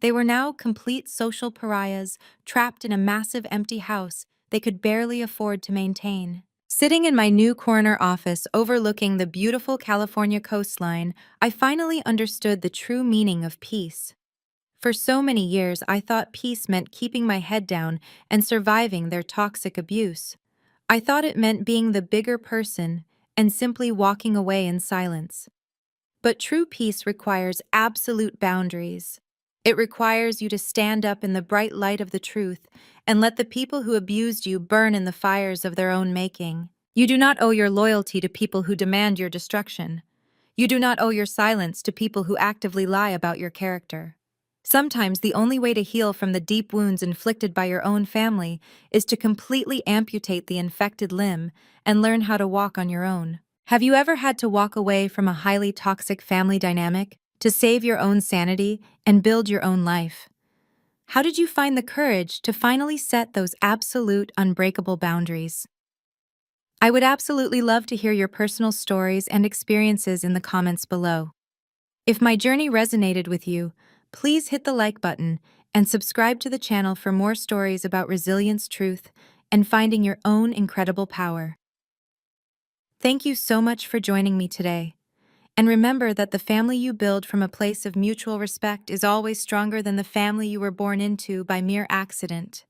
They were now complete social pariahs, trapped in a massive empty house they could barely afford to maintain. Sitting in my new coroner office overlooking the beautiful California coastline, I finally understood the true meaning of peace. For so many years, I thought peace meant keeping my head down and surviving their toxic abuse. I thought it meant being the bigger person and simply walking away in silence. But true peace requires absolute boundaries. It requires you to stand up in the bright light of the truth and let the people who abused you burn in the fires of their own making. You do not owe your loyalty to people who demand your destruction. You do not owe your silence to people who actively lie about your character. Sometimes the only way to heal from the deep wounds inflicted by your own family is to completely amputate the infected limb and learn how to walk on your own. Have you ever had to walk away from a highly toxic family dynamic to save your own sanity and build your own life? How did you find the courage to finally set those absolute, unbreakable boundaries? I would absolutely love to hear your personal stories and experiences in the comments below. If my journey resonated with you, please hit the like button and subscribe to the channel for more stories about resilience, truth, and finding your own incredible power. Thank you so much for joining me today. And remember that the family you build from a place of mutual respect is always stronger than the family you were born into by mere accident.